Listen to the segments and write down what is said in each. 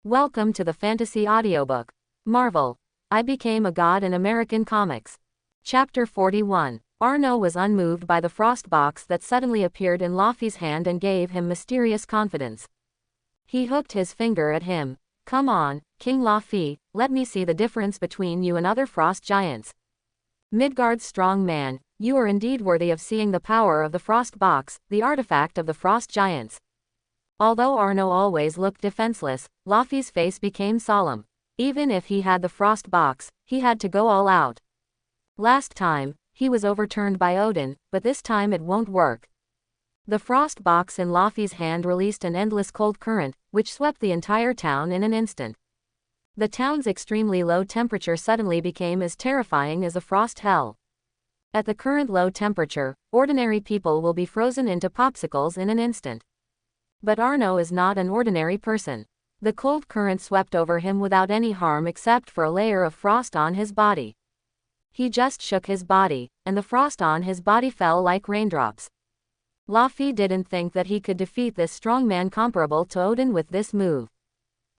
Welcome to the Fantasy Audiobook. Marvel. I Became a God in American Comics. Chapter 41. Arno was unmoved by the frost box that suddenly appeared in Laufey's hand and gave him mysterious confidence. He hooked his finger at him. Come on, King Laufey, let me see the difference between you and other frost giants. Midgard's strong man, you are indeed worthy of seeing the power of the frost box, the artifact of the frost giants. Although Arno always looked defenseless, Laufey's face became solemn. Even if he had the frost box, he had to go all out. Last time, he was overturned by Odin, but this time it won't work. The frost box in Laufey's hand released an endless cold current, which swept the entire town in an instant. The town's extremely low temperature suddenly became as terrifying as a frost hell. At the current low temperature, ordinary people will be frozen into popsicles in an instant. But Arno is not an ordinary person. The cold current swept over him without any harm except for a layer of frost on his body. He just shook his body, and the frost on his body fell like raindrops. Laufey didn't think that he could defeat this strong man comparable to Odin with this move.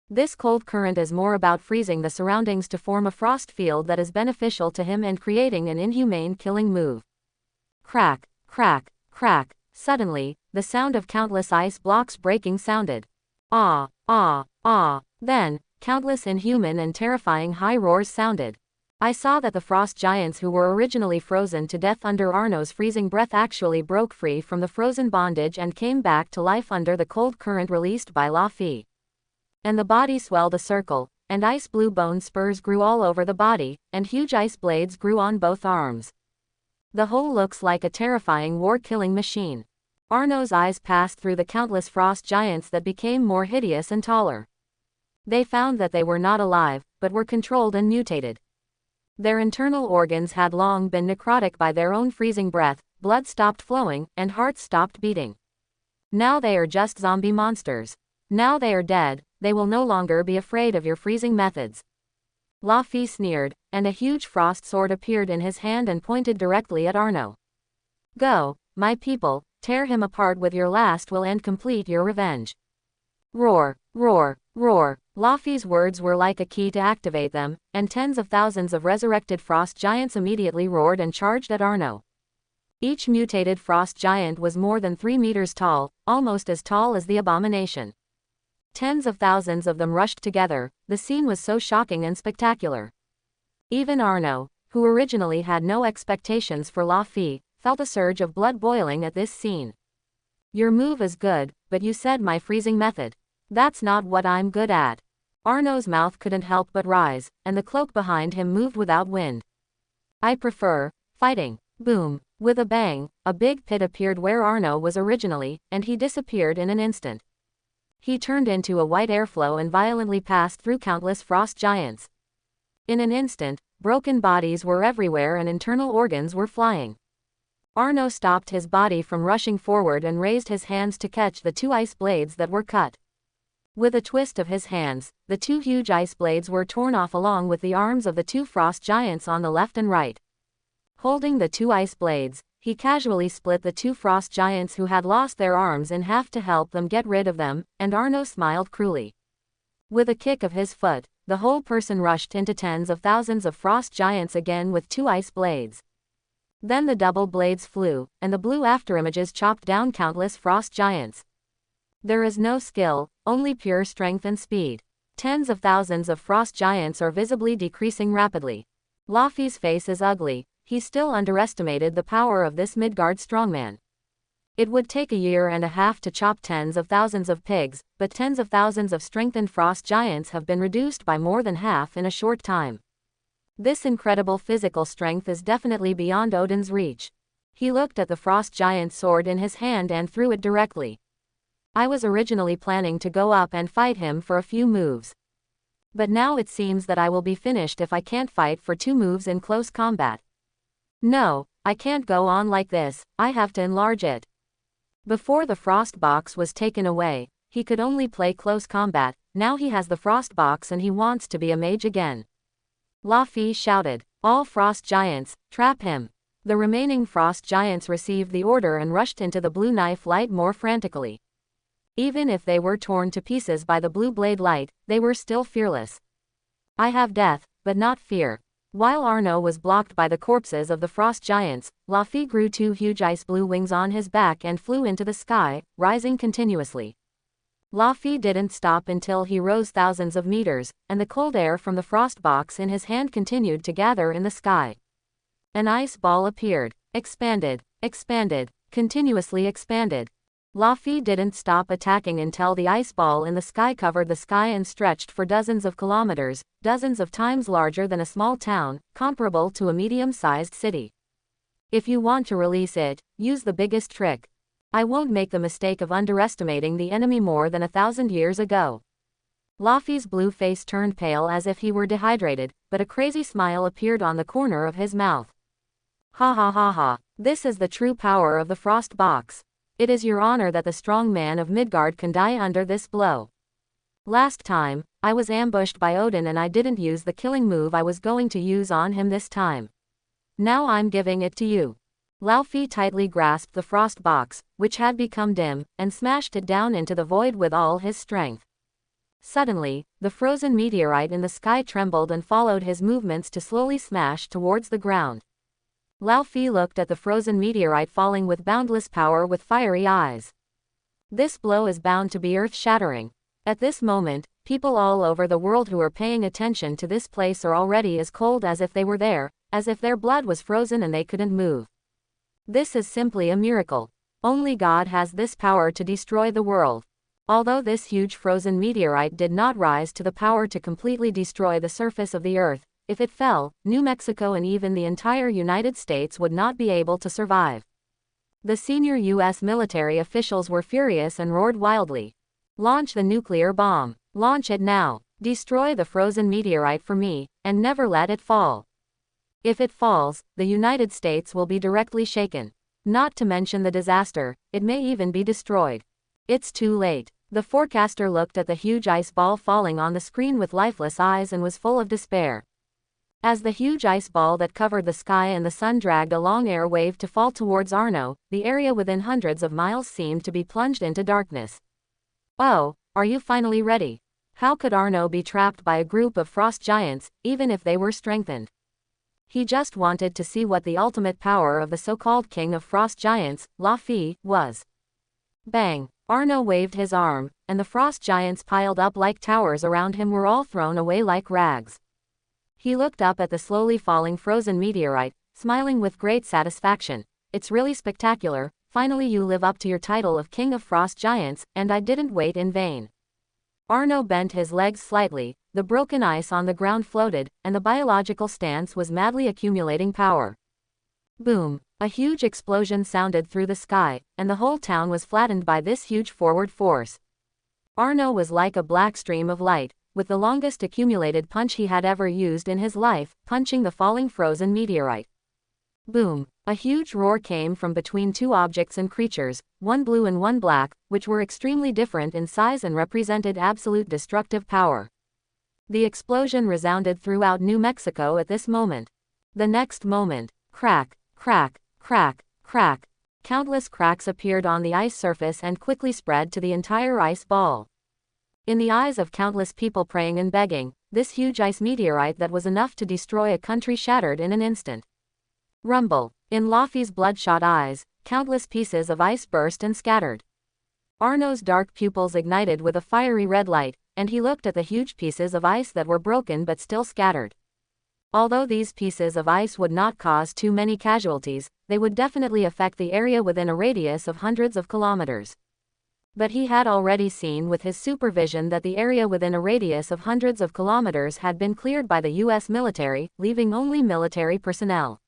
This cold current is more about freezing the surroundings to form a frost field that is beneficial to him and creating an inhumane killing move. Crack, crack, crack. Suddenly, the sound of countless ice blocks breaking sounded. Ah, ah, ah. Then, countless inhuman and terrifying high roars sounded. I saw that the frost giants who were originally frozen to death under Arno's freezing breath actually broke free from the frozen bondage and came back to life under the cold current released by Laufey. And the body swelled a circle, and ice blue bone spurs grew all over the body, and huge ice blades grew on both arms. The whole looks like a terrifying war-killing machine. Arno's eyes passed through the countless frost giants that became more hideous and taller. They found that they were not alive, but were controlled and mutated. Their internal organs had long been necrotic by their own freezing breath, blood stopped flowing, and hearts stopped beating. Now they are just zombie monsters. Now they are dead, they will no longer be afraid of your freezing methods. Laufey sneered, and a huge frost sword appeared in his hand and pointed directly at Arno. Go, my people, tear him apart with your last will and complete your revenge. Roar, roar, roar. Laufey's words were like a key to activate them, and tens of thousands of resurrected frost giants immediately roared and charged at Arno. Each mutated frost giant was more than 3 meters tall, almost as tall as the abomination. Tens of thousands of them rushed together. The scene was so shocking and spectacular. Even Arno, who originally had no expectations for Laufey, felt a surge of blood boiling at this scene. Your move is good, but you said my freezing method. That's not what I'm good at. Arno's mouth couldn't help but rise, and the cloak behind him moved without wind. I prefer fighting. Boom. With a bang, a big pit appeared where Arno was originally, and he disappeared in an instant. He turned into a white airflow and violently passed through countless frost giants. In an instant, broken bodies were everywhere and internal organs were flying. Arno stopped his body from rushing forward and raised his hands to catch the 2 ice blades that were cut. With a twist of his hands, the 2 huge ice blades were torn off along with the arms of the 2 frost giants on the left and right. Holding the 2 ice blades, he casually split the 2 frost giants who had lost their arms in half to help them get rid of them, and Arno smiled cruelly. With a kick of his foot, the whole person rushed into tens of thousands of frost giants again with 2 ice blades. Then the double blades flew, and the blue afterimages chopped down countless frost giants. There is no skill, only pure strength and speed. Tens of thousands of frost giants are visibly decreasing rapidly. Laufey's face is ugly. He still underestimated the power of this Midgard strongman. It would take a year and a half to chop tens of thousands of pigs, but tens of thousands of strengthened frost giants have been reduced by more than half in a short time. This incredible physical strength is definitely beyond Odin's reach. He looked at the frost giant's sword in his hand and threw it directly. I was originally planning to go up and fight him for a few moves. But now it seems that I will be finished if I can't fight for 2 moves in close combat. No, I can't go on like this, I have to enlarge it. Before the frost box was taken away, he could only play close combat. Now he has the frost box and he wants to be a mage again. Laufey shouted, all frost giants, trap him. The remaining frost giants received the order and rushed into the blue knife light more frantically. Even if they were torn to pieces by the blue blade light, they were still fearless. I have death, but not fear. While Arno was blocked by the corpses of the frost giants, Laufey grew two huge ice blue wings on his back and flew into the sky, rising continuously. Laufey didn't stop until he rose thousands of meters, and the cold air from the frost box in his hand continued to gather in the sky. An ice ball appeared, expanded, continuously expanded. Laufey didn't stop attacking until the ice ball in the sky covered the sky and stretched for dozens of kilometers, dozens of times larger than a small town, comparable to a medium-sized city. If you want to release it, use the biggest trick. I won't make the mistake of underestimating the enemy more than 1,000 years ago. Laufey's blue face turned pale as if he were dehydrated, but a crazy smile appeared on the corner of his mouth. Ha ha ha ha, this is the true power of the frost box. It is your honor that the strong man of Midgard can die under this blow. Last time, I was ambushed by Odin and I didn't use the killing move I was going to use on him this time. Now I'm giving it to you. Laufey tightly grasped the frost box, which had become dim, and smashed it down into the void with all his strength. Suddenly, the frozen meteorite in the sky trembled and followed his movements to slowly smash towards the ground. Laufey looked at the frozen meteorite falling with boundless power with fiery eyes. This blow is bound to be earth-shattering. At this moment, people all over the world who are paying attention to this place are already as cold as if they were there, as if their blood was frozen and they couldn't move. This is simply a miracle. Only God has this power to destroy the world. Although this huge frozen meteorite did not rise to the power to completely destroy the surface of the earth, if it fell, New Mexico and even the entire United States would not be able to survive. The senior U.S. military officials were furious and roared wildly. Launch the nuclear bomb. Launch it now. Destroy the frozen meteorite for me, and never let it fall. If it falls, the United States will be directly shaken. Not to mention the disaster, it may even be destroyed. It's too late. The forecaster looked at the huge ice ball falling on the screen with lifeless eyes and was full of despair. As the huge ice ball that covered the sky and the sun dragged a long air wave to fall towards Arno, the area within hundreds of miles seemed to be plunged into darkness. Oh, are you finally ready? How could Arno be trapped by a group of frost giants, even if they were strengthened? He just wanted to see what the ultimate power of the so-called king of frost giants, Laufey, was. Bang! Arno waved his arm, and the frost giants piled up like towers around him were all thrown away like rags. He looked up at the slowly falling frozen meteorite, smiling with great satisfaction. It's really spectacular, finally you live up to your title of King of Frost Giants, and I didn't wait in vain. Arno bent his legs slightly, the broken ice on the ground floated, and the biological stance was madly accumulating power. Boom! A huge explosion sounded through the sky, and the whole town was flattened by this huge forward force. Arno was like a black stream of light, with the longest accumulated punch he had ever used in his life, punching the falling frozen meteorite. Boom! A huge roar came from between two objects and creatures, one blue and one black, which were extremely different in size and represented absolute destructive power. The explosion resounded throughout New Mexico at this moment. The next moment, crack, crack, crack, crack. Countless cracks appeared on the ice surface and quickly spread to the entire ice ball. In the eyes of countless people praying and begging, this huge ice meteorite that was enough to destroy a country shattered in an instant. Rumble. In Laufey's bloodshot eyes, countless pieces of ice burst and scattered. Arno's dark pupils ignited with a fiery red light, and he looked at the huge pieces of ice that were broken but still scattered. Although these pieces of ice would not cause too many casualties, they would definitely affect the area within a radius of hundreds of kilometers. But he had already seen with his supervision that the area within a radius of hundreds of kilometers had been cleared by the U.S. military, leaving only military personnel.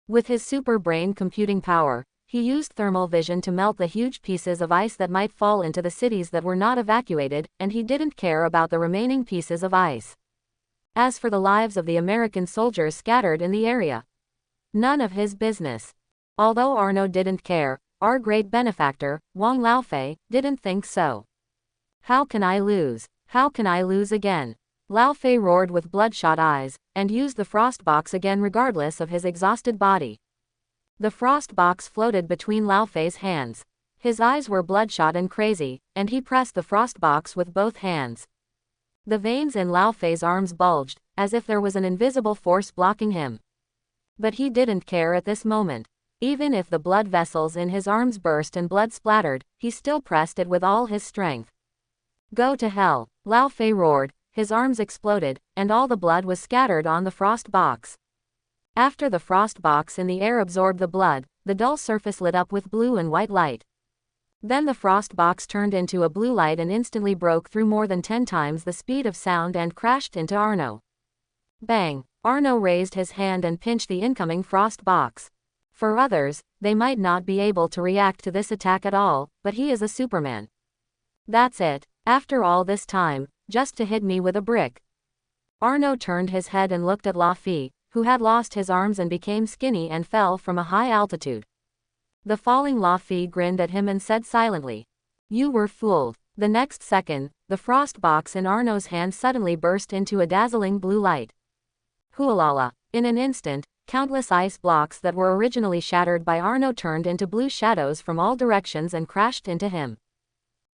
With his super brain computing power, he used thermal vision to melt the huge pieces of ice that might fall into the cities that were not evacuated, and he didn't care about the remaining pieces of ice. As for the lives of the American soldiers scattered in the area, none of his business. Although Arno didn't care, our great benefactor, Wang Laufey, didn't think so. How can I lose? How can I lose again? Laufey roared with bloodshot eyes, and used the frost box again regardless of his exhausted body. The frost box floated between Laufey's hands. His eyes were bloodshot and crazy, and he pressed the frost box with both hands. The veins in Lao Fei's arms bulged, as if there was an invisible force blocking him. But he didn't care at this moment. Even if the blood vessels in his arms burst and blood splattered, he still pressed it with all his strength. Go to hell, Lao Fei roared, his arms exploded, and all the blood was scattered on the frost box. After the frost box in the air absorbed the blood, the dull surface lit up with blue and white light. Then the frost box turned into a blue light and instantly broke through more than 10 times the speed of sound and crashed into Arno. Bang! Arno raised his hand and pinched the incoming frost box. For others, they might not be able to react to this attack at all, but he is a Superman. That's it, after all this time, just to hit me with a brick. Arno turned his head and looked at La Fei, who had lost his arms and became skinny and fell from a high altitude. The falling La Fei grinned at him and said silently, "You were fooled." The next second, the frost box in Arno's hand suddenly burst into a dazzling blue light. Hoolalala! In an instant, countless ice blocks that were originally shattered by Arno turned into blue shadows from all directions and crashed into him.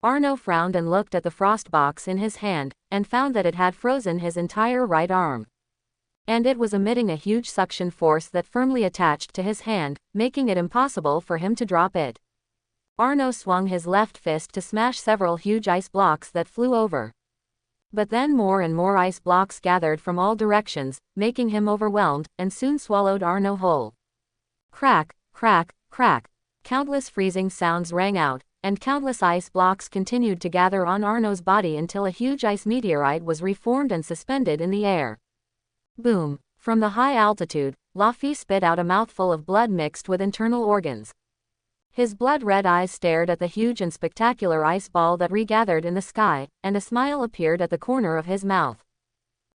Arno frowned and looked at the frost box in his hand, and found that it had frozen his entire right arm. And it was emitting a huge suction force that firmly attached to his hand, making it impossible for him to drop it. Arno swung his left fist to smash several huge ice blocks that flew over. But then more and more ice blocks gathered from all directions, making him overwhelmed, and soon swallowed Arno whole. Crack, crack, crack. Countless freezing sounds rang out, and countless ice blocks continued to gather on Arno's body until a huge ice meteorite was reformed and suspended in the air. Boom! From the high altitude, La Fei spit out a mouthful of blood mixed with internal organs. His blood-red eyes stared at the huge and spectacular ice ball that regathered in the sky, and a smile appeared at the corner of his mouth.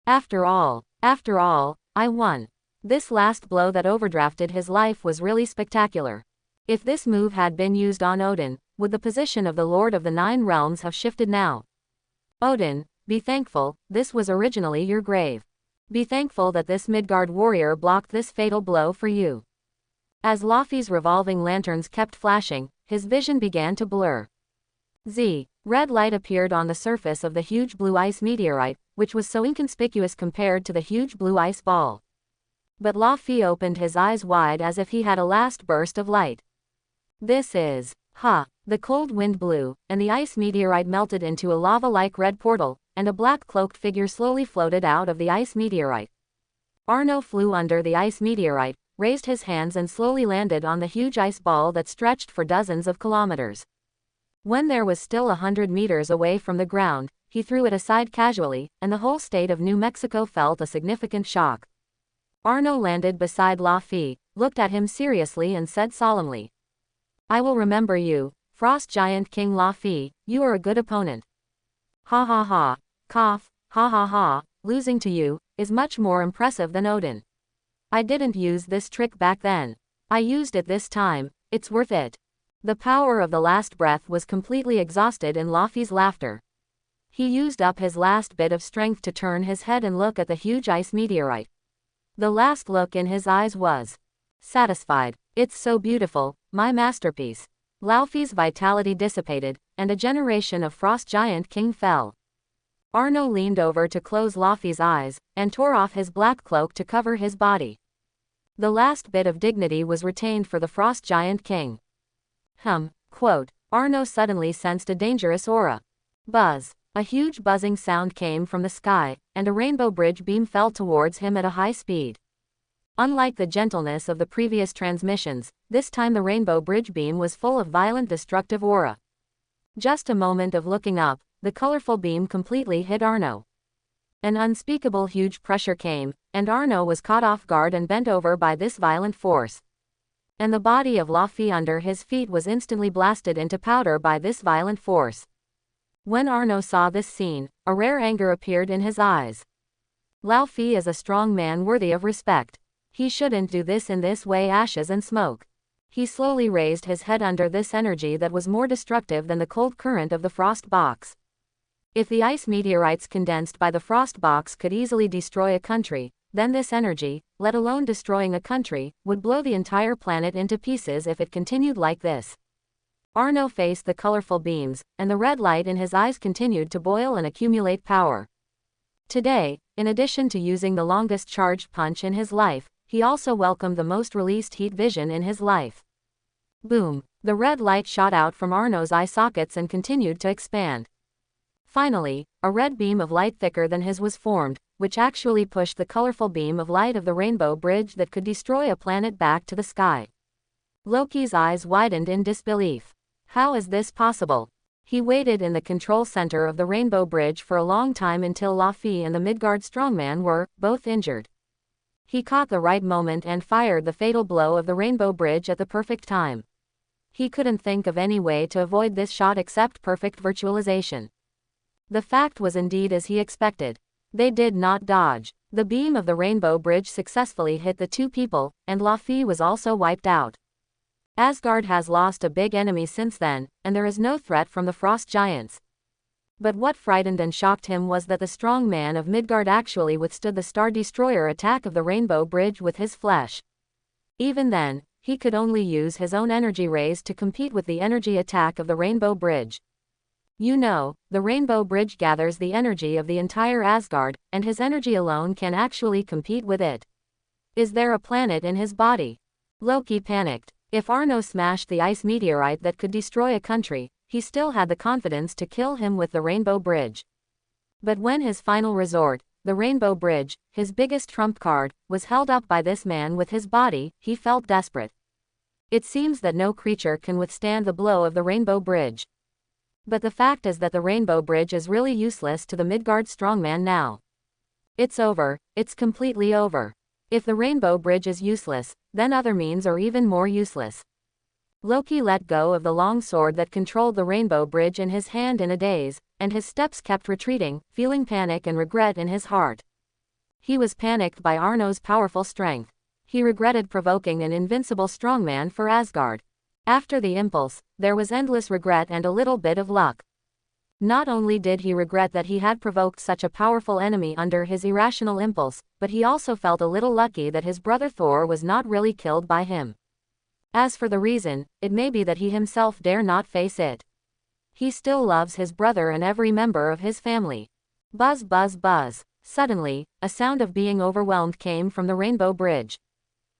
After all, I won. This last blow that overdrafted his life was really spectacular. If this move had been used on Odin, would the position of the Lord of the Nine Realms have shifted now? Odin, be thankful, this was originally your grave. Be thankful that this Midgard warrior blocked this fatal blow for you. As La Fei's revolving lanterns kept flashing, his vision began to blur. Red light appeared on the surface of the huge blue ice meteorite, which was so inconspicuous compared to the huge blue ice ball. But La Fei opened his eyes wide as if he had a last burst of light. This is, the cold wind blew, and the ice meteorite melted into a lava-like red portal, and a black-cloaked figure slowly floated out of the ice meteorite. Arno flew under the ice meteorite, raised his hands and slowly landed on the huge ice ball that stretched for dozens of kilometers. When there was still 100 meters away from the ground, he threw it aside casually, and the whole state of New Mexico felt a significant shock. Arno landed beside La Fei, looked at him seriously and said solemnly, "I will remember you, Frost Giant King La Fei, you are a good opponent." Ha ha ha. Cough, ha ha ha, losing to you is much more impressive than Odin. I didn't use this trick back then. I used it this time, it's worth it. The power of the last breath was completely exhausted in La Fei's laughter. He used up his last bit of strength to turn his head and look at the huge ice meteorite. The last look in his eyes was satisfied. It's so beautiful, my masterpiece. Lao Fei's vitality dissipated, and a generation of Frost Giant King fell. Arno leaned over to close La Fei's eyes, and tore off his black cloak to cover his body. The last bit of dignity was retained for the Frost Giant King. Arno suddenly sensed a dangerous aura. Buzz. A huge buzzing sound came from the sky, and a rainbow bridge beam fell towards him at a high speed. Unlike the gentleness of the previous transmissions, this time the rainbow bridge beam was full of violent destructive aura. Just a moment of looking up, the colorful beam completely hit Arno. An unspeakable huge pressure came, and Arno was caught off guard and bent over by this violent force. And the body of La Fei under his feet was instantly blasted into powder by this violent force. When Arno saw this scene, a rare anger appeared in his eyes. Lao Fei is a strong man worthy of respect. He shouldn't do this in this way, ashes and smoke. He slowly raised his head under this energy that was more destructive than the cold current of the frost box. If the ice meteorites condensed by the frost box could easily destroy a country, then this energy, let alone destroying a country, would blow the entire planet into pieces if it continued like this. Arno faced the colorful beams, and the red light in his eyes continued to boil and accumulate power. Today, in addition to using the longest charged punch in his life, he also welcomed the most released heat vision in his life. Boom! The red light shot out from Arno's eye sockets and continued to expand. Finally, a red beam of light thicker than his was formed, which actually pushed the colorful beam of light of the rainbow bridge that could destroy a planet back to the sky. Loki's eyes widened in disbelief. How is this possible? He waited in the control center of the rainbow bridge for a long time until Laufey and the Midgard strongman were, both injured. He caught the right moment and fired the fatal blow of the rainbow bridge at the perfect time. He couldn't think of any way to avoid this shot except perfect virtualization. The fact was indeed as he expected. They did not dodge. The beam of the rainbow bridge successfully hit the two people, and Laufey was also wiped out. Asgard has lost a big enemy since then, and there is no threat from the frost giants. But what frightened and shocked him was that the strong man of Midgard actually withstood the Star Destroyer attack of the Rainbow Bridge with his flesh. Even then, he could only use his own energy rays to compete with the energy attack of the Rainbow Bridge. You know, the Rainbow Bridge gathers the energy of the entire Asgard, and his energy alone can actually compete with it. Is there a planet in his body? Loki panicked. If Arno smashed the ice meteorite that could destroy a country, he still had the confidence to kill him with the Rainbow Bridge. But when his final resort, the Rainbow Bridge, his biggest trump card, was held up by this man with his body, he felt desperate. It seems that no creature can withstand the blow of the Rainbow Bridge. But the fact is that the Rainbow Bridge is really useless to the Midgard strongman now. It's over, it's completely over. If the Rainbow Bridge is useless, then other means are even more useless. Loki let go of the long sword that controlled the Rainbow Bridge in his hand in a daze, and his steps kept retreating, feeling panic and regret in his heart. He was panicked by Arno's powerful strength. He regretted provoking an invincible strongman for Asgard. After the impulse, there was endless regret and a little bit of luck. Not only did he regret that he had provoked such a powerful enemy under his irrational impulse, but he also felt a little lucky that his brother Thor was not really killed by him. As for the reason, it may be that he himself dare not face it. He still loves his brother and every member of his family. Buzz buzz buzz. Suddenly, a sound of being overwhelmed came from the Rainbow Bridge.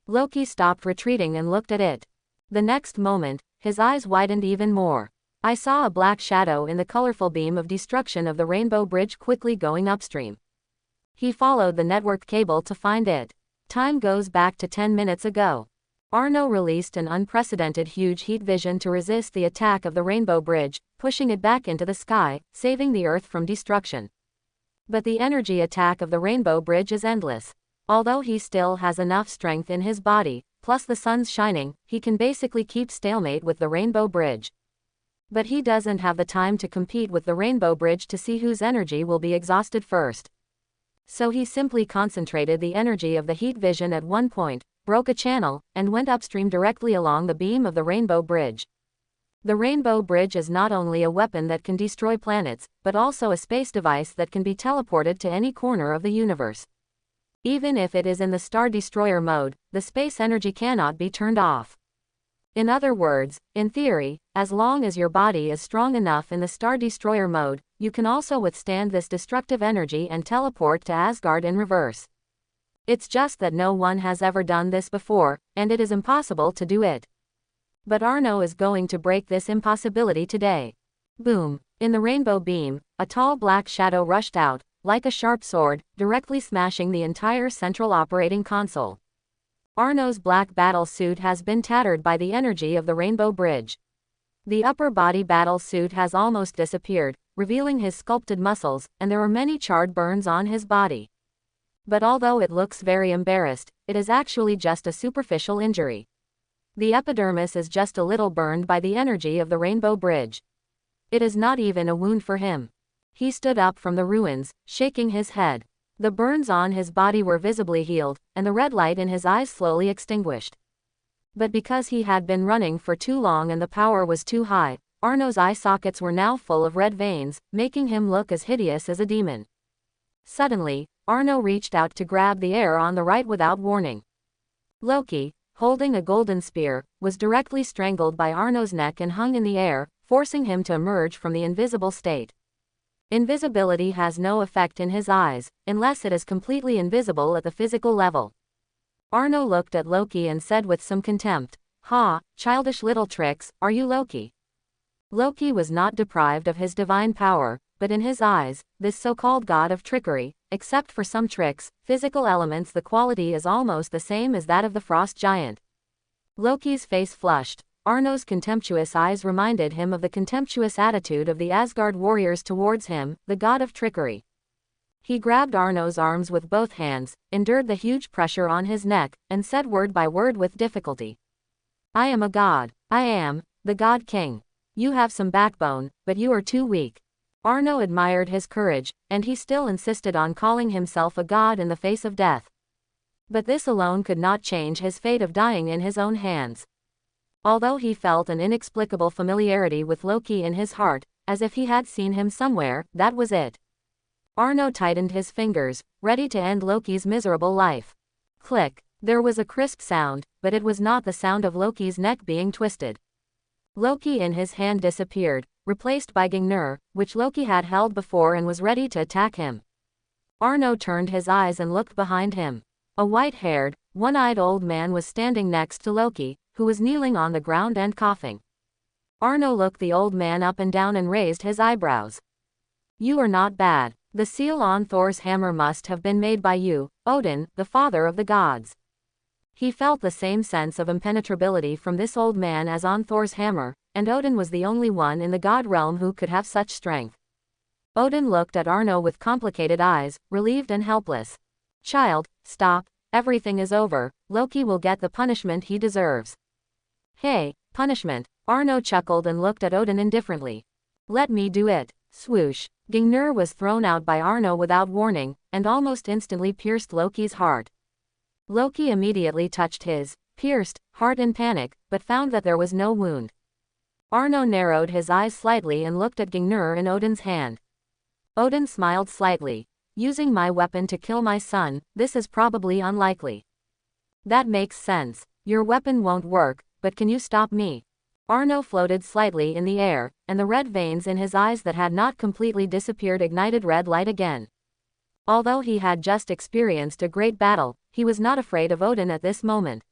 Loki stopped retreating and looked at it. The next moment, his eyes widened even more. I saw a black shadow in the colorful beam of destruction of the Rainbow Bridge quickly going upstream. He followed the network cable to find it. Time goes back to 10 minutes ago. Arno released an unprecedented huge heat vision to resist the attack of the Rainbow Bridge, pushing it back into the sky, saving the Earth from destruction. But the energy attack of the Rainbow Bridge is endless. Although he still has enough strength in his body, plus the sun's shining, he can basically keep stalemate with the Rainbow Bridge. But he doesn't have the time to compete with the Rainbow Bridge to see whose energy will be exhausted first. So he simply concentrated the energy of the heat vision at one point, broke a channel, and went upstream directly along the beam of the Rainbow Bridge. The Rainbow Bridge is not only a weapon that can destroy planets, but also a space device that can be teleported to any corner of the universe. Even if it is in the Star Destroyer mode, the space energy cannot be turned off. In other words, in theory, as long as your body is strong enough in the Star Destroyer mode, you can also withstand this destructive energy and teleport to Asgard in reverse. It's just that no one has ever done this before, and it is impossible to do it. But Arno is going to break this impossibility today. Boom! In the rainbow beam, a tall black shadow rushed out, like a sharp sword, directly smashing the entire central operating console. Arno's black battle suit has been tattered by the energy of the Rainbow Bridge. The upper body battle suit has almost disappeared, revealing his sculpted muscles, and there are many charred burns on his body. But although it looks very embarrassed, it is actually just a superficial injury. The epidermis is just a little burned by the energy of the Rainbow Bridge. It is not even a wound for him. He stood up from the ruins, shaking his head. The burns on his body were visibly healed, and the red light in his eyes slowly extinguished. But because he had been running for too long and the power was too high, Arno's eye sockets were now full of red veins, making him look as hideous as a demon. Suddenly, Arno reached out to grab the air on the right without warning. Loki, holding a golden spear, was directly strangled by Arno's neck and hung in the air, forcing him to emerge from the invisible state. Invisibility has no effect in his eyes, unless it is completely invisible at the physical level. Arno looked at Loki and said with some contempt, "Ha, childish little tricks, are you Loki?" Loki was not deprived of his divine power, but in his eyes, this so-called god of trickery, except for some tricks, physical elements, the quality is almost the same as that of the frost giant. Loki's face flushed. Arno's contemptuous eyes reminded him of the contemptuous attitude of the Asgard warriors towards him, the god of trickery. He grabbed Arno's arms with both hands, endured the huge pressure on his neck, and said word by word with difficulty, "I am a god. I am the God King. You have some backbone, but you are too weak." Arno admired his courage, and he still insisted on calling himself a god in the face of death. But this alone could not change his fate of dying in his own hands. Although he felt an inexplicable familiarity with Loki in his heart, as if he had seen him somewhere, that was it. Arno tightened his fingers, ready to end Loki's miserable life. Click. There was a crisp sound, but it was not the sound of Loki's neck being twisted. Loki in his hand disappeared, replaced by Gungnir, which Loki had held before and was ready to attack him. Arno turned his eyes and looked behind him. A white-haired, one-eyed old man was standing next to Loki, who was kneeling on the ground and coughing. Arno looked the old man up and down and raised his eyebrows. "You are not bad. The seal on Thor's hammer must have been made by you, Odin, the father of the gods." He felt the same sense of impenetrability from this old man as on Thor's hammer, and Odin was the only one in the god realm who could have such strength. Odin looked at Arno with complicated eyes, relieved and helpless. "Child, stop, everything is over, Loki will get the punishment he deserves." "Hey, punishment," Arno chuckled and looked at Odin indifferently. "Let me do it." Swoosh. Gungnir was thrown out by Arno without warning, and almost instantly pierced Loki's heart. Loki immediately touched his pierced heart in panic, but found that there was no wound. Arno narrowed his eyes slightly and looked at Gungnir in Odin's hand. Odin smiled slightly. "Using my weapon to kill my son, this is probably unlikely." "That makes sense. Your weapon won't work, but can you stop me?" Arno floated slightly in the air, and the red veins in his eyes that had not completely disappeared ignited red light again. Although he had just experienced a great battle, he was not afraid of Odin at this moment.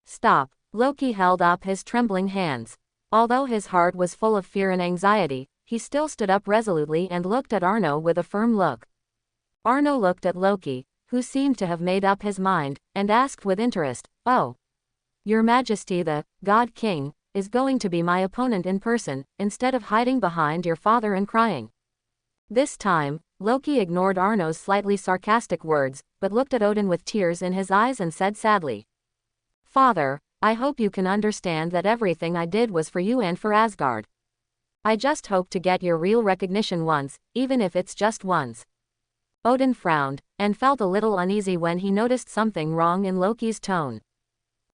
"Stop." Loki held up his trembling hands. Although his heart was full of fear and anxiety, he still stood up resolutely and looked at Arno with a firm look. Arno looked at Loki, who seemed to have made up his mind, and asked with interest, "Oh, Your Majesty, the God King is going to be my opponent in person, instead of hiding behind your father and crying." This time, Loki ignored Arno's slightly sarcastic words, but looked at Odin with tears in his eyes and said sadly, "Father, I hope you can understand that everything I did was for you and for Asgard. I just hope to get your real recognition once, even if it's just once." Odin frowned, and felt a little uneasy when he noticed something wrong in Loki's tone.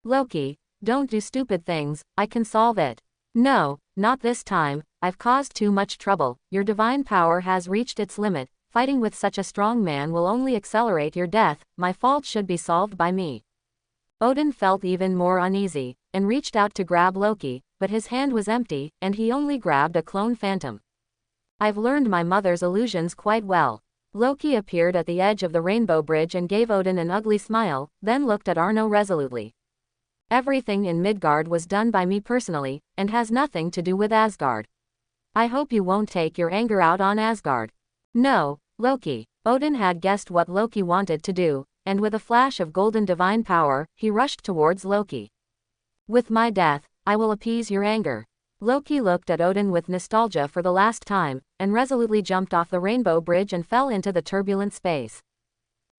"Loki, don't do stupid things, I can solve it." "No, not this time, I've caused too much trouble, your divine power has reached its limit, fighting with such a strong man will only accelerate your death, my fault should be solved by me." Odin felt even more uneasy, and reached out to grab Loki, but his hand was empty, and he only grabbed a clone phantom. "I've learned my mother's illusions quite well." Loki appeared at the edge of the rainbow bridge and gave Odin an ugly smile, then looked at Arno resolutely. "Everything in Midgard was done by me personally, and has nothing to do with Asgard. I hope you won't take your anger out on Asgard." "No, Loki." Odin had guessed what Loki wanted to do, and with a flash of golden divine power, he rushed towards Loki. "With my death, I will appease your anger." Loki looked at Odin with nostalgia for the last time, and resolutely jumped off the rainbow bridge and fell into the turbulent space.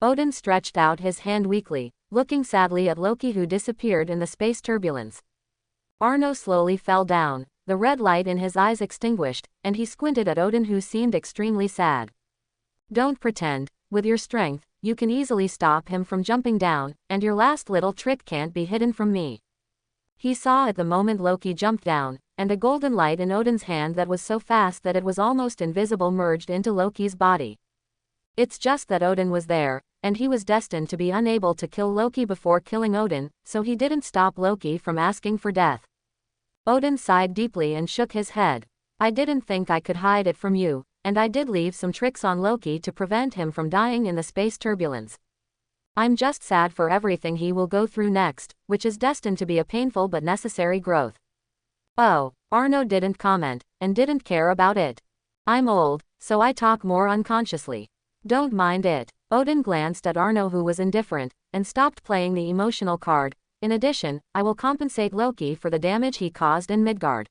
Odin stretched out his hand weakly, looking sadly at Loki who disappeared in the space turbulence. Arno slowly fell down, the red light in his eyes extinguished, and he squinted at Odin who seemed extremely sad. "Don't pretend, with your strength, you can easily stop him from jumping down, and your last little trick can't be hidden from me." He saw at the moment Loki jumped down, and a golden light in Odin's hand that was so fast that it was almost invisible merged into Loki's body. It's just that Odin was there, and he was destined to be unable to kill Loki before killing Odin, so he didn't stop Loki from asking for death. Odin sighed deeply and shook his head. I didn't think I could hide it from you, and I did leave some tricks on Loki to prevent him from dying in the space turbulence. I'm just sad for everything he will go through next, which is destined to be a painful but necessary growth. Oh, Arno didn't comment, and didn't care about it. I'm old, so I talk more unconsciously. Don't mind it. Odin glanced at Arno, who was indifferent, and stopped playing the emotional card. In addition, I will compensate Loki for the damage he caused in Midgard.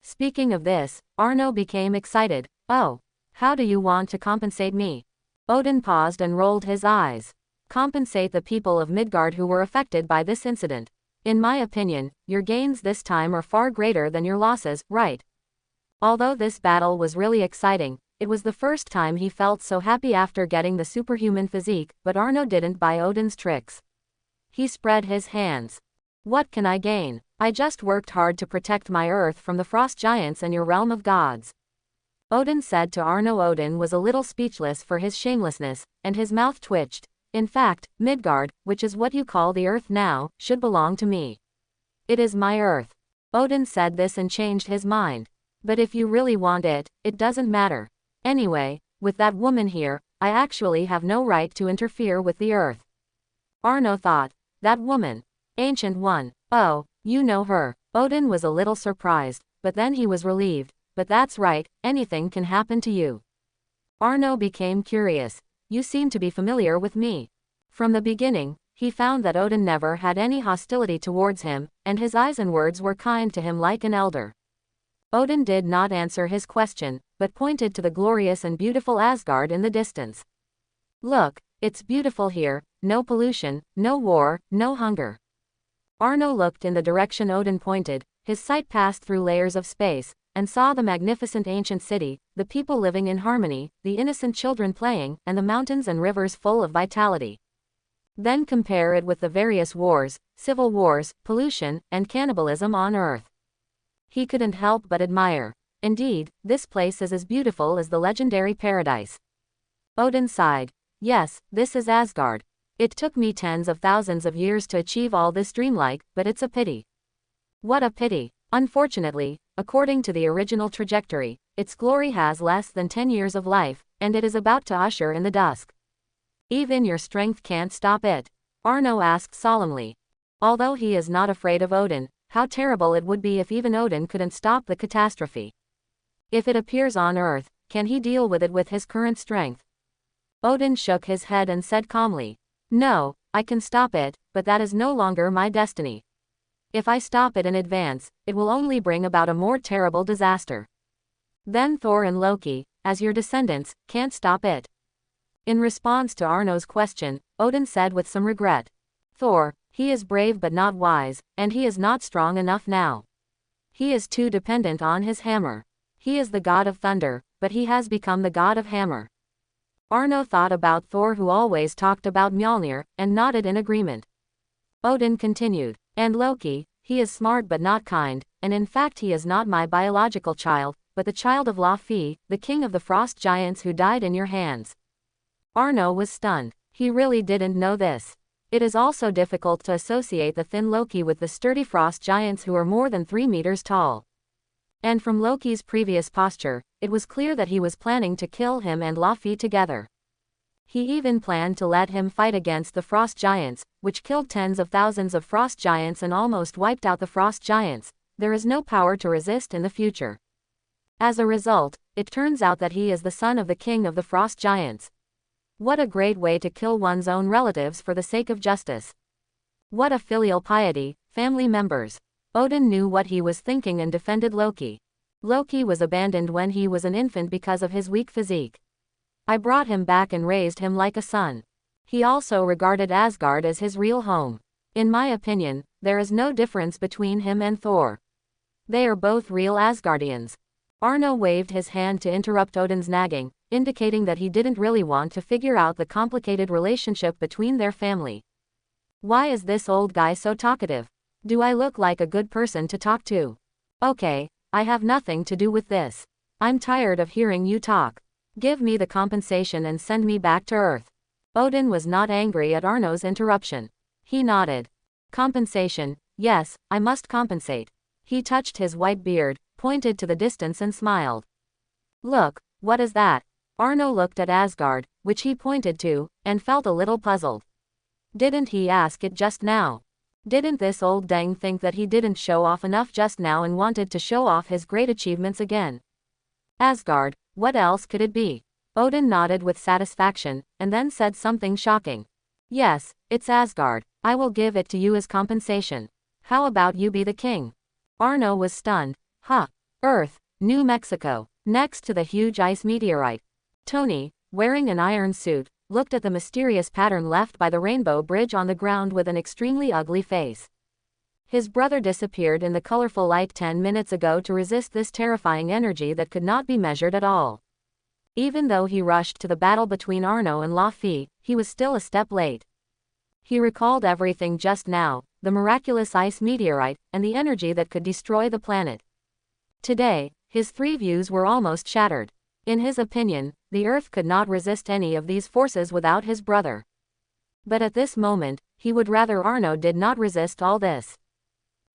Speaking of this, Arno became excited. Oh, how do you want to compensate me? Odin paused and rolled his eyes. Compensate the people of Midgard who were affected by this incident. In my opinion, your gains this time are far greater than your losses, right? Although this battle was really exciting, it was the first time he felt so happy after getting the superhuman physique, but Arno didn't buy Odin's tricks. He spread his hands. What can I gain? I just worked hard to protect my earth from the frost giants and your realm of gods. Odin said to Arno. Odin was a little speechless for his shamelessness, and his mouth twitched. In fact, Midgard, which is what you call the earth now, should belong to me. It is my earth. Odin said this and changed his mind. But if you really want it, it doesn't matter. Anyway, with that woman here, I actually have no right to interfere with the earth. Arno thought, that woman. Ancient One. Oh, you know her. Odin was a little surprised, but then he was relieved. But that's right, anything can happen to you. Arno became curious. You seem to be familiar with me. From the beginning, he found that Odin never had any hostility towards him, and his eyes and words were kind to him like an elder. Odin did not answer his question, but pointed to the glorious and beautiful Asgard in the distance. Look, it's beautiful here, no pollution, no war, no hunger. Arno looked in the direction Odin pointed, his sight passed through layers of space, and saw the magnificent ancient city, the people living in harmony, the innocent children playing, and the mountains and rivers full of vitality. Then compare it with the various wars, civil wars, pollution, and cannibalism on Earth. He couldn't help but admire. Indeed, this place is as beautiful as the legendary paradise. Odin sighed. Yes, this is Asgard. It took me tens of thousands of years to achieve all this dreamlike, but it's a pity. What a pity. Unfortunately, according to the original trajectory, its glory has less than 10 years of life, and it is about to usher in the dusk. Even your strength can't stop it. Arno asked solemnly. Although he is not afraid of Odin, how terrible it would be if even Odin couldn't stop the catastrophe. If it appears on Earth, can he deal with it with his current strength? Odin shook his head and said calmly, no, I can stop it, but that is no longer my destiny. If I stop it in advance, it will only bring about a more terrible disaster. Then Thor and Loki, as your descendants, can't stop it. In response to Arno's question, Odin said with some regret, Thor, he is brave but not wise, and he is not strong enough now. He is too dependent on his hammer. He is the god of thunder, but he has become the god of hammer. Arno thought about Thor, who always talked about Mjolnir, and nodded in agreement. Odin continued, and Loki, he is smart but not kind, and in fact he is not my biological child, but the child of Laufey, the king of the frost giants who died in your hands. Arno was stunned. He really didn't know this. It is also difficult to associate the thin Loki with the sturdy frost giants who are more than 3 meters tall. And from Loki's previous posture, it was clear that he was planning to kill him and Laufey together. He even planned to let him fight against the frost giants, which killed tens of thousands of frost giants and almost wiped out the frost giants. There is no power to resist in the future. As a result, it turns out that he is the son of the king of the frost giants. What a great way to kill one's own relatives for the sake of justice. What a filial piety, family members. Odin knew what he was thinking and defended Loki. Loki was abandoned when he was an infant because of his weak physique. I brought him back and raised him like a son. He also regarded Asgard as his real home. In my opinion, there is no difference between him and Thor. They are both real Asgardians. Arno waved his hand to interrupt Odin's nagging, indicating that he didn't really want to figure out the complicated relationship between their family. Why is this old guy so talkative? Do I look like a good person to talk to? Okay, I have nothing to do with this. I'm tired of hearing you talk. Give me the compensation and send me back to Earth. Odin was not angry at Arno's interruption. He nodded. Compensation, yes, I must compensate. He touched his white beard, pointed to the distance and smiled. Look, what is that? Arno looked at Asgard, which he pointed to, and felt a little puzzled. Didn't he ask it just now? Didn't this old dang think that he didn't show off enough just now and wanted to show off his great achievements again? Asgard, what else could it be? Odin nodded with satisfaction, and then said something shocking. Yes, it's Asgard. I will give it to you as compensation. How about you be the king? Arno was stunned. Huh. Earth, New Mexico, next to the huge ice meteorite. Tony, wearing an iron suit, looked at the mysterious pattern left by the rainbow bridge on the ground with an extremely ugly face. His brother disappeared in the colorful light 10 minutes ago to resist this terrifying energy that could not be measured at all. Even though he rushed to the battle between Arno and Laufey, he was still a step late. He recalled everything just now, the miraculous ice meteorite, and the energy that could destroy the planet. Today, his three views were almost shattered. In his opinion, the Earth could not resist any of these forces without his brother. But at this moment, he would rather Arno did not resist all this.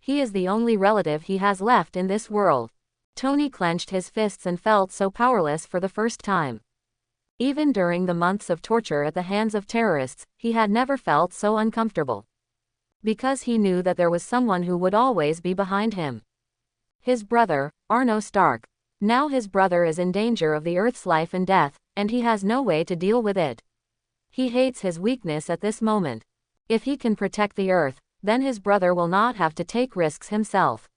He is the only relative he has left in this world. Tony clenched his fists and felt so powerless for the first time. Even during the months of torture at the hands of terrorists, he had never felt so uncomfortable. Because he knew that there was someone who would always be behind him. His brother, Arno Stark. Now his brother is in danger of the Earth's life and death, and he has no way to deal with it. He hates his weakness at this moment. If he can protect the Earth, then his brother will not have to take risks himself.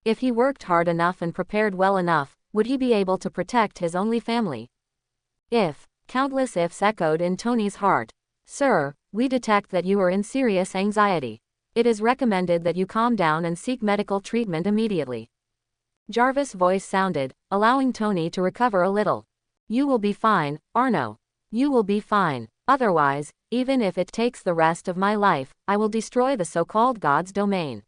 If he worked hard enough and prepared well enough, would he be able to protect his only family? If. Countless ifs echoed in Tony's heart. Sir, we detect that you are in serious anxiety. It is recommended that you calm down and seek medical treatment immediately. Jarvis' voice sounded, allowing Tony to recover a little. You will be fine, Arno. You will be fine. Otherwise, even if it takes the rest of my life, I will destroy the so-called God's domain.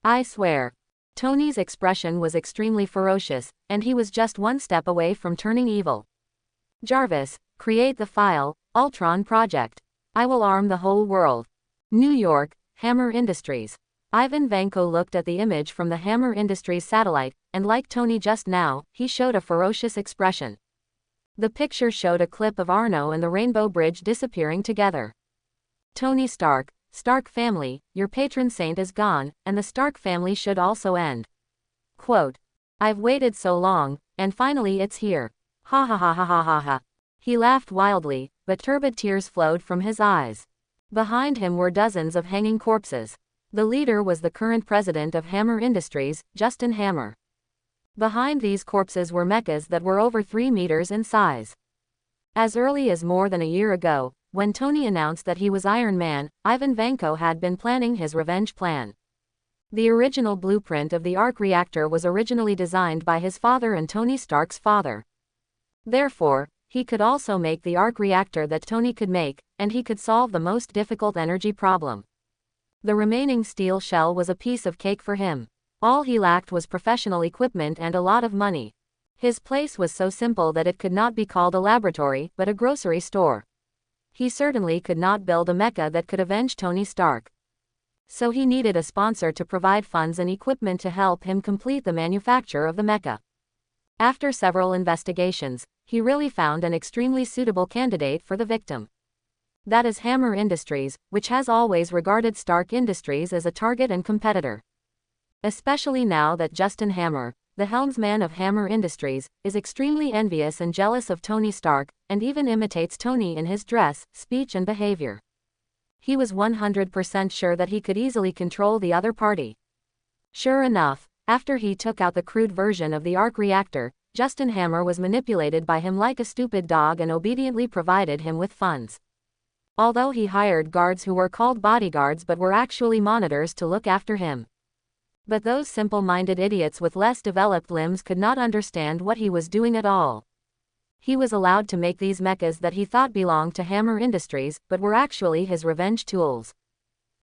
I swear. Tony's expression was extremely ferocious, and he was just one step away from turning evil. Jarvis, create the file, Ultron Project. I will arm the whole world. New York, Hammer Industries. Ivan Vanko looked at the image from the Hammer Industries satellite, and like Tony just now, he showed a ferocious expression. The picture showed a clip of Arno and the Rainbow Bridge disappearing together. Tony Stark, Stark family, your patron saint is gone, and the Stark family should also end. Quote. I've waited so long, and finally it's here. Ha ha ha ha ha ha ha. He laughed wildly, but turbid tears flowed from his eyes. Behind him were dozens of hanging corpses. The leader was the current president of Hammer Industries, Justin Hammer. Behind these corpses were mechas that were over 3 meters in size. As early as more than a year ago, when Tony announced that he was Iron Man, Ivan Vanko had been planning his revenge plan. The original blueprint of the arc reactor was originally designed by his father and Tony Stark's father. Therefore, he could also make the arc reactor that Tony could make, and he could solve the most difficult energy problem. The remaining steel shell was a piece of cake for him. All he lacked was professional equipment and a lot of money. His place was so simple that it could not be called a laboratory, but a grocery store. He certainly could not build a mecha that could avenge Tony Stark. So he needed a sponsor to provide funds and equipment to help him complete the manufacture of the mecha. After several investigations, he really found an extremely suitable candidate for the victim. That is Hammer Industries, which has always regarded Stark Industries as a target and competitor. Especially now that Justin Hammer, the helmsman of Hammer Industries, is extremely envious and jealous of Tony Stark, and even imitates Tony in his dress, speech and behavior. He was 100% sure that he could easily control the other party. Sure enough, after he took out the crude version of the arc reactor, Justin Hammer was manipulated by him like a stupid dog and obediently provided him with funds. Although he hired guards who were called bodyguards but were actually monitors to look after him. But those simple-minded idiots with less developed limbs could not understand what he was doing at all. He was allowed to make these mechas that he thought belonged to Hammer Industries, but were actually his revenge tools.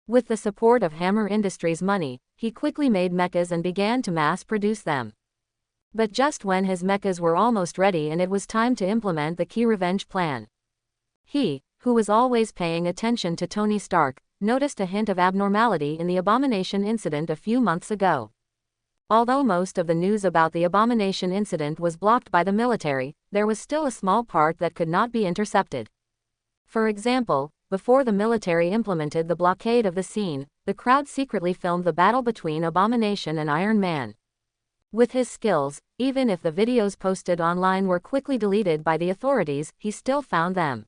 With the support of Hammer Industries' money, he quickly made mechas and began to mass-produce them. But just when his mechas were almost ready and it was time to implement the key revenge plan, he, who was always paying attention to Tony Stark, noticed a hint of abnormality in the Abomination incident a few months ago. Although most of the news about the Abomination incident was blocked by the military, there was still a small part that could not be intercepted. For example, before the military implemented the blockade of the scene, the crowd secretly filmed the battle between Abomination and Iron Man. With his skills, even if the videos posted online were quickly deleted by the authorities, he still found them.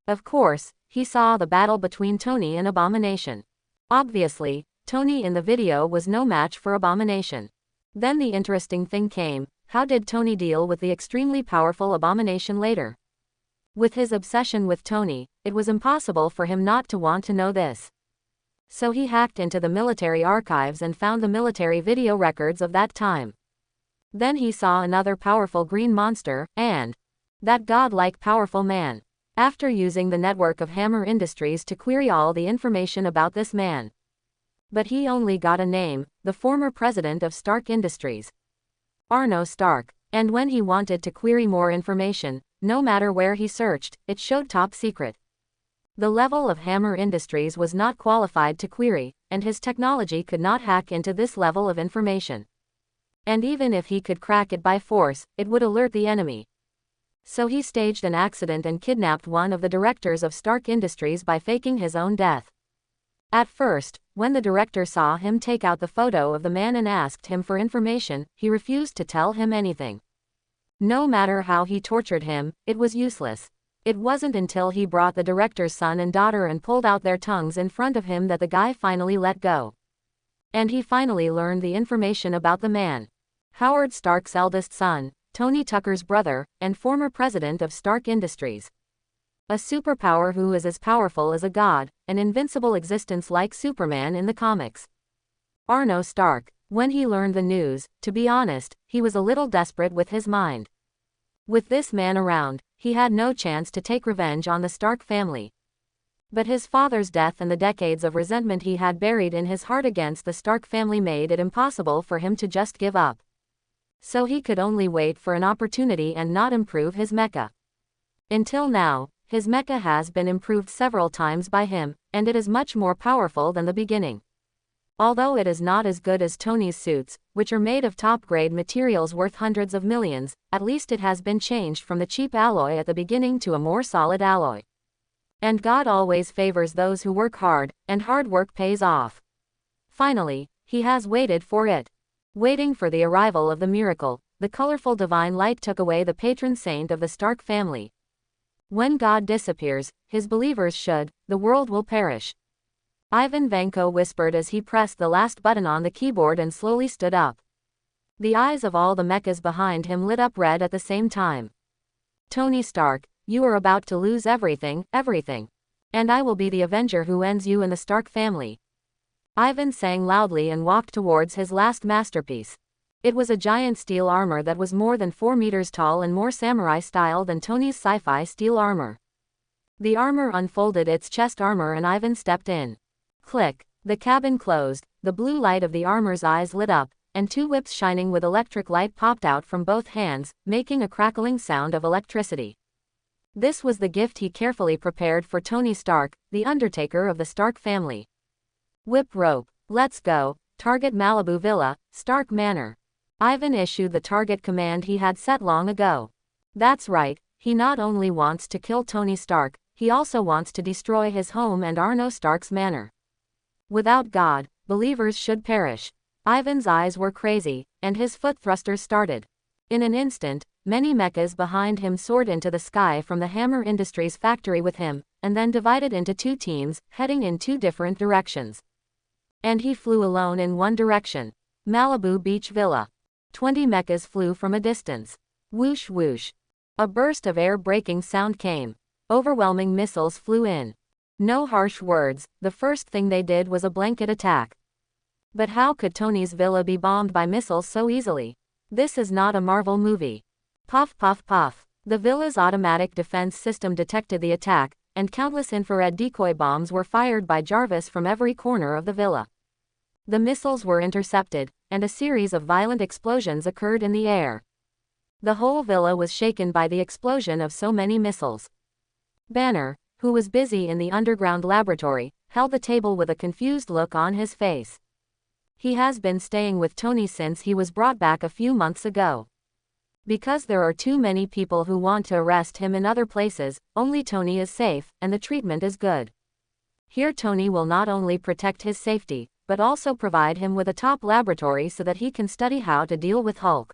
Of course, he saw the battle between Tony and Abomination. Obviously, Tony in the video was no match for Abomination. Then the interesting thing came: how did Tony deal with the extremely powerful Abomination later? With his obsession with Tony, it was impossible for him not to want to know this. So he hacked into the military archives and found the military video records of that time. Then he saw another powerful green monster, and that godlike powerful man. After using the network of Hammer Industries to query all the information about this man. But he only got a name: the former president of Stark Industries, Arno Stark. And when he wanted to query more information, no matter where he searched, it showed top secret. The level of Hammer Industries was not qualified to query, and his technology could not hack into this level of information. And even if he could crack it by force, it would alert the enemy. So he staged an accident and kidnapped one of the directors of Stark Industries by faking his own death. At first, when the director saw him take out the photo of the man and asked him for information, he refused to tell him anything. No matter how he tortured him, it was useless. It wasn't until he brought the director's son and daughter and pulled out their tongues in front of him that the guy finally let go. And he finally learned the information about the man. Howard Stark's eldest son, Tony Tucker's brother, and former president of Stark Industries. A superpower who is as powerful as a god, an invincible existence like Superman in the comics. Arno Stark, when he learned the news, to be honest, he was a little desperate with his mind. With this man around, he had no chance to take revenge on the Stark family. But his father's death and the decades of resentment he had buried in his heart against the Stark family made it impossible for him to just give up. So he could only wait for an opportunity and not improve his mecha. Until now, his mecha has been improved several times by him, and it is much more powerful than the beginning. Although it is not as good as Tony's suits, which are made of top-grade materials worth hundreds of millions, at least it has been changed from the cheap alloy at the beginning to a more solid alloy. And God always favors those who work hard, and hard work pays off. Finally, he has waited for it. Waiting for the arrival of the miracle, the colorful divine light took away the patron saint of the Stark family. When God disappears, his believers should, the world will perish. Ivan Vanko whispered as he pressed the last button on the keyboard and slowly stood up. The eyes of all the mechas behind him lit up red at the same time. Tony Stark, you are about to lose everything, everything. And I will be the Avenger who ends you and the Stark family. Ivan sang loudly and walked towards his last masterpiece. It was a giant steel armor that was more than 4 meters tall and more samurai style than Tony's sci-fi steel armor. The armor unfolded its chest armor and Ivan stepped in. Click. The cabin closed, the blue light of the armor's eyes lit up, and 2 whips shining with electric light popped out from both hands, making a crackling sound of electricity. This was the gift he carefully prepared for Tony Stark, the Undertaker of the Stark family. Whip rope. Let's go. Target Malibu Villa, Stark Manor. Ivan issued the target command he had set long ago. That's right, he not only wants to kill Tony Stark, he also wants to destroy his home and Arno Stark's manor. Without God, believers should perish. Ivan's eyes were crazy, and his foot thrusters started. In an instant, many mechas behind him soared into the sky from the Hammer Industries factory with him, and then divided into 2 teams, heading in 2 different directions. And he flew alone in one direction. Malibu Beach Villa. 20 mechas flew from a distance. Whoosh whoosh. A burst of air-breaking sound came. Overwhelming missiles flew in. No harsh words, the first thing they did was a blanket attack. But how could Tony's villa be bombed by missiles so easily? This is not a Marvel movie. Puff puff puff. The villa's automatic defense system detected the attack, and countless infrared decoy bombs were fired by Jarvis from every corner of the villa. The missiles were intercepted, and a series of violent explosions occurred in the air. The whole villa was shaken by the explosion of so many missiles. Banner, who was busy in the underground laboratory, held the table with a confused look on his face. He has been staying with Tony since he was brought back a few months ago. Because there are too many people who want to arrest him in other places, only Tony is safe, and the treatment is good. Here Tony will not only protect his safety, but also provide him with a top laboratory so that he can study how to deal with Hulk.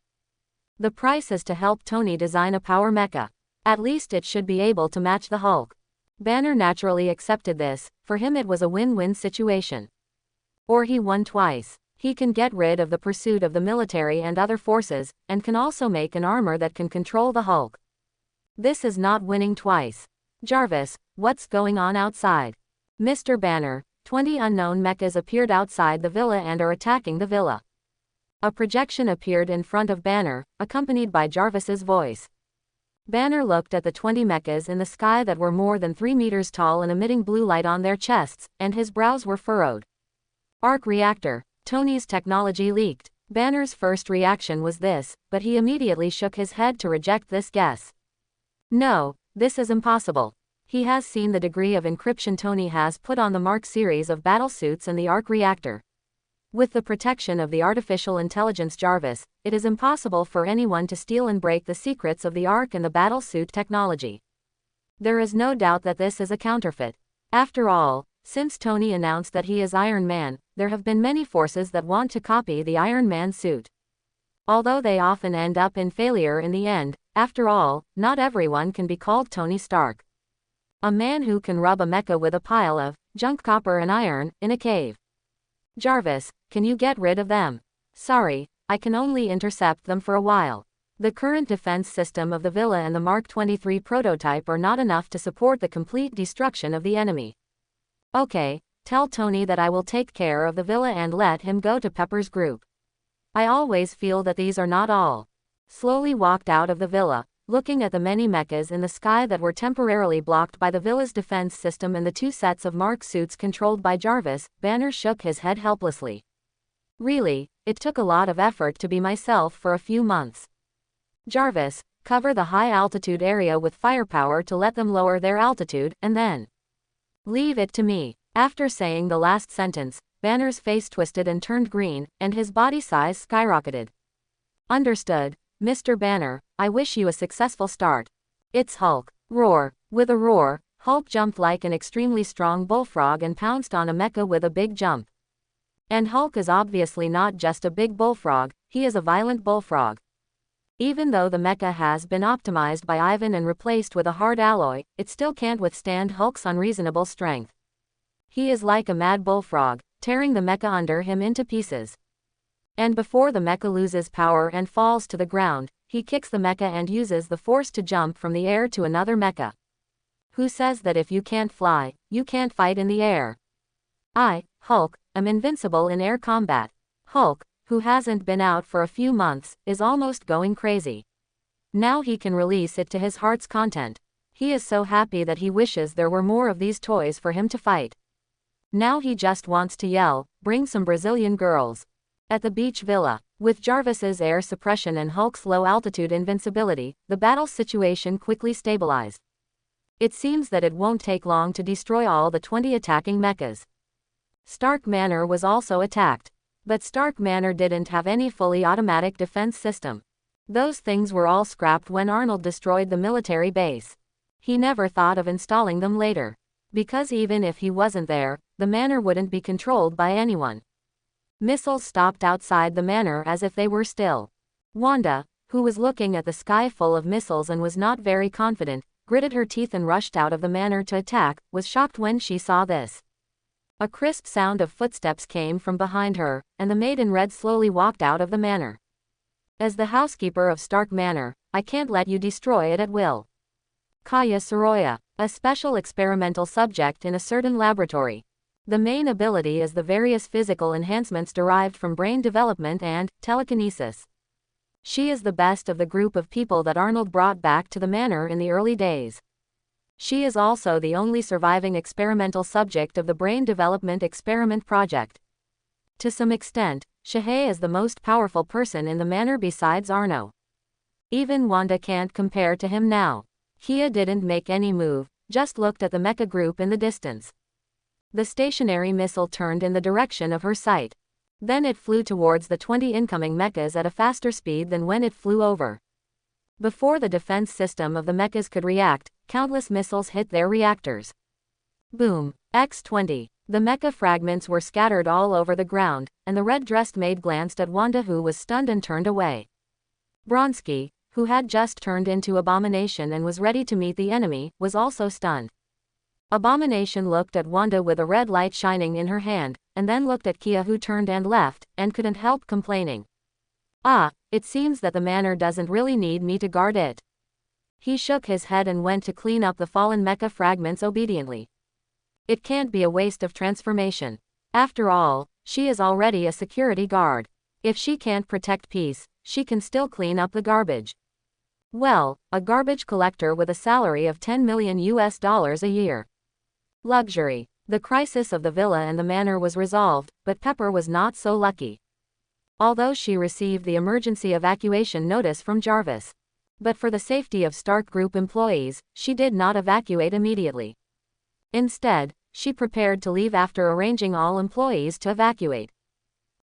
The price is to help Tony design a power mecha. At least it should be able to match the Hulk. Banner naturally accepted this, for him it was a win-win situation. Or he won twice. He can get rid of the pursuit of the military and other forces, and can also make an armor that can control the Hulk. This is not winning twice. Jarvis, what's going on outside? Mr. Banner, 20 unknown mechas appeared outside the villa and are attacking the villa. A projection appeared in front of Banner, accompanied by Jarvis's voice. Banner looked at the 20 mechas in the sky that were more than 3 meters tall and emitting blue light on their chests, and his brows were furrowed. Arc reactor. Tony's technology leaked. Banner's first reaction was this, but he immediately shook his head to reject this guess. No, this is impossible. He has seen the degree of encryption Tony has put on the Mark series of battlesuits and the arc reactor. With the protection of the artificial intelligence Jarvis, it is impossible for anyone to steal and break the secrets of the arc and the battlesuit technology. There is no doubt that this is a counterfeit. After all, since Tony announced that he is Iron Man, there have been many forces that want to copy the Iron Man suit. Although they often end up in failure in the end, after all, not everyone can be called Tony Stark. A man who can rub a mecha with a pile of junk copper and iron in a cave. Jarvis, can you get rid of them? Sorry, I can only intercept them for a while. The current defense system of the villa and the Mark 23 prototype are not enough to support the complete destruction of the enemy. Okay, tell Tony that I will take care of the villa and let him go to Pepper's group. I always feel that these are not all. Slowly walked out of the villa, looking at the many mechas in the sky that were temporarily blocked by the villa's defense system and the 2 sets of Mark suits controlled by Jarvis. Banner shook his head helplessly. Really, it took a lot of effort to be myself for a few months. Jarvis, cover the high altitude area with firepower to let them lower their altitude, and then leave it to me. After saying the last sentence, Banner's face twisted and turned green, and his body size skyrocketed. Understood, Mr. Banner, I wish you a successful start. It's Hulk. Roar. With a roar, Hulk jumped like an extremely strong bullfrog and pounced on a mecha with a big jump. And Hulk is obviously not just a big bullfrog, he is a violent bullfrog. Even though the mecha has been optimized by Ivan and replaced with a hard alloy, it still can't withstand Hulk's unreasonable strength. He is like a mad bullfrog, tearing the mecha under him into pieces. And before the mecha loses power and falls to the ground, he kicks the mecha and uses the force to jump from the air to another mecha. Who says that if you can't fly, you can't fight in the air? I, Hulk, am invincible in air combat. Hulk, who hasn't been out for a few months, is almost going crazy. Now he can release it to his heart's content. He is so happy that he wishes there were more of these toys for him to fight. Now he just wants to yell, bring some Brazilian girls. At the beach villa, with Jarvis's air suppression and Hulk's low-altitude invincibility, the battle situation quickly stabilized. It seems that it won't take long to destroy all the 20 attacking mechas. Stark Manor was also attacked. But Stark Manor didn't have any fully automatic defense system. Those things were all scrapped when Arnold destroyed the military base. He never thought of installing them later. Because even if he wasn't there, the manor wouldn't be controlled by anyone. Missiles stopped outside the manor as if they were still. Wanda, who was looking at the sky full of missiles and was not very confident, gritted her teeth and rushed out of the manor to attack, was shocked when she saw this. A crisp sound of footsteps came from behind her, and the maid in red slowly walked out of the manor. As the housekeeper of Stark Manor, I can't let you destroy it at will. Kaya Soroya, a special experimental subject in a certain laboratory. The main ability is the various physical enhancements derived from brain development and telekinesis. She is the best of the group of people that Arnold brought back to the manor in the early days. She is also the only surviving experimental subject of the Brain Development Experiment Project. To some extent, Shahei is the most powerful person in the manor besides Arno. Even Wanda can't compare to him now. Kia didn't make any move, just looked at the mecha group in the distance. The stationary missile turned in the direction of her sight. Then it flew towards the 20 incoming mechas at a faster speed than when it flew over. Before the defense system of the mechas could react, countless missiles hit their reactors. Boom. X-20. The mecha fragments were scattered all over the ground, and the red-dressed maid glanced at Wanda, who was stunned and turned away. Bronski, who had just turned into Abomination and was ready to meet the enemy, was also stunned. Abomination looked at Wanda with a red light shining in her hand, and then looked at Kia, who turned and left, and couldn't help complaining. "Ah, it seems that the manor doesn't really need me to guard it." He shook his head and went to clean up the fallen mecha fragments obediently. It can't be a waste of transformation. After all, she is already a security guard. If she can't protect peace, she can still clean up the garbage. Well, a garbage collector with a salary of $10 million a year. Luxury. The crisis of the villa and the manor was resolved, but Pepper was not so lucky. Although she received the emergency evacuation notice from Jarvis. But for the safety of Stark Group employees, she did not evacuate immediately. Instead, she prepared to leave after arranging all employees to evacuate.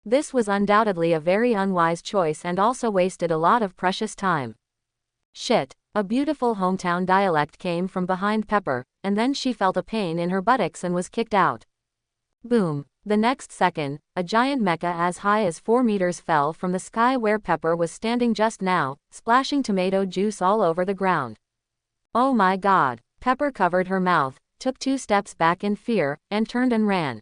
This was undoubtedly a very unwise choice and also wasted a lot of precious time. Shit. A beautiful hometown dialect came from behind Pepper, and then she felt a pain in her buttocks and was kicked out. Boom. The next second, a giant mecha as high as 4 meters fell from the sky where Pepper was standing just now, splashing tomato juice all over the ground. Oh my god. Pepper covered her mouth, took 2 steps back in fear, and turned and ran.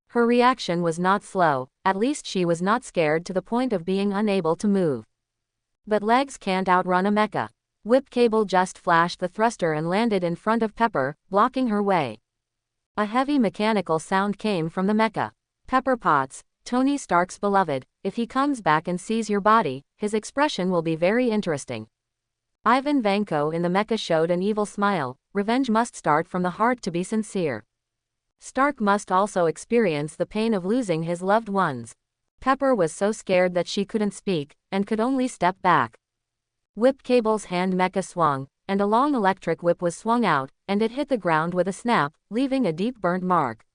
Her reaction was not slow, at least she was not scared to the point of being unable to move. But legs can't outrun a mecha. Whip cable just flashed the thruster and landed in front of Pepper, blocking her way. A heavy mechanical sound came from the mecha. Pepper Potts, Tony Stark's beloved, if he comes back and sees your body, his expression will be very interesting. Ivan Vanko in the mecha showed an evil smile. Revenge must start from the heart to be sincere. Stark must also experience the pain of losing his loved ones. Pepper was so scared that she couldn't speak, and could only step back. Whip cable's hand mecha swung, and a long electric whip was swung out, and it hit the ground with a snap, leaving a deep burnt mark.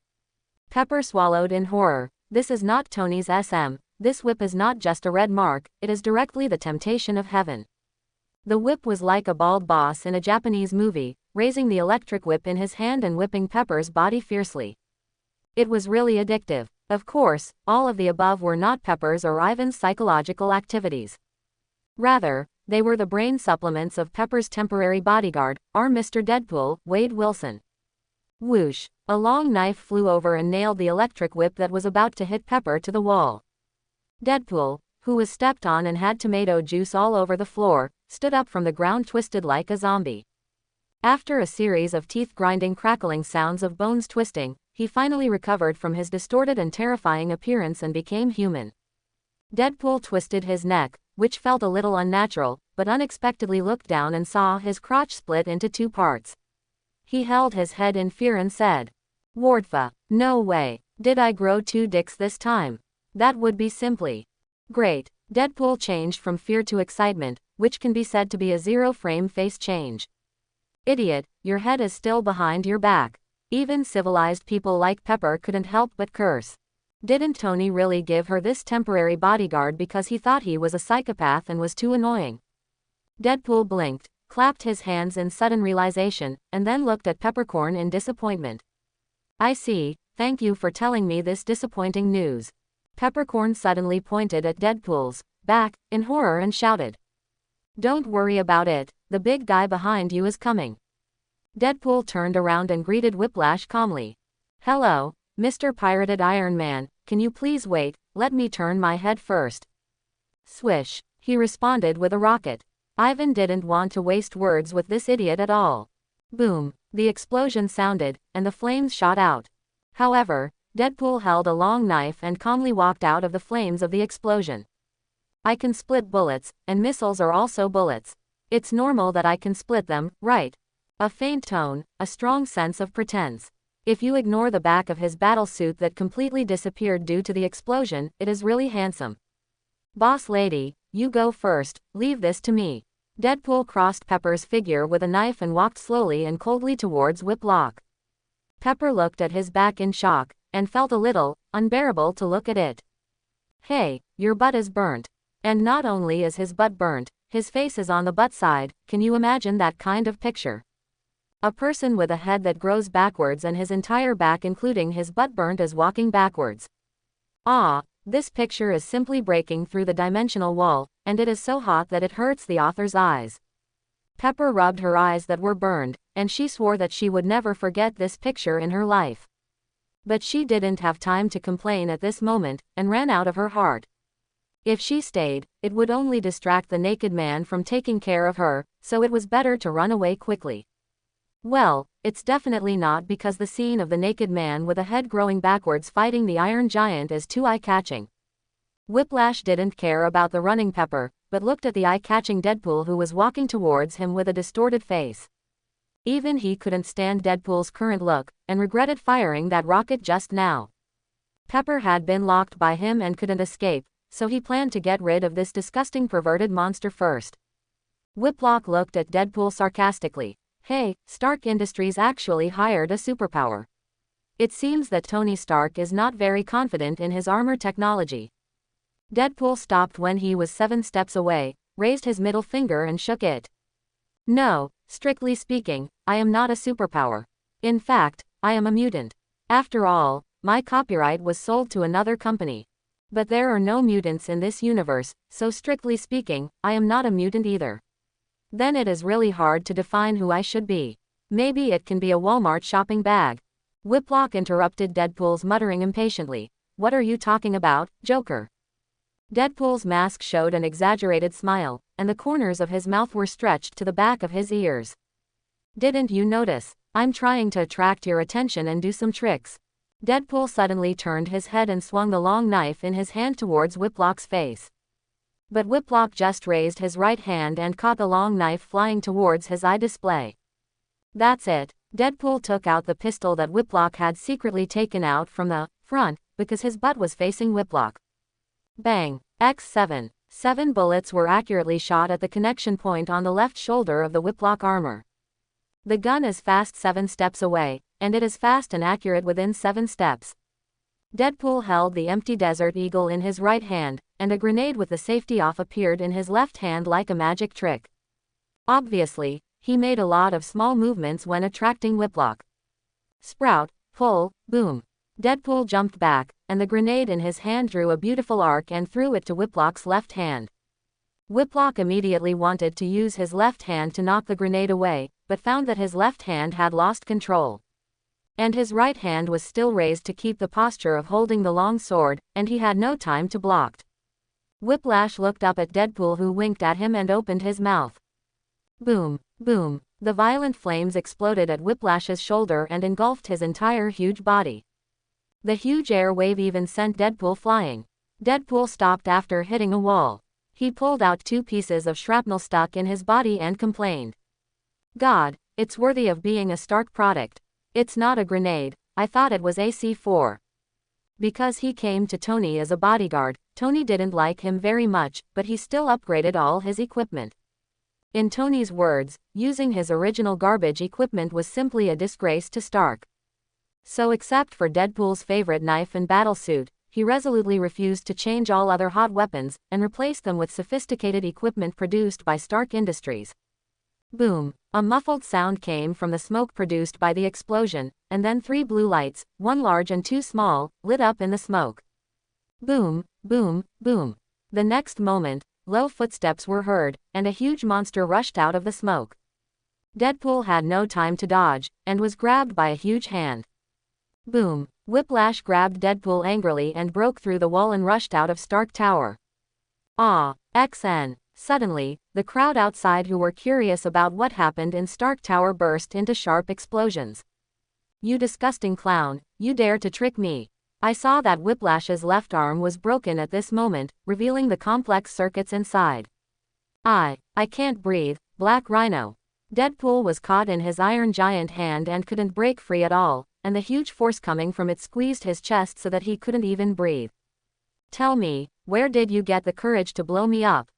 Pepper swallowed in horror. This is not Tony's SM. This whip is not just a red mark, it is directly the temptation of heaven. The whip was like a bald boss in a Japanese movie, raising the electric whip in his hand and whipping Pepper's body fiercely. It was really addictive. Of course, all of the above were not Pepper's or Ivan's psychological activities. Rather, they were the brain supplements of Pepper's temporary bodyguard, our Mr. Deadpool, Wade Wilson. Whoosh! A long knife flew over and nailed the electric whip that was about to hit Pepper to the wall. Deadpool, who was stepped on and had tomato juice all over the floor, stood up from the ground twisted like a zombie. After a series of teeth-grinding crackling sounds of bones twisting, he finally recovered from his distorted and terrifying appearance and became human. Deadpool twisted his neck, which felt a little unnatural, but unexpectedly looked down and saw his crotch split into 2 parts. He held his head in fear and said, "Wardfa, no way, did I grow 2 dicks this time? That would be simply great." Deadpool changed from fear to excitement, which can be said to be a zero-frame face change. "Idiot, your head is still behind your back." Even civilized people like Pepper couldn't help but curse. Didn't Tony really give her this temporary bodyguard because he thought he was a psychopath and was too annoying? Deadpool blinked, clapped his hands in sudden realization, and then looked at Peppercorn in disappointment. "I see, thank you for telling me this disappointing news." Peppercorn suddenly pointed at Deadpool's back, in horror and shouted, "Don't worry about it, the big guy behind you is coming." Deadpool turned around and greeted Whiplash calmly. "Hello, Mr. Pirated Iron Man, can you please wait, let me turn my head first." Swish, he responded with a rocket. Ivan didn't want to waste words with this idiot at all. Boom, the explosion sounded, and the flames shot out. However, Deadpool held a long knife and calmly walked out of the flames of the explosion. "I can split bullets, and missiles are also bullets. It's normal that I can split them, right?" A faint tone, a strong sense of pretense. If you ignore the back of his battlesuit that completely disappeared due to the explosion, it is really handsome. "Boss lady, you go first, leave this to me." Deadpool crossed Pepper's figure with a knife and walked slowly and coldly towards Whiplock. Pepper looked at his back in shock, and felt a little unbearable to look at it. Hey, your butt is burnt. And not only is his butt burnt, his face is on the butt side. Can you imagine that kind of picture? A person with a head that grows backwards and his entire back including his butt burnt is walking backwards. Ah, this picture is simply breaking through the dimensional wall, and it is so hot that it hurts the author's eyes. Pepper rubbed her eyes that were burned, and she swore that she would never forget this picture in her life. But she didn't have time to complain at this moment, and ran out of her heart. If she stayed, it would only distract the naked man from taking care of her, so it was better to run away quickly. Well, it's definitely not because the scene of the naked man with a head growing backwards fighting the Iron Giant is too eye-catching. Whiplash didn't care about the running Pepper, but looked at the eye-catching Deadpool who was walking towards him with a distorted face. Even he couldn't stand Deadpool's current look, and regretted firing that rocket just now. Pepper had been locked by him and couldn't escape, so he planned to get rid of this disgusting perverted monster first. Whiplock looked at Deadpool sarcastically. Hey, Stark Industries actually hired a superpower. It seems that Tony Stark is not very confident in his armor technology. Deadpool stopped when he was 7 steps away, raised his middle finger and shook it. No, strictly speaking, I am not a superpower. In fact, I am a mutant. After all, my copyright was sold to another company. But there are no mutants in this universe, so strictly speaking, I am not a mutant either. Then it is really hard to define who I should be. Maybe it can be a Walmart shopping bag. Whiplock interrupted Deadpool's muttering impatiently. What are you talking about, Joker? Deadpool's mask showed an exaggerated smile, and the corners of his mouth were stretched to the back of his ears. Didn't you notice? I'm trying to attract your attention and do some tricks. Deadpool suddenly turned his head and swung the long knife in his hand towards Whiplock's face. But Whiplock just raised his right hand and caught the long knife flying towards his eye display. That's it. Deadpool took out the pistol that Whiplock had secretly taken out from the front, because his butt was facing Whiplock. Bang! X7. 7 bullets were accurately shot at the connection point on the left shoulder of the Whiplock armor. The gun is fast 7 steps away, and it is fast and accurate within 7 steps. Deadpool held the empty Desert Eagle in his right hand, and a grenade with the safety off appeared in his left hand like a magic trick. Obviously, he made a lot of small movements when attracting Whiplock. Sprout, pull, boom. Deadpool jumped back, and the grenade in his hand drew a beautiful arc and threw it to Whiplock's left hand. Whiplock immediately wanted to use his left hand to knock the grenade away, but found that his left hand had lost control. And his right hand was still raised to keep the posture of holding the long sword, and he had no time to block. Whiplash looked up at Deadpool who winked at him and opened his mouth. Boom, boom. The violent flames exploded at Whiplash's shoulder and engulfed his entire huge body. The huge air wave even sent Deadpool flying. Deadpool stopped after hitting a wall. He pulled out 2 pieces of shrapnel stuck in his body and complained. God, it's worthy of being a Stark product. It's not a grenade, I thought it was AC-4. Because he came to Tony as a bodyguard, Tony didn't like him very much, but he still upgraded all his equipment. In Tony's words, using his original garbage equipment was simply a disgrace to Stark. So except for Deadpool's favorite knife and battlesuit, he resolutely refused to change all other hot weapons, and replace them with sophisticated equipment produced by Stark Industries. Boom! A muffled sound came from the smoke produced by the explosion, and then 3 blue lights, 1 large and 2 small, lit up in the smoke. Boom, boom, boom. The next moment, low footsteps were heard, and a huge monster rushed out of the smoke. Deadpool had no time to dodge, and was grabbed by a huge hand. Boom! Whiplash grabbed Deadpool angrily and broke through the wall and rushed out of Stark Tower. Ah! XN. Suddenly, the crowd outside who were curious about what happened in Stark Tower burst into sharp explosions. You disgusting clown, you dare to trick me. I saw that Whiplash's left arm was broken at this moment, revealing the complex circuits inside. I can't breathe, Black Rhino. Deadpool was caught in his Iron Giant hand and couldn't break free at all, and the huge force coming from it squeezed his chest so that he couldn't even breathe. Tell me, where did you get the courage to blow me up?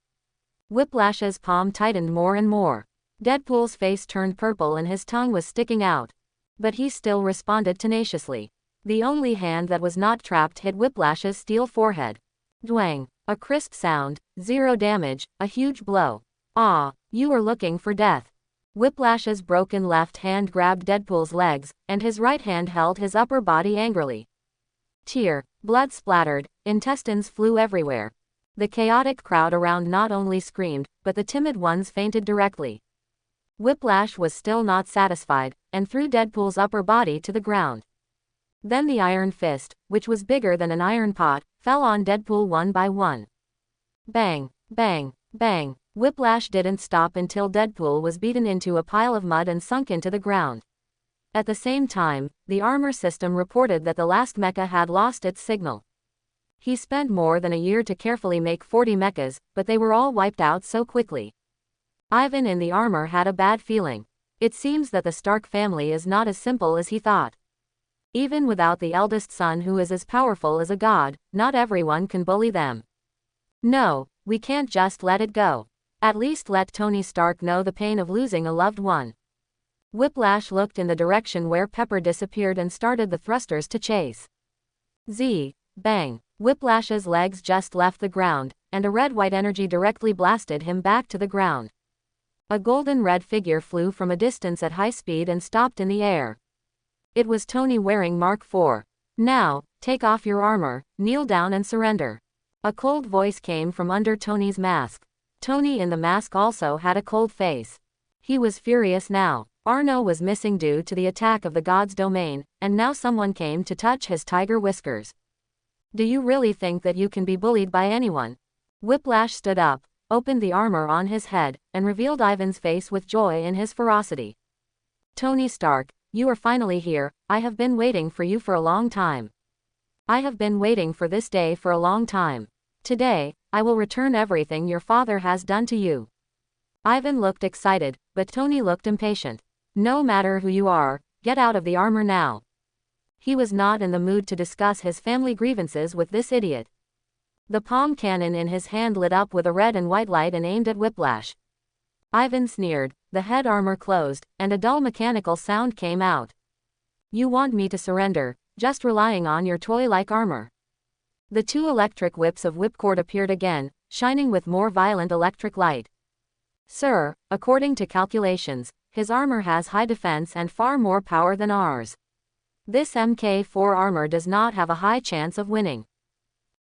Whiplash's palm tightened more and more. Deadpool's face turned purple and his tongue was sticking out. But he still responded tenaciously. The only hand that was not trapped hit Whiplash's steel forehead. Dwang. A crisp sound, 0 damage, a huge blow. Ah, you were looking for death. Whiplash's broken left hand grabbed Deadpool's legs, and his right hand held his upper body angrily. Blood splattered, intestines flew everywhere. The chaotic crowd around not only screamed, but the timid ones fainted directly. Whiplash was still not satisfied, and threw Deadpool's upper body to the ground. Then the iron fist, which was bigger than an iron pot, fell on Deadpool one by one. Bang, bang, bang. Whiplash didn't stop until Deadpool was beaten into a pile of mud and sunk into the ground. At the same time, the armor system reported that the last mecha had lost its signal. He spent more than a year to carefully make 40 mechas, but they were all wiped out so quickly. Ivan in the armor had a bad feeling. It seems that the Stark family is not as simple as he thought. Even without the eldest son who is as powerful as a god, not everyone can bully them. No, we can't just let it go. At least let Tony Stark know the pain of losing a loved one. Whiplash looked in the direction where Pepper disappeared and started the thrusters to chase. Bang. Whiplash's legs just left the ground, and a red-white energy directly blasted him back to the ground. A golden red figure flew from a distance at high speed and stopped in the air. It was Tony wearing Mark IV. Now, take off your armor, kneel down and surrender. A cold voice came from under Tony's mask. Tony in the mask also had a cold face. He was furious now. Arno was missing due to the attack of the god's domain, and now someone came to touch his tiger whiskers. Do you really think that you can be bullied by anyone? Whiplash stood up, opened the armor on his head, and revealed Ivan's face with joy in his ferocity. Tony Stark, you are finally here. I have been waiting for you for a long time. I have been waiting for this day for a long time. Today, I will return everything your father has done to you. Ivan looked excited, but Tony looked impatient. No matter who you are, get out of the armor now. He was not in the mood to discuss his family grievances with this idiot. The palm cannon in his hand lit up with a red and white light and aimed at Whiplash. Ivan sneered, the head armor closed, and a dull mechanical sound came out. You want me to surrender, just relying on your toy-like armor. The two electric whips of whipcord appeared again, shining with more violent electric light. Sir, according to calculations, his armor has high defense and far more power than ours. This Mk4 armor does not have a high chance of winning.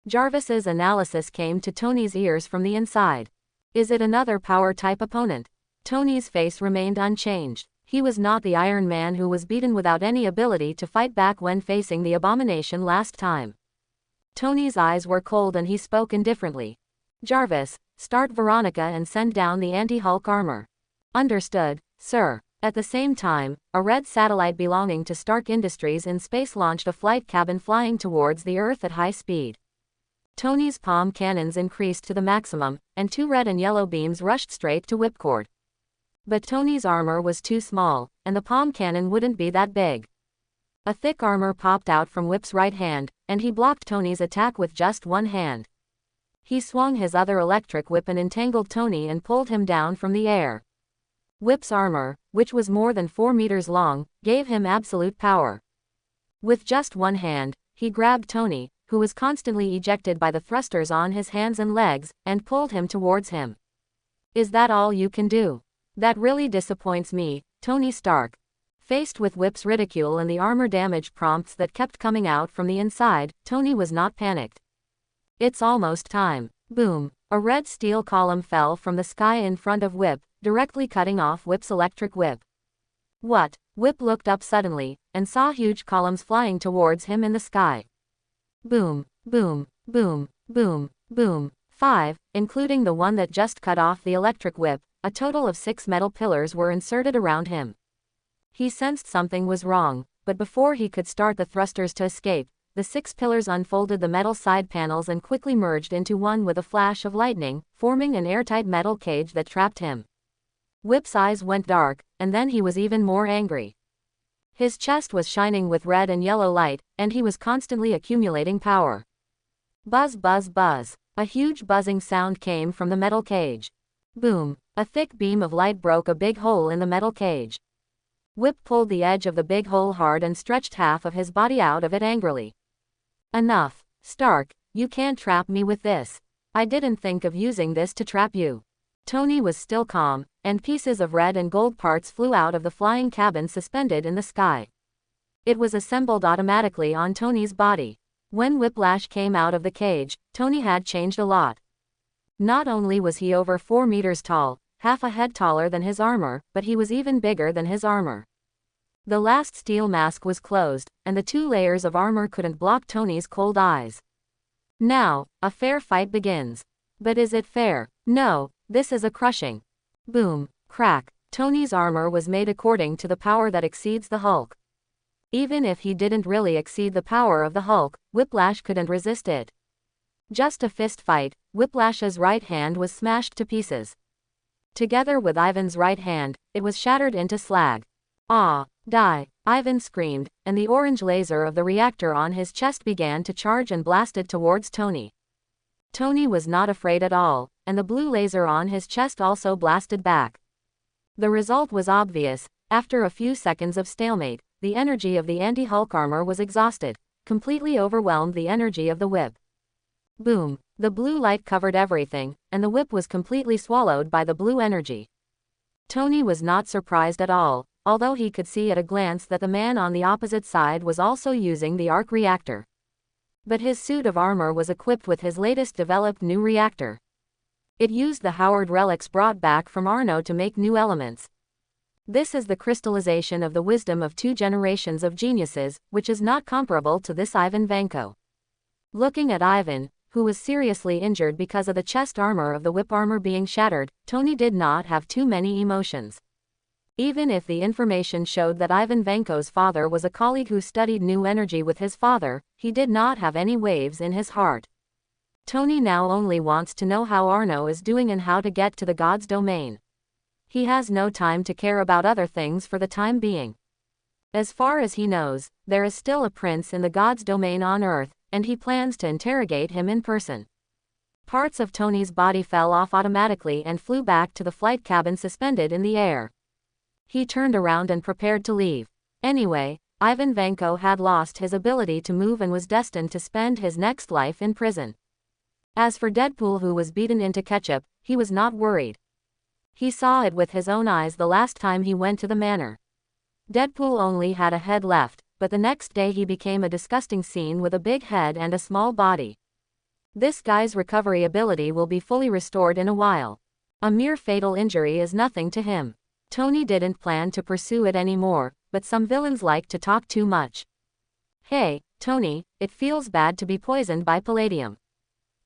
Jarvis's analysis came to Tony's ears from the inside. Is it another power-type opponent? Tony's face remained unchanged. He was not the Iron Man who was beaten without any ability to fight back when facing the abomination last time. Tony's eyes were cold and he spoke indifferently. Jarvis, start Veronica and send down the anti-Hulk armor. Understood, sir. At the same time, a red satellite belonging to Stark Industries in space launched a flight cabin flying towards the Earth at high speed. Tony's palm cannons increased to the maximum, and two red and yellow beams rushed straight to Whipcord. But Tony's armor was too small, and the palm cannon wouldn't be that big. A thick armor popped out from Whip's right hand, and he blocked Tony's attack with just one hand. He swung his other electric whip and entangled Tony and pulled him down from the air. Whip's armor, which was more than 4 meters long, gave him absolute power. With just one hand, he grabbed Tony, who was constantly ejected by the thrusters on his hands and legs, and pulled him towards him. Is that all you can do? That really disappoints me, Tony Stark. Faced with Whip's ridicule and the armor damage prompts that kept coming out from the inside, Tony was not panicked. It's almost time. Boom. A red steel column fell from the sky in front of Whip, directly cutting off Whip's electric whip. What? Whip looked up suddenly, and saw huge columns flying towards him in the sky. Boom, boom, boom, boom, boom. 5, including the one that just cut off the electric whip, a total of 6 metal pillars were inserted around him. He sensed something was wrong, but before he could start the thrusters to escape, the 6 pillars unfolded the metal side panels and quickly merged into one with a flash of lightning, forming an airtight metal cage that trapped him. Whip's eyes went dark, and then he was even more angry. His chest was shining with red and yellow light, and he was constantly accumulating power. Buzz buzz buzz. A huge buzzing sound came from the metal cage. Boom! A thick beam of light broke a big hole in the metal cage. Whip pulled the edge of the big hole hard and stretched half of his body out of it angrily. Enough, Stark, you can't trap me with this. I didn't think of using this to trap you. Tony was still calm, and pieces of red and gold parts flew out of the flying cabin suspended in the sky. It was assembled automatically on Tony's body. When Whiplash came out of the cage, Tony had changed a lot. Not only was he over 4 meters tall, half a head taller than his armor, but he was even bigger than his armor. The last steel mask was closed, and the 2 layers of armor couldn't block Tony's cold eyes. Now, a fair fight begins. But is it fair? No, this is a crushing. Boom, crack. Tony's armor was made according to the power that exceeds the Hulk. Even if he didn't really exceed the power of the Hulk, Whiplash couldn't resist it. Just a fist fight, Whiplash's right hand was smashed to pieces. Together with Ivan's right hand, it was shattered into slag. Ah, die, Ivan screamed, and the orange laser of the reactor on his chest began to charge and blasted towards Tony. Tony was not afraid at all, and the blue laser on his chest also blasted back. The result was obvious. After a few seconds of stalemate, the energy of the anti-Hulk armor was exhausted, completely overwhelmed the energy of the whip. Boom! The blue light covered everything, and the whip was completely swallowed by the blue energy. Tony was not surprised at all, although he could see at a glance that the man on the opposite side was also using the arc reactor. But his suit of armor was equipped with his latest developed new reactor. It used the Howard relics brought back from Arno to make new elements. This is the crystallization of the wisdom of 2 generations of geniuses, which is not comparable to this Ivan Vanko. Looking at Ivan, who was seriously injured because of the chest armor of the whip armor being shattered, Tony did not have too many emotions. Even if the information showed that Ivan Vanko's father was a colleague who studied new energy with his father, he did not have any waves in his heart. Tony now only wants to know how Arno is doing and how to get to the god's domain. He has no time to care about other things for the time being. As far as he knows, there is still a prince in the god's domain on Earth, and he plans to interrogate him in person. Parts of Tony's body fell off automatically and flew back to the flight cabin suspended in the air. He turned around and prepared to leave. Anyway, Ivan Vanko had lost his ability to move and was destined to spend his next life in prison. As for Deadpool, who was beaten into ketchup, he was not worried. He saw it with his own eyes the last time he went to the manor. Deadpool only had a head left, but the next day he became a disgusting scene with a big head and a small body. This guy's recovery ability will be fully restored in a while. A mere fatal injury is nothing to him. Tony didn't plan to pursue it anymore, but some villains like to talk too much. Hey, Tony, it feels bad to be poisoned by palladium.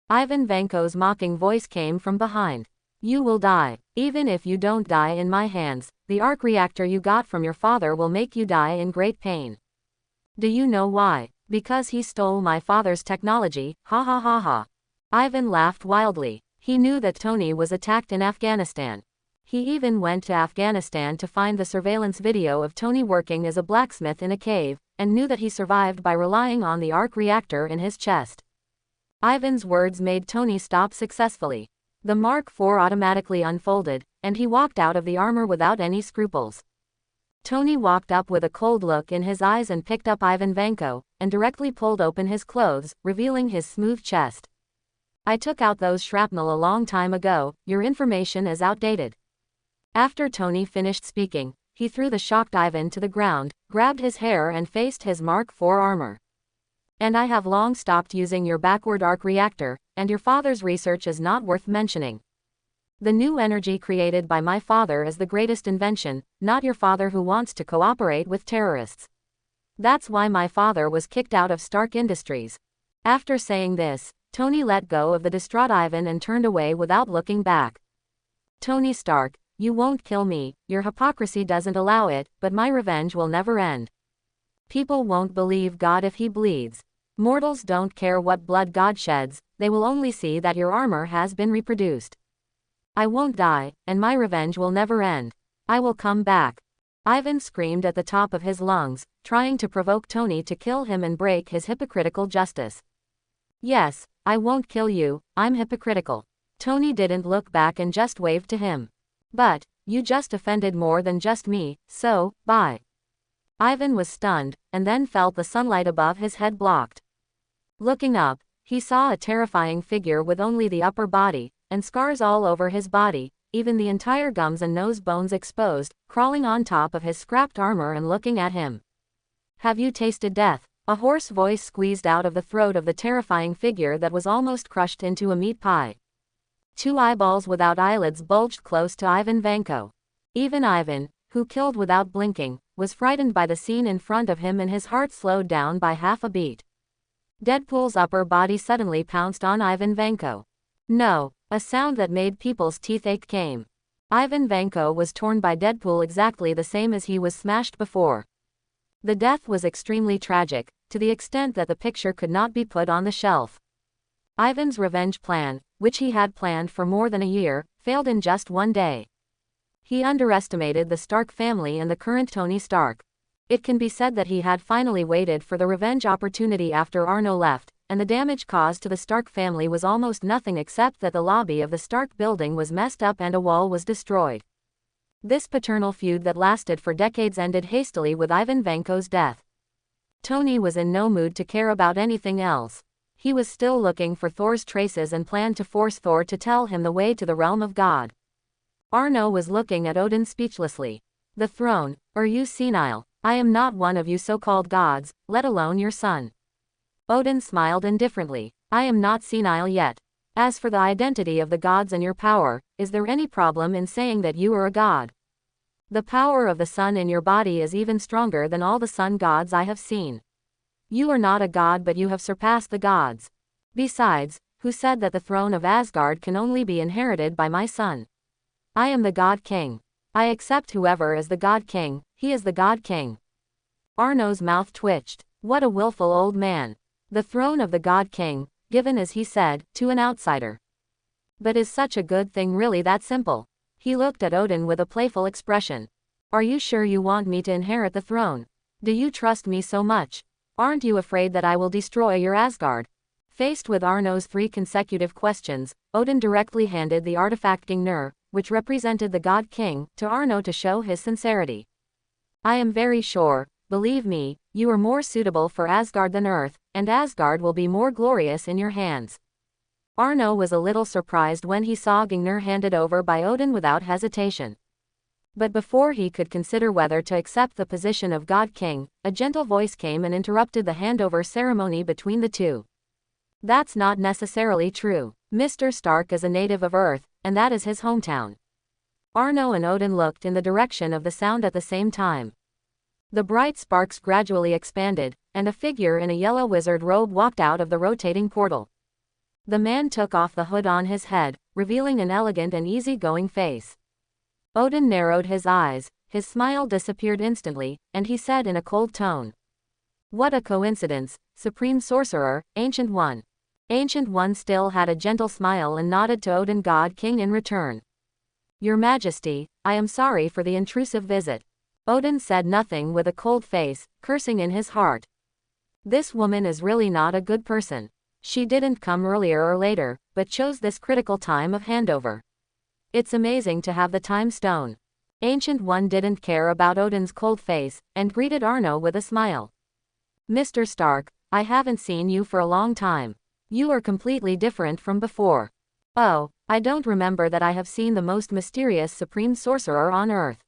Ivan Vanko's mocking voice came from behind. You will die. Even if you don't die in my hands, the arc reactor you got from your father will make you die in great pain. Do you know why? Because he stole my father's technology, ha ha ha ha. Ivan laughed wildly. He knew that Tony was attacked in Afghanistan. He even went to Afghanistan to find the surveillance video of Tony working as a blacksmith in a cave, and knew that he survived by relying on the arc reactor in his chest. Ivan's words made Tony stop successfully. The Mark IV automatically unfolded, and he walked out of the armor without any scruples. Tony walked up with a cold look in his eyes and picked up Ivan Vanko, and directly pulled open his clothes, revealing his smooth chest. I took out those shrapnel a long time ago, your information is outdated. After Tony finished speaking, he threw the shocked Ivan to the ground, grabbed his hair and faced his Mark IV armor. And I have long stopped using your backward arc reactor, and your father's research is not worth mentioning. The new energy created by my father is the greatest invention, not your father who wants to cooperate with terrorists. That's why my father was kicked out of Stark Industries. After saying this, Tony let go of the distraught Ivan and turned away without looking back. Tony Stark, you won't kill me, your hypocrisy doesn't allow it, but my revenge will never end. People won't believe God if he bleeds. Mortals don't care what blood God sheds, they will only see that your armor has been reproduced. I won't die, and my revenge will never end. I will come back. Ivan screamed at the top of his lungs, trying to provoke Tony to kill him and break his hypocritical justice. Yes, I won't kill you, I'm hypocritical. Tony didn't look back and just waved to him. But, you just offended more than just me, so, bye. Ivan was stunned, and then felt the sunlight above his head blocked. Looking up, he saw a terrifying figure with only the upper body, and scars all over his body, even the entire gums and nose bones exposed, crawling on top of his scrapped armor and looking at him. Have you tasted death? A hoarse voice squeezed out of the throat of the terrifying figure that was almost crushed into a meat pie. Two eyeballs without eyelids bulged close to Ivan Vanko. Even Ivan, who killed without blinking, was frightened by the scene in front of him and his heart slowed down by half a beat. Deadpool's upper body suddenly pounced on Ivan Vanko. No, a sound that made people's teeth ache came. Ivan Vanko was torn by Deadpool exactly the same as he was smashed before. The death was extremely tragic, to the extent that the picture could not be put on the shelf. Ivan's revenge plan, which he had planned for more than a year, failed in just one day. He underestimated the Stark family and the current Tony Stark. It can be said that he had finally waited for the revenge opportunity after Arno left, and the damage caused to the Stark family was almost nothing except that the lobby of the Stark building was messed up and a wall was destroyed. This paternal feud that lasted for decades ended hastily with Ivan Vanko's death. Tony was in no mood to care about anything else. He was still looking for Thor's traces and planned to force Thor to tell him the way to the realm of God. Arno was looking at Odin speechlessly. The throne, are you senile? I am not one of you so-called gods, let alone your son. Odin smiled indifferently. I am not senile yet. As for the identity of the gods and your power, is there any problem in saying that you are a god? The power of the sun in your body is even stronger than all the sun gods I have seen. You are not a god, but you have surpassed the gods. Besides, who said that the throne of Asgard can only be inherited by my son? I am the God King. I accept whoever is the God King, he is the God King. Arno's mouth twitched. What a willful old man. The throne of the God King, given as he said, to an outsider. But is such a good thing really that simple? He looked at Odin with a playful expression. Are you sure you want me to inherit the throne? Do you trust me so much? Aren't you afraid that I will destroy your Asgard? Faced with Arno's 3 consecutive questions, Odin directly handed the artifact Gingnir, which represented the God King, to Arno to show his sincerity. I am very sure, believe me, you are more suitable for Asgard than Earth, and Asgard will be more glorious in your hands. Arno was a little surprised when he saw Gingnir handed over by Odin without hesitation. But before he could consider whether to accept the position of God King, a gentle voice came and interrupted the handover ceremony between the two. That's not necessarily true. Mr. Stark is a native of Earth, and that is his hometown. Arno and Odin looked in the direction of the sound at the same time. The bright sparks gradually expanded, and a figure in a yellow wizard robe walked out of the rotating portal. The man took off the hood on his head, revealing an elegant and easy-going face. Odin narrowed his eyes, his smile disappeared instantly, and he said in a cold tone. What a coincidence, Supreme Sorcerer, Ancient One. Ancient One still had a gentle smile and nodded to Odin God King in return. Your Majesty, I am sorry for the intrusive visit. Odin said nothing with a cold face, cursing in his heart. This woman is really not a good person. She didn't come earlier or later, but chose this critical time of handover. It's amazing to have the time stone. Ancient One didn't care about Odin's cold face, and greeted Arno with a smile. Mr. Stark, I haven't seen you for a long time. You are completely different from before. Oh, I don't remember that I have seen the most mysterious Supreme Sorcerer on Earth.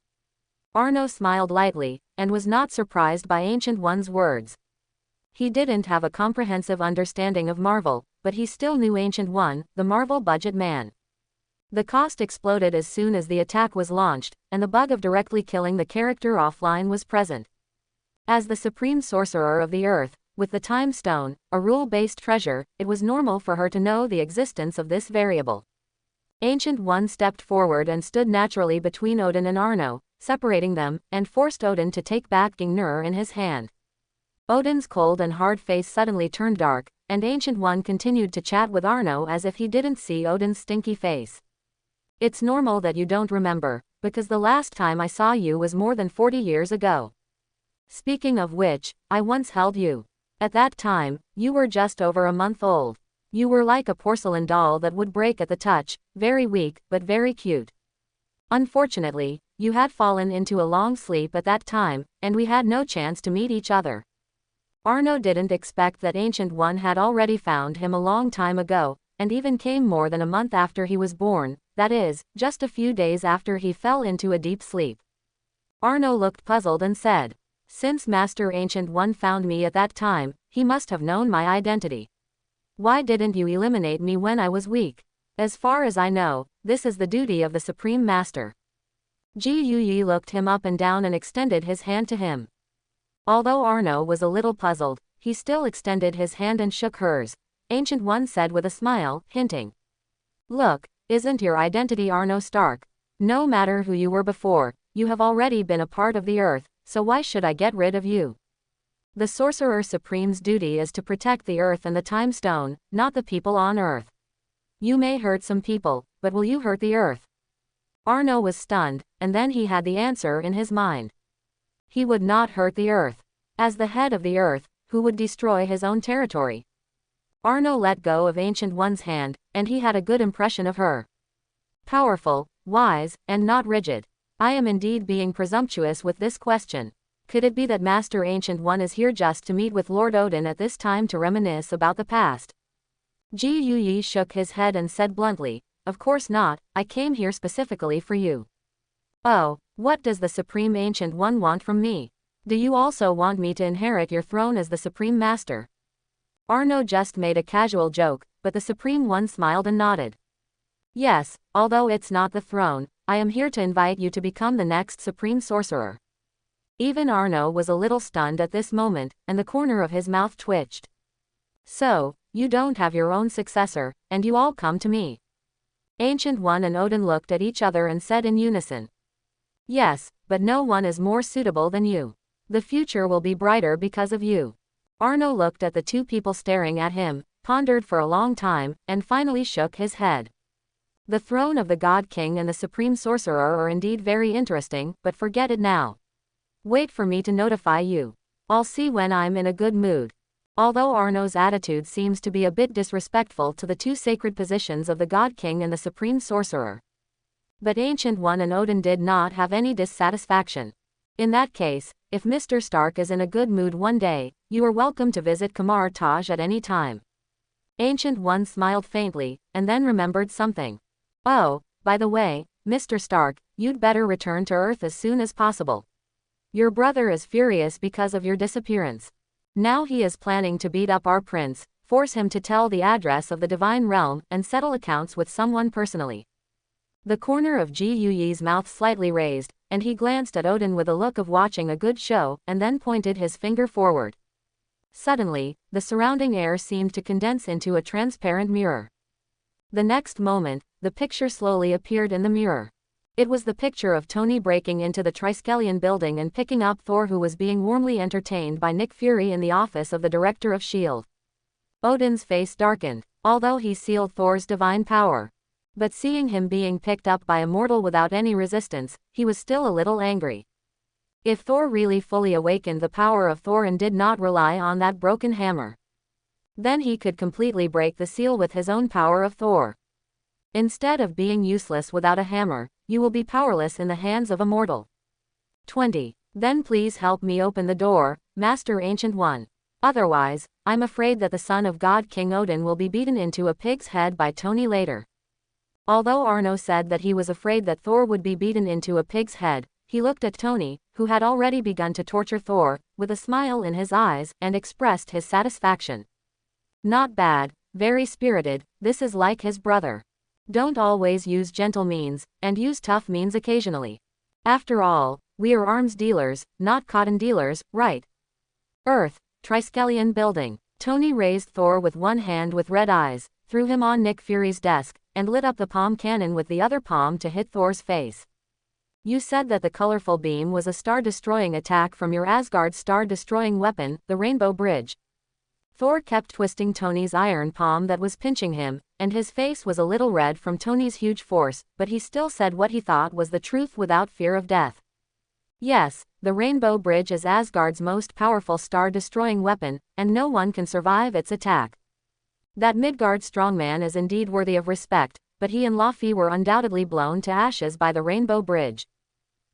Arno smiled lightly, and was not surprised by Ancient One's words. He didn't have a comprehensive understanding of Marvel, but he still knew Ancient One, the Marvel budget man. The cost exploded as soon as the attack was launched, and the bug of directly killing the character offline was present. As the Supreme Sorcerer of the Earth, with the Time Stone, a rule-based treasure, it was normal for her to know the existence of this variable. Ancient One stepped forward and stood naturally between Odin and Arno, separating them, and forced Odin to take back Gingnir in his hand. Odin's cold and hard face suddenly turned dark, and Ancient One continued to chat with Arno as if he didn't see Odin's stinky face. It's normal that you don't remember, because the last time I saw you was more than 40 years ago. Speaking of which, I once held you. At that time, you were just over a month old. You were like a porcelain doll that would break at the touch, very weak, but very cute. Unfortunately, you had fallen into a long sleep at that time, and we had no chance to meet each other. Arno didn't expect that Ancient One had already found him a long time ago, and even came more than a month after he was born, that is, just a few days after he fell into a deep sleep. Arno looked puzzled and said, "Since Master Ancient One found me at that time, he must have known my identity. Why didn't you eliminate me when I was weak? As far as I know, this is the duty of the Supreme Master." Ji Yuyi looked him up and down and extended his hand to him. Although Arno was a little puzzled, he still extended his hand and shook hers. Ancient One said with a smile, hinting, "Look, isn't your identity Arno Stark? No matter who you were before, you have already been a part of the earth, so why should I get rid of you? The Sorcerer Supreme's duty is to protect the earth and the Time Stone, not the people on earth. You may hurt some people, but will you hurt the earth?" Arno was stunned, and then he had the answer in his mind. He would not hurt the earth. As the head of the earth, who would destroy his own territory? Arno let go of Ancient One's hand, and he had a good impression of her. Powerful, wise, and not rigid. I am indeed being presumptuous with this question. Could it be that Master Ancient One is here just to meet with Lord Odin at this time to reminisce about the past? Ji Yuyi shook his head and said bluntly, "Of course not, I came here specifically for you." "Oh, what does the Supreme Ancient One want from me? Do you also want me to inherit your throne as the Supreme Master?" Arno just made a casual joke, but the Supreme One smiled and nodded. "Yes, although it's not the throne, I am here to invite you to become the next Supreme Sorcerer." Even Arno was a little stunned at this moment, and the corner of his mouth twitched. "So, you don't have your own successor, and you all come to me?" Ancient One and Odin looked at each other and said in unison, "Yes, but no one is more suitable than you. The future will be brighter because of you." Arno looked at the two people staring at him, pondered for a long time, and finally shook his head. "The throne of the God King and the Supreme Sorcerer are indeed very interesting, but forget it now. Wait for me to notify you. I'll see when I'm in a good mood." Although Arno's attitude seems to be a bit disrespectful to the two sacred positions of the God King and the Supreme Sorcerer. But Ancient One and Odin did not have any dissatisfaction. In that case, if Mr. Stark is in a good mood one day, you are welcome to visit Kamar Taj at any time. Ancient One smiled faintly, and then remembered something. "Oh, by the way, Mr. Stark, you'd better return to Earth as soon as possible. Your brother is furious because of your disappearance. Now he is planning to beat up our prince, force him to tell the address of the Divine Realm, and settle accounts with someone personally." The corner of Ji Yuyi's mouth slightly raised, and he glanced at Odin with a look of watching a good show, and then pointed his finger forward. Suddenly, the surrounding air seemed to condense into a transparent mirror. The next moment, the picture slowly appeared in the mirror. It was the picture of Tony breaking into the Triskelion building and picking up Thor, who was being warmly entertained by Nick Fury in the office of the Director of S.H.I.E.L.D. Odin's face darkened, although he sealed Thor's divine power. But seeing him being picked up by a mortal without any resistance, he was still a little angry. If Thor really fully awakened the power of Thor and did not rely on that broken hammer, then he could completely break the seal with his own power of Thor. Instead of being useless without a hammer, you will be powerless in the hands of a mortal. 20. Then please help me open the door, Master Ancient One. Otherwise, I'm afraid that the son of God King Odin will be beaten into a pig's head by Tony later. Although Arno said that he was afraid that Thor would be beaten into a pig's head, he looked at Tony, who had already begun to torture Thor, with a smile in his eyes, and expressed his satisfaction. "Not bad, very spirited, this is like his brother. Don't always use gentle means, and use tough means occasionally. After all, we are arms dealers, not cotton dealers, right?" Earth, Triskelion building. Tony raised Thor with one hand with red eyes, threw him on Nick Fury's desk, and lit up the palm cannon with the other palm to hit Thor's face. "You said that the colorful beam was a star-destroying attack from your Asgard's star-destroying weapon, the Rainbow Bridge." Thor kept twisting Tony's iron palm that was pinching him, and his face was a little red from Tony's huge force, but he still said what he thought was the truth without fear of death. "Yes, the Rainbow Bridge is Asgard's most powerful star-destroying weapon, and no one can survive its attack. That Midgard strongman is indeed worthy of respect, but he and Laufey were undoubtedly blown to ashes by the Rainbow Bridge.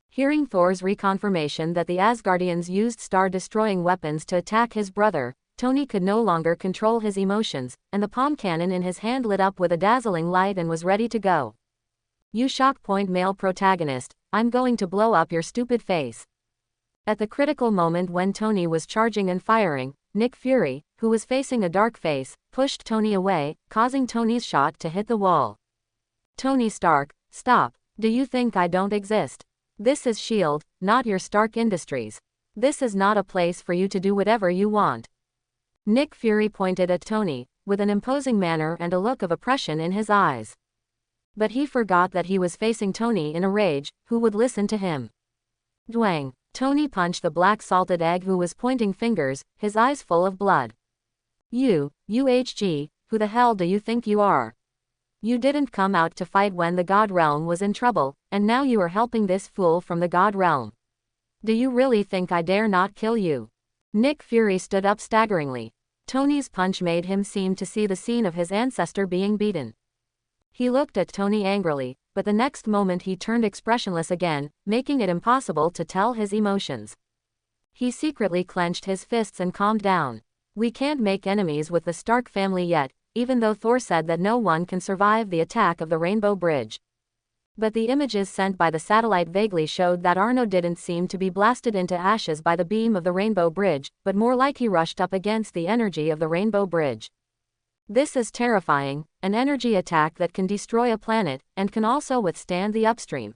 Hearing Thor's reconfirmation that the Asgardians used star-destroying weapons to attack his brother, Tony could no longer control his emotions, and the palm cannon in his hand lit up with a dazzling light and was ready to go. You shock point male protagonist, I'm going to blow up your stupid face. At the critical moment when Tony was charging and firing, Nick Fury, who was facing a dark face, pushed Tony away, causing Tony's shot to hit the wall. Tony Stark, stop. Do you think I don't exist? This is S.H.I.E.L.D., not your Stark Industries. This is not a place for you to do whatever you want. Nick Fury pointed at Tony, with an imposing manner and a look of oppression in his eyes. But he forgot that he was facing Tony in a rage, who would listen to him. Dwang. Tony punched the black salted egg who was pointing fingers, his eyes full of blood. You UHG, who the hell do you think you are? You didn't come out to fight when the God Realm was in trouble, and now you are helping this fool from the God Realm. Do you really think I dare not kill you? Nick Fury stood up staggeringly. Tony's punch made him seem to see the scene of his ancestor being beaten. He looked at Tony angrily, but the next moment he turned expressionless again, making it impossible to tell his emotions. He secretly clenched his fists and calmed down. We can't make enemies with the Stark family yet, even though Thor said that no one can survive the attack of the Rainbow Bridge. But the images sent by the satellite vaguely showed that Arno didn't seem to be blasted into ashes by the beam of the Rainbow Bridge, but more like he rushed up against the energy of the Rainbow Bridge. This is terrifying, an energy attack that can destroy a planet, and can also withstand the upstream.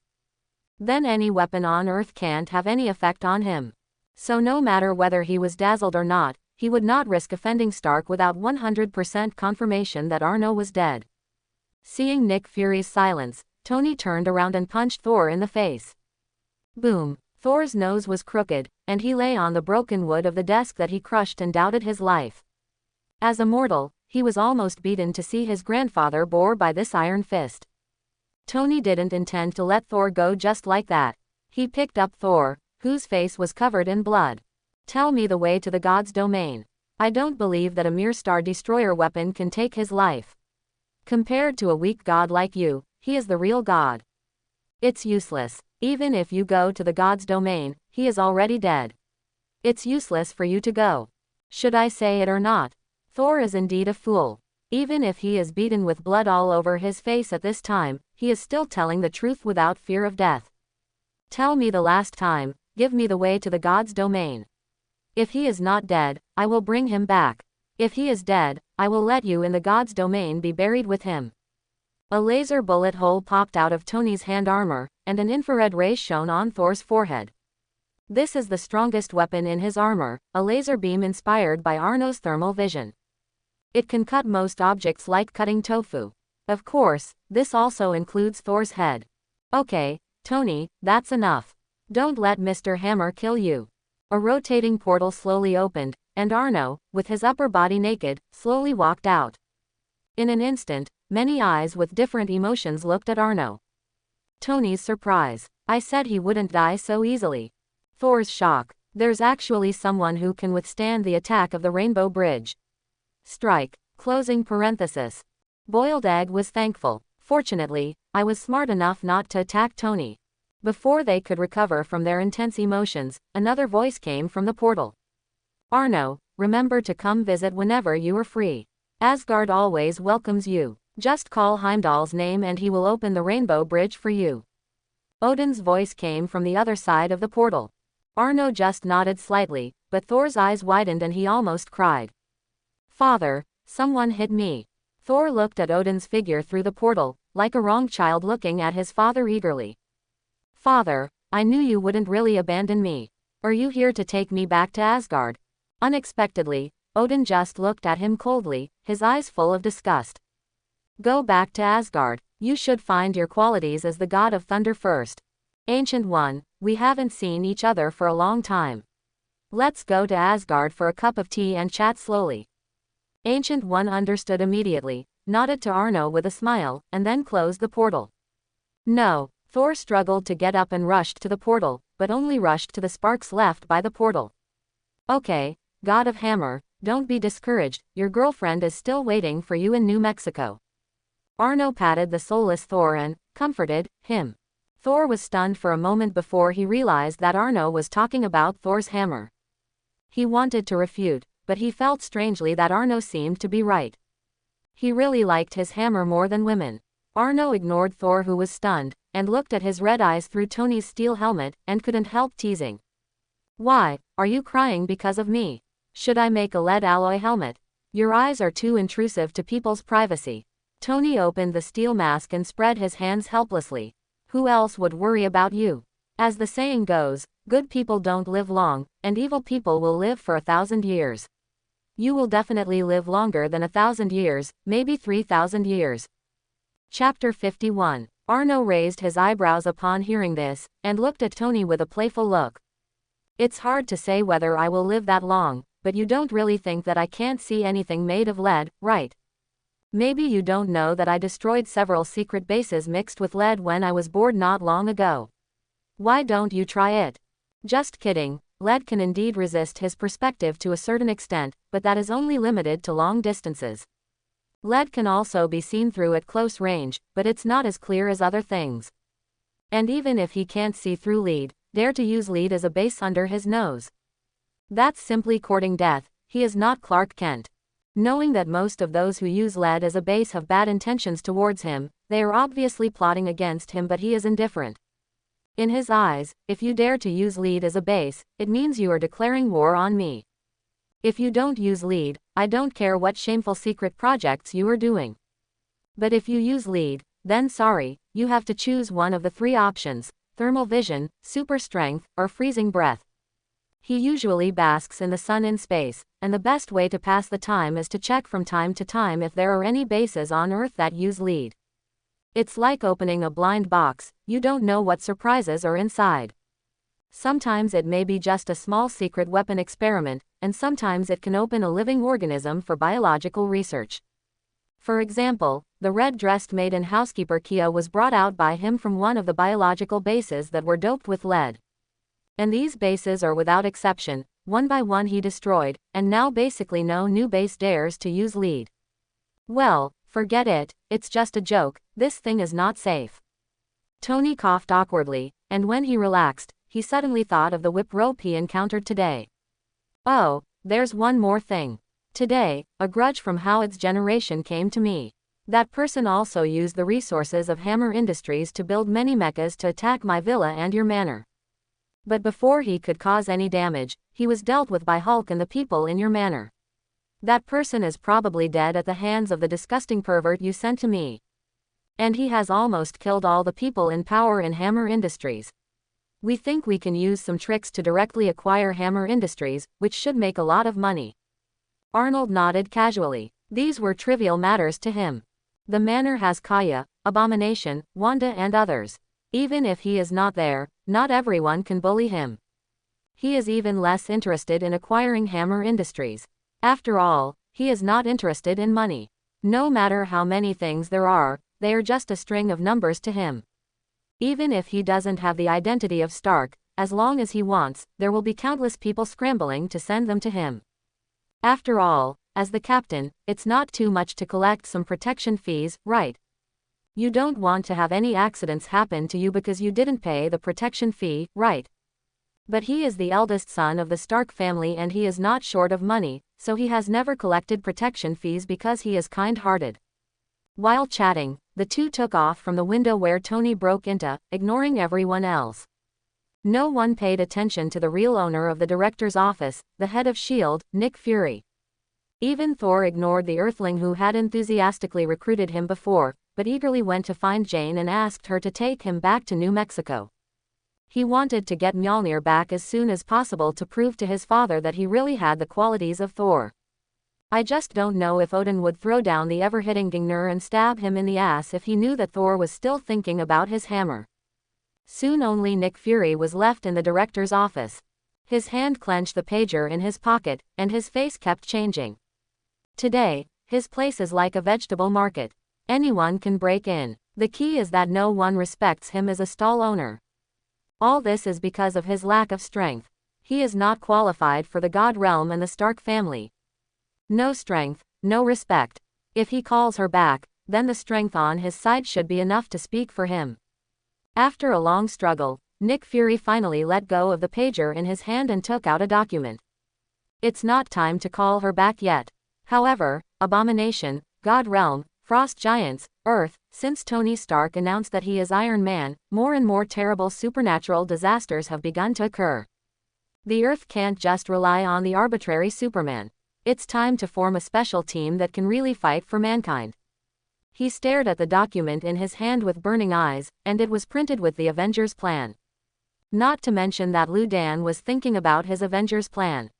Then any weapon on Earth can't have any effect on him. So no matter whether he was dazzled or not, he would not risk offending Stark without 100% confirmation that Arno was dead. Seeing Nick Fury's silence, Tony turned around and punched Thor in the face. Boom. Thor's nose was crooked, and he lay on the broken wood of the desk that he crushed and doubted his life. As a mortal, he was almost beaten to see his grandfather bore by this iron fist. Tony didn't intend to let Thor go just like that. He picked up Thor, whose face was covered in blood. Tell me the way to the god's domain. I don't believe that a mere star destroyer weapon can take his life. Compared to a weak god like you, he is the real god. It's useless. Even if you go to the god's domain, he is already dead. It's useless for you to go. Should I say it or not? Thor is indeed a fool. Even if he is beaten with blood all over his face at this time, he is still telling the truth without fear of death. Tell me the last time, give me the way to the god's domain. If he is not dead, I will bring him back. If he is dead, I will let you in the god's domain be buried with him. A laser bullet hole popped out of Tony's hand armor, and an infrared ray shone on Thor's forehead. This is the strongest weapon in his armor, a laser beam inspired by Arno's thermal vision. It can cut most objects like cutting tofu. Of course, this also includes Thor's head. Okay, Tony, that's enough. Don't let Mr. Hammer kill you. A rotating portal slowly opened, and Arno, with his upper body naked, slowly walked out. In an instant, many eyes with different emotions looked at Arno. Tony's surprise. I said he wouldn't die so easily. Thor's shock. There's actually someone who can withstand the attack of the Rainbow Bridge. Strike. Closing parenthesis. Boiled Egg was thankful. Fortunately, I was smart enough not to attack Tony. Before they could recover from their intense emotions, another voice came from the portal. Arno, remember to come visit whenever you are free. Asgard always welcomes you. Just call Heimdall's name and he will open the Rainbow Bridge for you. Odin's voice came from the other side of the portal. Arno just nodded slightly, but Thor's eyes widened and he almost cried. Father, someone hit me. Thor looked at Odin's figure through the portal, like a wrong child looking at his father eagerly. Father, I knew you wouldn't really abandon me. Are you here to take me back to Asgard? Unexpectedly, Odin just looked at him coldly, his eyes full of disgust. Go back to Asgard. You should find your qualities as the god of thunder first. Ancient One, we haven't seen each other for a long time. Let's go to Asgard for a cup of tea and chat slowly. Ancient One understood immediately, nodded to Arno with a smile, and then closed the portal. No, Thor struggled to get up and rushed to the portal, but only rushed to the sparks left by the portal. Okay, God of Hammer, don't be discouraged, your girlfriend is still waiting for you in New Mexico. Arno patted the soulless Thor and comforted him. Thor was stunned for a moment before he realized that Arno was talking about Thor's hammer. He wanted to refute, but he felt strangely that Arno seemed to be right. He really liked his hammer more than women. Arno ignored Thor, who was stunned, and looked at his red eyes through Tony's steel helmet, and couldn't help teasing. Why, are you crying because of me? Should I make a lead alloy helmet? Your eyes are too intrusive to people's privacy. Tony opened the steel mask and spread his hands helplessly. Who else would worry about you? As the saying goes, good people don't live long, and evil people will live for 1,000 years. You will definitely live longer than 1,000 years, maybe 3,000 years. Chapter 51. Arno raised his eyebrows upon hearing this, and looked at Tony with a playful look. It's hard to say whether I will live that long, but you don't really think that I can't see anything made of lead, right? Maybe you don't know that I destroyed several secret bases mixed with lead when I was bored not long ago. Why don't you try it? Just kidding, lead can indeed resist his perspective to a certain extent, but that is only limited to long distances. Lead can also be seen through at close range, but it's not as clear as other things. And even if he can't see through lead, dare to use lead as a base under his nose. That's simply courting death. He is not Clark Kent. Knowing that most of those who use lead as a base have bad intentions towards him, they are obviously plotting against him, but he is indifferent. In his eyes, if you dare to use lead as a base, it means you are declaring war on me. If you don't use lead, I don't care what shameful secret projects you are doing. But if you use lead, then sorry, you have to choose one of the 3 options: thermal vision, super strength, or freezing breath. He usually basks in the sun in space, and the best way to pass the time is to check from time to time if there are any bases on Earth that use lead. It's like opening a blind box, you don't know what surprises are inside. Sometimes it may be just a small secret weapon experiment, and sometimes it can open a living organism for biological research. For example, the red-dressed maid and housekeeper Kia was brought out by him from one of the biological bases that were doped with lead. And these bases are without exception, one by one he destroyed, and now basically no new base dares to use lead. Well, forget it, it's just a joke, this thing is not safe. Tony coughed awkwardly, and when he relaxed, he suddenly thought of the whip rope he encountered today. Oh, there's one more thing. Today, a grudge from Howard's generation came to me. That person also used the resources of Hammer Industries to build many mechas to attack my villa and your manor. But before he could cause any damage, he was dealt with by Hulk and the people in your manor. That person is probably dead at the hands of the disgusting pervert you sent to me. And he has almost killed all the people in power in Hammer Industries. We think we can use some tricks to directly acquire Hammer Industries, which should make a lot of money. Arnold nodded casually. These were trivial matters to him. The manor has Kaya, Abomination, Wanda and others. Even if he is not there, not everyone can bully him. He is even less interested in acquiring Hammer Industries. After all, he is not interested in money. No matter how many things there are, they are just a string of numbers to him. Even if he doesn't have the identity of Stark, as long as he wants, there will be countless people scrambling to send them to him. After all, as the captain, it's not too much to collect some protection fees, right? You don't want to have any accidents happen to you because you didn't pay the protection fee, right? But he is the eldest son of the Stark family and he is not short of money, so he has never collected protection fees because he is kind-hearted. While chatting, the two took off from the window where Tony broke into, ignoring everyone else. No one paid attention to the real owner of the director's office, the head of S.H.I.E.L.D., Nick Fury. Even Thor ignored the Earthling who had enthusiastically recruited him before, but eagerly went to find Jane and asked her to take him back to New Mexico. He wanted to get Mjolnir back as soon as possible to prove to his father that he really had the qualities of Thor. I just don't know if Odin would throw down the ever-hitting Gungnir and stab him in the ass if he knew that Thor was still thinking about his hammer. Soon only Nick Fury was left in the director's office. His hand clenched the pager in his pocket, and his face kept changing. Today, his place is like a vegetable market. Anyone can break in. The key is that no one respects him as a stall owner. All this is because of his lack of strength. He is not qualified for the God realm and the Stark family. No strength, no respect. If he calls her back, then the strength on his side should be enough to speak for him. After a long struggle, Nick Fury finally let go of the pager in his hand and took out a document. It's not time to call her back yet. However, Abomination, God Realm, Frost Giants, Earth, since Tony Stark announced that he is Iron Man, more and more terrible supernatural disasters have begun to occur. The Earth can't just rely on the arbitrary Superman. It's time to form a special team that can really fight for mankind. He stared at the document in his hand with burning eyes, and it was printed with the Avengers plan. Not to mention that Lu Dan was thinking about his Avengers plan.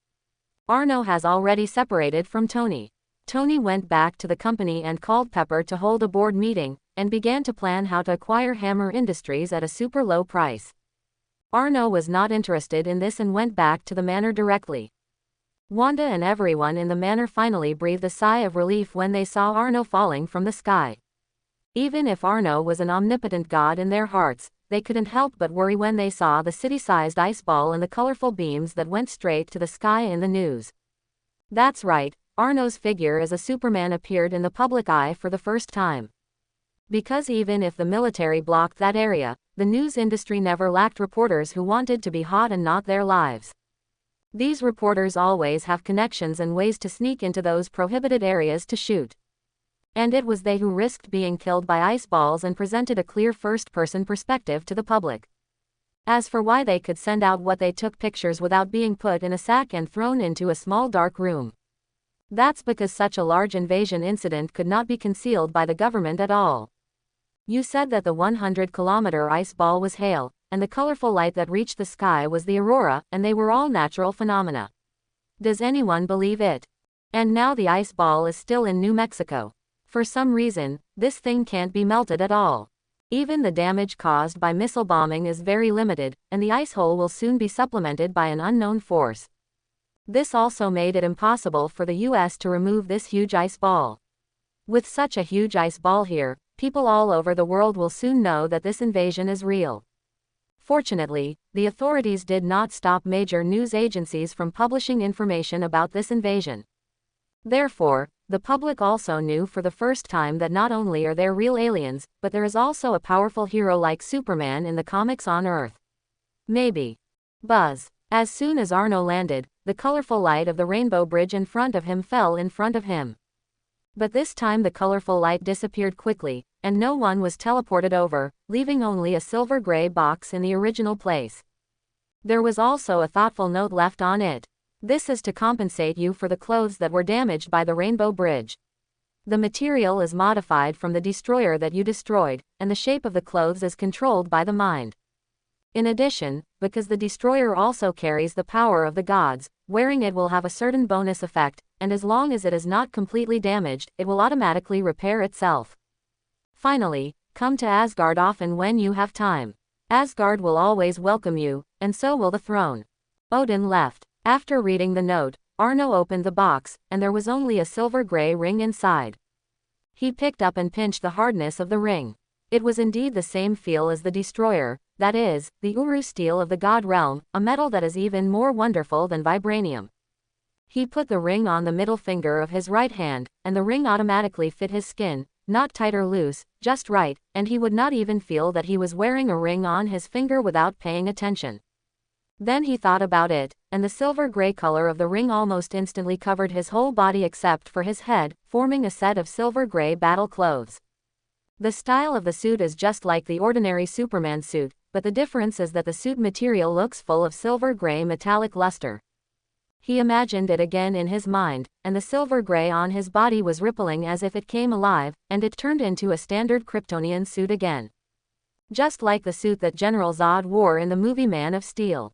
Arno has already separated from Tony. Tony went back to the company and called Pepper to hold a board meeting, and began to plan how to acquire Hammer Industries at a super low price. Arno was not interested in this and went back to the manor directly. Wanda and everyone in the manor finally breathed a sigh of relief when they saw Arno falling from the sky. Even if Arno was an omnipotent god in their hearts, they couldn't help but worry when they saw the city-sized ice ball and the colorful beams that went straight to the sky in the news. That's right, Arno's figure as a Superman appeared in the public eye for the first time. Because even if the military blocked that area, the news industry never lacked reporters who wanted to be hot and not their lives. These reporters always have connections and ways to sneak into those prohibited areas to shoot. And it was they who risked being killed by ice balls and presented a clear first-person perspective to the public. As for why they could send out what they took pictures without being put in a sack and thrown into a small dark room. That's because such a large invasion incident could not be concealed by the government at all. You said that the 100-kilometer ice ball was hail, and the colorful light that reached the sky was the aurora, and they were all natural phenomena. Does anyone believe it? And now the ice ball is still in New Mexico. For some reason, this thing can't be melted at all. Even the damage caused by missile bombing is very limited, and the ice hole will soon be supplemented by an unknown force. This also made it impossible for the US to remove this huge ice ball. With such a huge ice ball here, people all over the world will soon know that this invasion is real. Fortunately, the authorities did not stop major news agencies from publishing information about this invasion. Therefore, the public also knew for the first time that not only are there real aliens, but there is also a powerful hero like Superman in the comics on Earth. Maybe. Buzz. As soon as Arno landed, the colorful light of the rainbow bridge in front of him fell in front of him. But this time the colorful light disappeared quickly, and no one was teleported over, leaving only a silver gray box in the original place. There was also a thoughtful note left on it. This is to compensate you for the clothes that were damaged by the rainbow bridge. The material is modified from the destroyer that you destroyed, and the shape of the clothes is controlled by the mind. In addition, because the destroyer also carries the power of the gods, wearing it will have a certain bonus effect, and as long as it is not completely damaged, it will automatically repair itself. Finally, come to Asgard often when you have time. Asgard will always welcome you, and so will the throne. Odin left. After reading the note, Arno opened the box, and there was only a silver gray ring inside. He picked up and pinched the hardness of the ring. It was indeed the same feel as the destroyer, that is, the Uru steel of the god realm, a metal that is even more wonderful than vibranium. He put the ring on the middle finger of his right hand, and the ring automatically fit his skin, not tight or loose, just right, and he would not even feel that he was wearing a ring on his finger without paying attention. Then he thought about it, and the silver gray color of the ring almost instantly covered his whole body except for his head, forming a set of silver gray battle clothes. The style of the suit is just like the ordinary Superman suit, but the difference is that the suit material looks full of silver gray metallic luster. He imagined it again in his mind, and the silver gray on his body was rippling as if it came alive, and it turned into a standard Kryptonian suit again. Just like the suit that General Zod wore in the movie Man of Steel.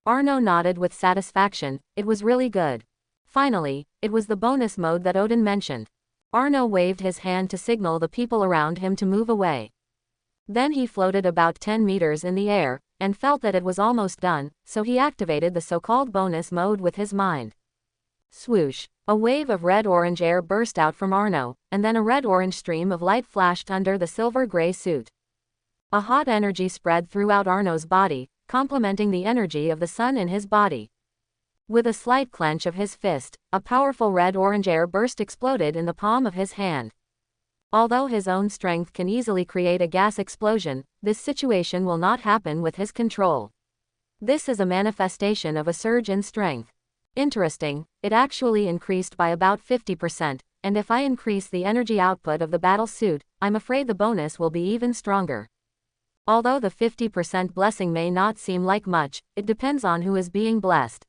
Arno nodded with satisfaction. It was really good. Finally, it was the bonus mode that Odin mentioned. Arno waved his hand to signal the people around him to move away. Then he floated about 10 meters in the air, and felt that it was almost done, so he activated the so-called bonus mode with his mind. Swoosh! A wave of red-orange air burst out from Arno, and then a red-orange stream of light flashed under the silver-gray suit. A hot energy spread throughout Arno's body, complementing the energy of the sun in his body. With a slight clench of his fist, a powerful red-orange air burst exploded in the palm of his hand. Although his own strength can easily create a gas explosion, this situation will not happen with his control. This is a manifestation of a surge in strength. Interesting, it actually increased by about 50%, and if I increase the energy output of the battle suit, I'm afraid the bonus will be even stronger. Although the 50% blessing may not seem like much, it depends on who is being blessed.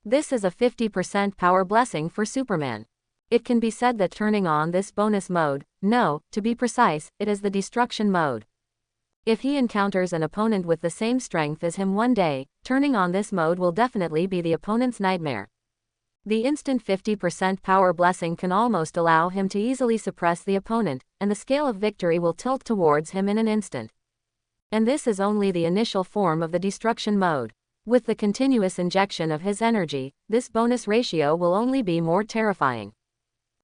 This is a 50% power blessing for Superman. It can be said that turning on this bonus mode, no, to be precise, it is the destruction mode. If he encounters an opponent with the same strength as him one day, turning on this mode will definitely be the opponent's nightmare. The instant 50% power blessing can almost allow him to easily suppress the opponent, and the scale of victory will tilt towards him in an instant. And this is only the initial form of the destruction mode. With the continuous injection of his energy, this bonus ratio will only be more terrifying.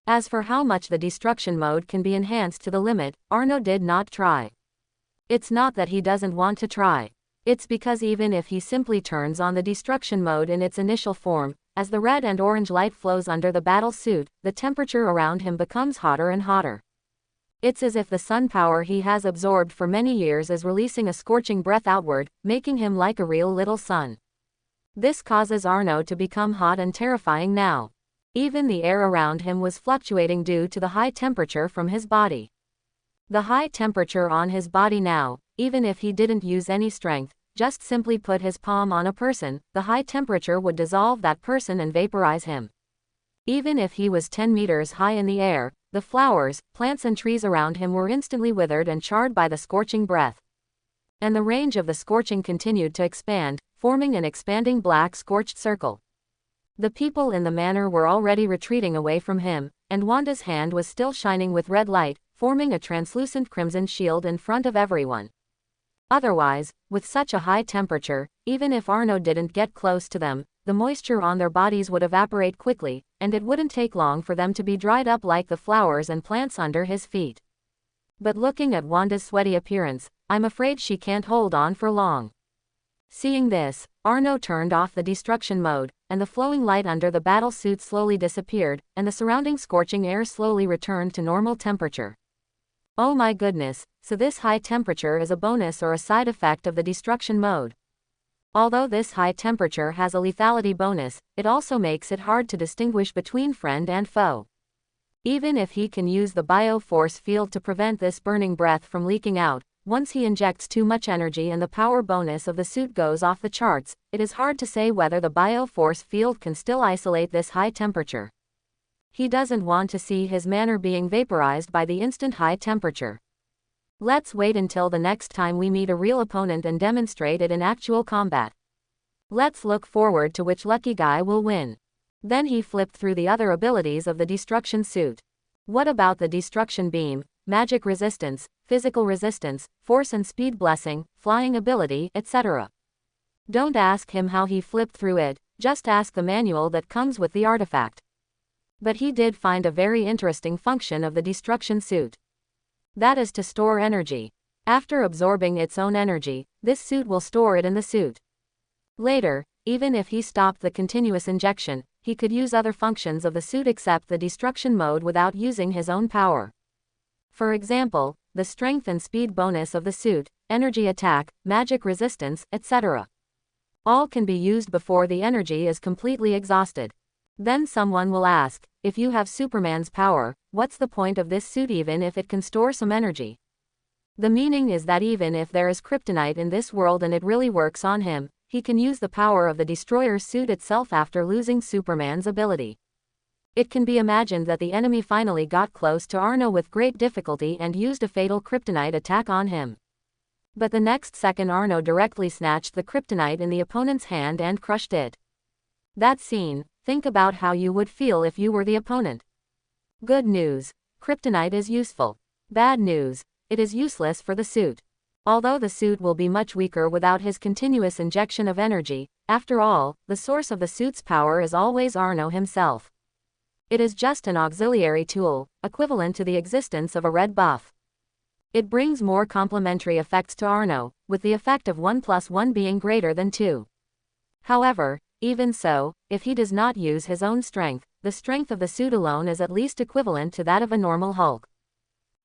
As for how much the destruction mode can be enhanced to the limit, Arno did not try. It's not that he doesn't want to try. It's because even if he simply turns on the destruction mode in its initial form, as the red and orange light flows under the battle suit, the temperature around him becomes hotter and hotter. It's as if the sun power he has absorbed for many years is releasing a scorching breath outward, making him like a real little sun. This causes Arno to become hot and terrifying now. Even the air around him was fluctuating due to the high temperature from his body. The high temperature on his body now, even if he didn't use any strength, just simply put his palm on a person, the high temperature would dissolve that person and vaporize him. Even if he was 10 meters high in the air, the flowers, plants and trees around him were instantly withered and charred by the scorching breath. And the range of the scorching continued to expand, forming an expanding black scorched circle. The people in the manor were already retreating away from him, and Wanda's hand was still shining with red light, forming a translucent crimson shield in front of everyone. Otherwise, with such a high temperature, even if Arno didn't get close to them, the moisture on their bodies would evaporate quickly, and it wouldn't take long for them to be dried up like the flowers and plants under his feet. But looking at Wanda's sweaty appearance, I'm afraid she can't hold on for long. Seeing this, Arno turned off the destruction mode, and the flowing light under the battle suit slowly disappeared, and the surrounding scorching air slowly returned to normal temperature. Oh my goodness, so this high temperature is a bonus or a side effect of the destruction mode. Although this high temperature has a lethality bonus, it also makes it hard to distinguish between friend and foe. Even if he can use the bio-force field to prevent this burning breath from leaking out, once he injects too much energy and the power bonus of the suit goes off the charts, it is hard to say whether the bio-force field can still isolate this high temperature. He doesn't want to see his manor being vaporized by the instant high temperature. Let's wait until the next time we meet a real opponent and demonstrate it in actual combat. Let's look forward to which lucky guy will win. Then he flipped through the other abilities of the destruction suit. What about the destruction beam, magic resistance, physical resistance, force and speed blessing, flying ability, etc.? Don't ask him how he flipped through it, just ask the manual that comes with the artifact. But he did find a very interesting function of the destruction suit. That is to store energy. After absorbing its own energy, this suit will store it in the suit. Later, even if he stopped the continuous injection, he could use other functions of the suit except the destruction mode without using his own power. For example, the strength and speed bonus of the suit, energy attack, magic resistance, etc. All can be used before the energy is completely exhausted. Then someone will ask, if you have Superman's power, what's the point of this suit even if it can store some energy? The meaning is that even if there is kryptonite in this world and it really works on him, he can use the power of the Destroyer's suit itself after losing Superman's ability. It can be imagined that the enemy finally got close to Arno with great difficulty and used a fatal kryptonite attack on him. But the next second Arno directly snatched the kryptonite in the opponent's hand and crushed it. That scene, think about how you would feel if you were the opponent. Good news, kryptonite is useful. Bad news, it is useless for the suit. Although the suit will be much weaker without his continuous injection of energy, after all, the source of the suit's power is always Arno himself. It is just an auxiliary tool, equivalent to the existence of a red buff. It brings more complementary effects to Arno, with the effect of 1 + 1 being greater than 2. However, Even so, if he does not use his own strength, the strength of the suit alone is at least equivalent to that of a normal Hulk.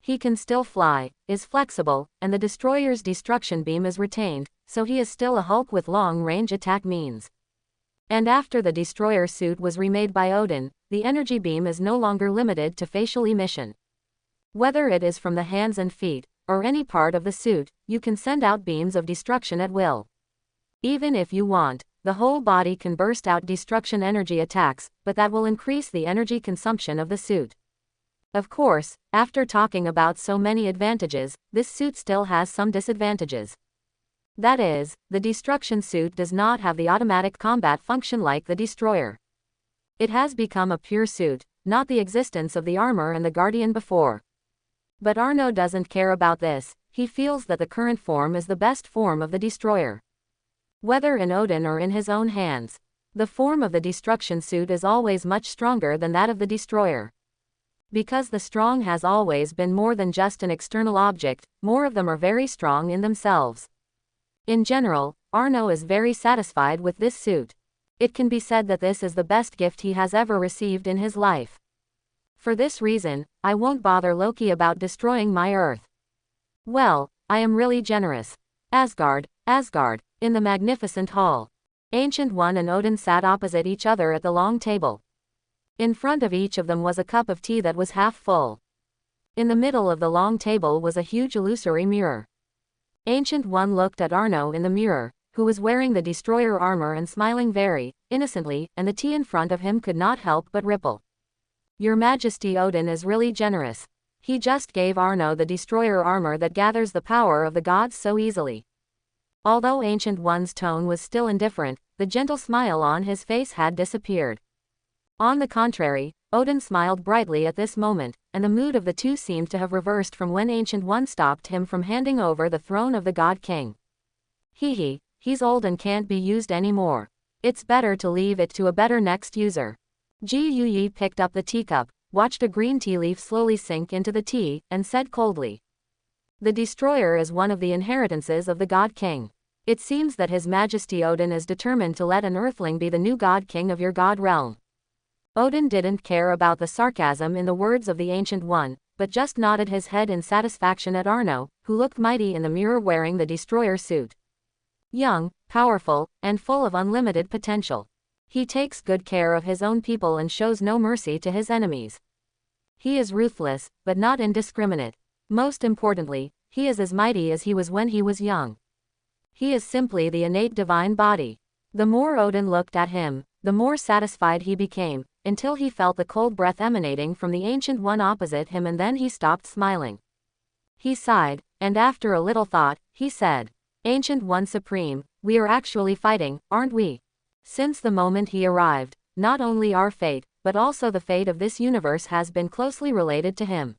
He can still fly, is flexible, and the destroyer's destruction beam is retained, so he is still a Hulk with long-range attack means. And after the destroyer suit was remade by Odin, the energy beam is no longer limited to facial emission. Whether it is from the hands and feet, or any part of the suit, you can send out beams of destruction at will. Even if you want, the whole body can burst out destruction energy attacks, but that will increase the energy consumption of the suit. Of course, after talking about so many advantages, this suit still has some disadvantages. That is, the destruction suit does not have the automatic combat function like the destroyer. It has become a pure suit, not the existence of the armor and the guardian before. But Arno doesn't care about this, he feels that the current form is the best form of the destroyer. Whether in Odin or in his own hands, the form of the destruction suit is always much stronger than that of the destroyer. Because the strong has always been more than just an external object, more of them are very strong in themselves. In general, Arno is very satisfied with this suit. It can be said that this is the best gift he has ever received in his life. For this reason, I won't bother Loki about destroying my Earth. Well, I am really generous. Asgard, in the magnificent hall. Ancient One and Odin sat opposite each other at the long table. In front of each of them was a cup of tea that was half full. In the middle of the long table was a huge illusory mirror. Ancient One looked at Arno in the mirror, who was wearing the destroyer armor and smiling very innocently, and the tea in front of him could not help but ripple. Your Majesty, Odin is really generous. He just gave Arno the destroyer armor that gathers the power of the gods so easily. Although Ancient One's tone was still indifferent, the gentle smile on his face had disappeared. On the contrary, Odin smiled brightly at this moment, and the mood of the two seemed to have reversed from when Ancient One stopped him from handing over the throne of the God King. He's old and can't be used anymore. It's better to leave it to a better next user. Ji Yuyi picked up the teacup, watched a green tea leaf slowly sink into the tea, and said coldly. The destroyer is one of the inheritances of the God King. It seems that His Majesty Odin is determined to let an earthling be the new God King of your God realm. Odin didn't care about the sarcasm in the words of the Ancient One, but just nodded his head in satisfaction at Arno, who looked mighty in the mirror wearing the destroyer suit. Young, powerful, and full of unlimited potential. He takes good care of his own people and shows no mercy to his enemies. He is ruthless, but not indiscriminate. Most importantly, he is as mighty as he was when he was young. He is simply the innate divine body. The more Odin looked at him, the more satisfied he became, until he felt the cold breath emanating from the Ancient One opposite him, and then he stopped smiling. He sighed, and after a little thought, he said, Ancient One Supreme, we are actually fighting, aren't we? Since the moment he arrived, not only our fate, but also the fate of this universe has been closely related to him.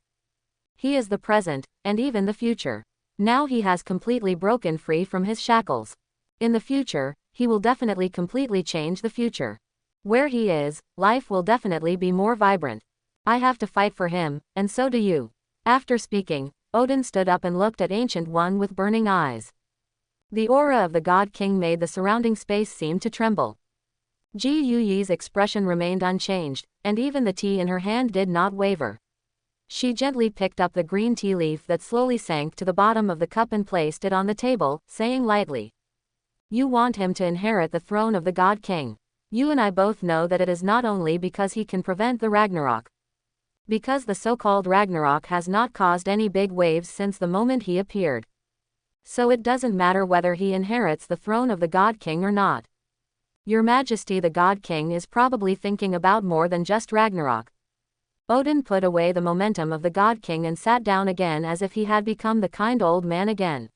He is the present, and even the future. Now he has completely broken free from his shackles. In the future, he will definitely completely change the future. Where he is, life will definitely be more vibrant. I have to fight for him, and so do you. After speaking, Odin stood up and looked at Ancient One with burning eyes. The aura of the God King made the surrounding space seem to tremble. Ji Yuyi's expression remained unchanged, and even the tea in her hand did not waver. She gently picked up the green tea leaf that slowly sank to the bottom of the cup and placed it on the table, saying lightly, You want him to inherit the throne of the God King. You and I both know that it is not only because he can prevent the Ragnarok. Because the so-called Ragnarok has not caused any big waves since the moment he appeared. So it doesn't matter whether he inherits the throne of the God King or not. Your Majesty, the God King is probably thinking about more than just Ragnarok. Odin put away the momentum of the God King and sat down again as if he had become the kind old man again.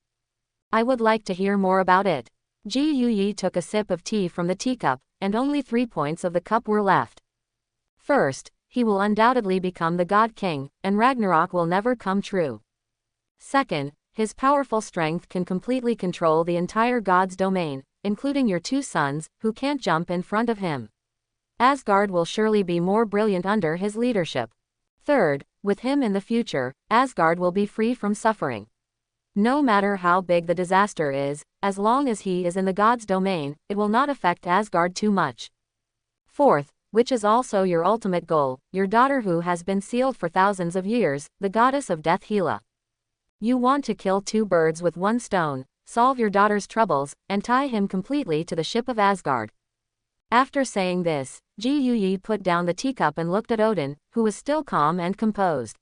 I would like to hear more about it. Ji Yuyi took a sip of tea from the teacup, and only 3 points of the cup were left. First, he will undoubtedly become the God King, and Ragnarok will never come true. Second, his powerful strength can completely control the entire God's domain, including your 2 sons, who can't jump in front of him. Asgard will surely be more brilliant under his leadership. Third, with him in the future, Asgard will be free from suffering. No matter how big the disaster is, as long as he is in the god's domain, it will not affect Asgard too much. Fourth, which is also your ultimate goal, your daughter who has been sealed for thousands of years, the goddess of death Hela. You want to kill two birds with one stone, solve your daughter's troubles, and tie him completely to the ship of Asgard. After saying this, Ji put down the teacup and looked at Odin, who was still calm and composed.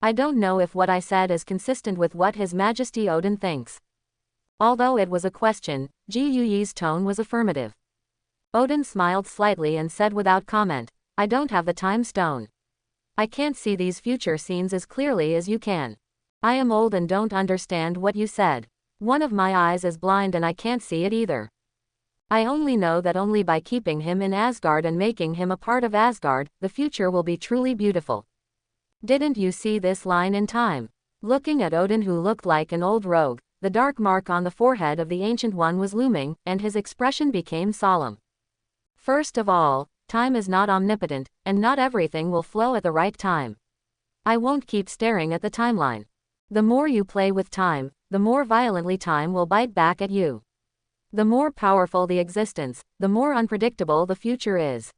I don't know if what I said is consistent with what His Majesty Odin thinks. Although it was a question, Ji's tone was affirmative. Odin smiled slightly and said without comment, I don't have the time stone. I can't see these future scenes as clearly as you can. I am old and don't understand what you said. One of my eyes is blind and I can't see it either. I only know that only by keeping him in Asgard and making him a part of Asgard, the future will be truly beautiful. Didn't you see this line in time? Looking at Odin, who looked like an old rogue, the dark mark on the forehead of the Ancient One was looming, and his expression became solemn. First of all, time is not omnipotent, and not everything will flow at the right time. I won't keep staring at the timeline. The more you play with time, the more violently time will bite back at you. The more powerful the existence, the more unpredictable the future is.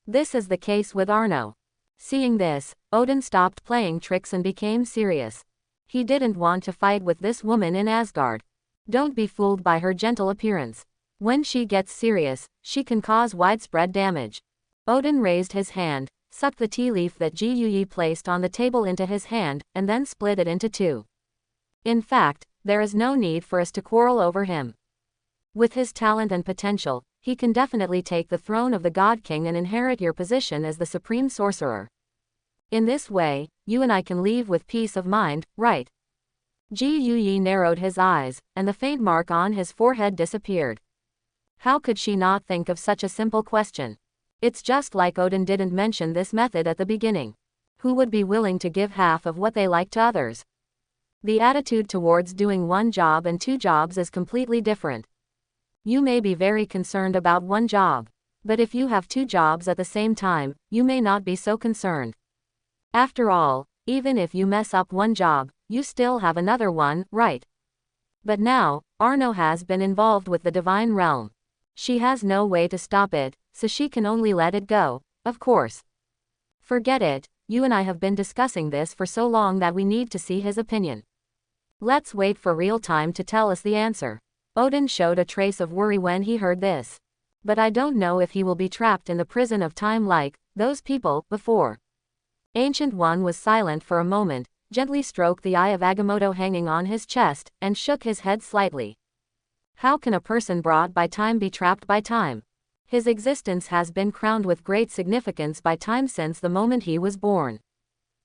This is the case with Arno. Seeing this, Odin stopped playing tricks and became serious. He didn't want to fight with this woman in Asgard. Don't be fooled by her gentle appearance. When she gets serious, she can cause widespread damage. Odin raised his hand, sucked the tea leaf that Ji placed on the table into his hand, and then split it into two. In fact, there is no need for us to quarrel over him. With his talent and potential, he can definitely take the throne of the God King and inherit your position as the supreme sorcerer. In this way, you and I can leave with peace of mind, right? Ji narrowed his eyes, and the faint mark on his forehead disappeared. How could she not think of such a simple question? It's just like Odin didn't mention this method at the beginning. Who would be willing to give half of what they like to others? The attitude towards doing one job and two jobs is completely different. You may be very concerned about one job, but if you have two jobs at the same time, you may not be so concerned. After all, even if you mess up one job, you still have another one, right? But now, Arno has been involved with the divine realm. She has no way to stop it, so she can only let it go, of course. Forget it, you and I have been discussing this for so long that we need to see his opinion. Let's wait for real time to tell us the answer. Odin showed a trace of worry when he heard this. But I don't know if he will be trapped in the prison of time like those people before. Ancient One was silent for a moment, gently stroked the eye of Agamotto hanging on his chest, and shook his head slightly. How can a person brought by time be trapped by time? His existence has been crowned with great significance by time since the moment he was born.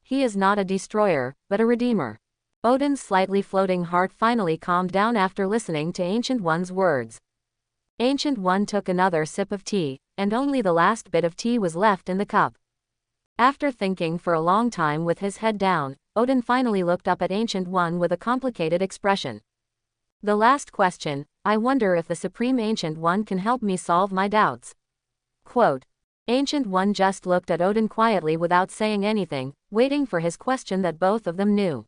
He is not a destroyer, but a redeemer. Odin's slightly floating heart finally calmed down after listening to Ancient One's words. Ancient One took another sip of tea, and only the last bit of tea was left in the cup. After thinking for a long time with his head down, Odin finally looked up at Ancient One with a complicated expression. The last question, I wonder if the Supreme Ancient One can help me solve my doubts. Quote. Ancient One just looked at Odin quietly without saying anything, waiting for his question that both of them knew.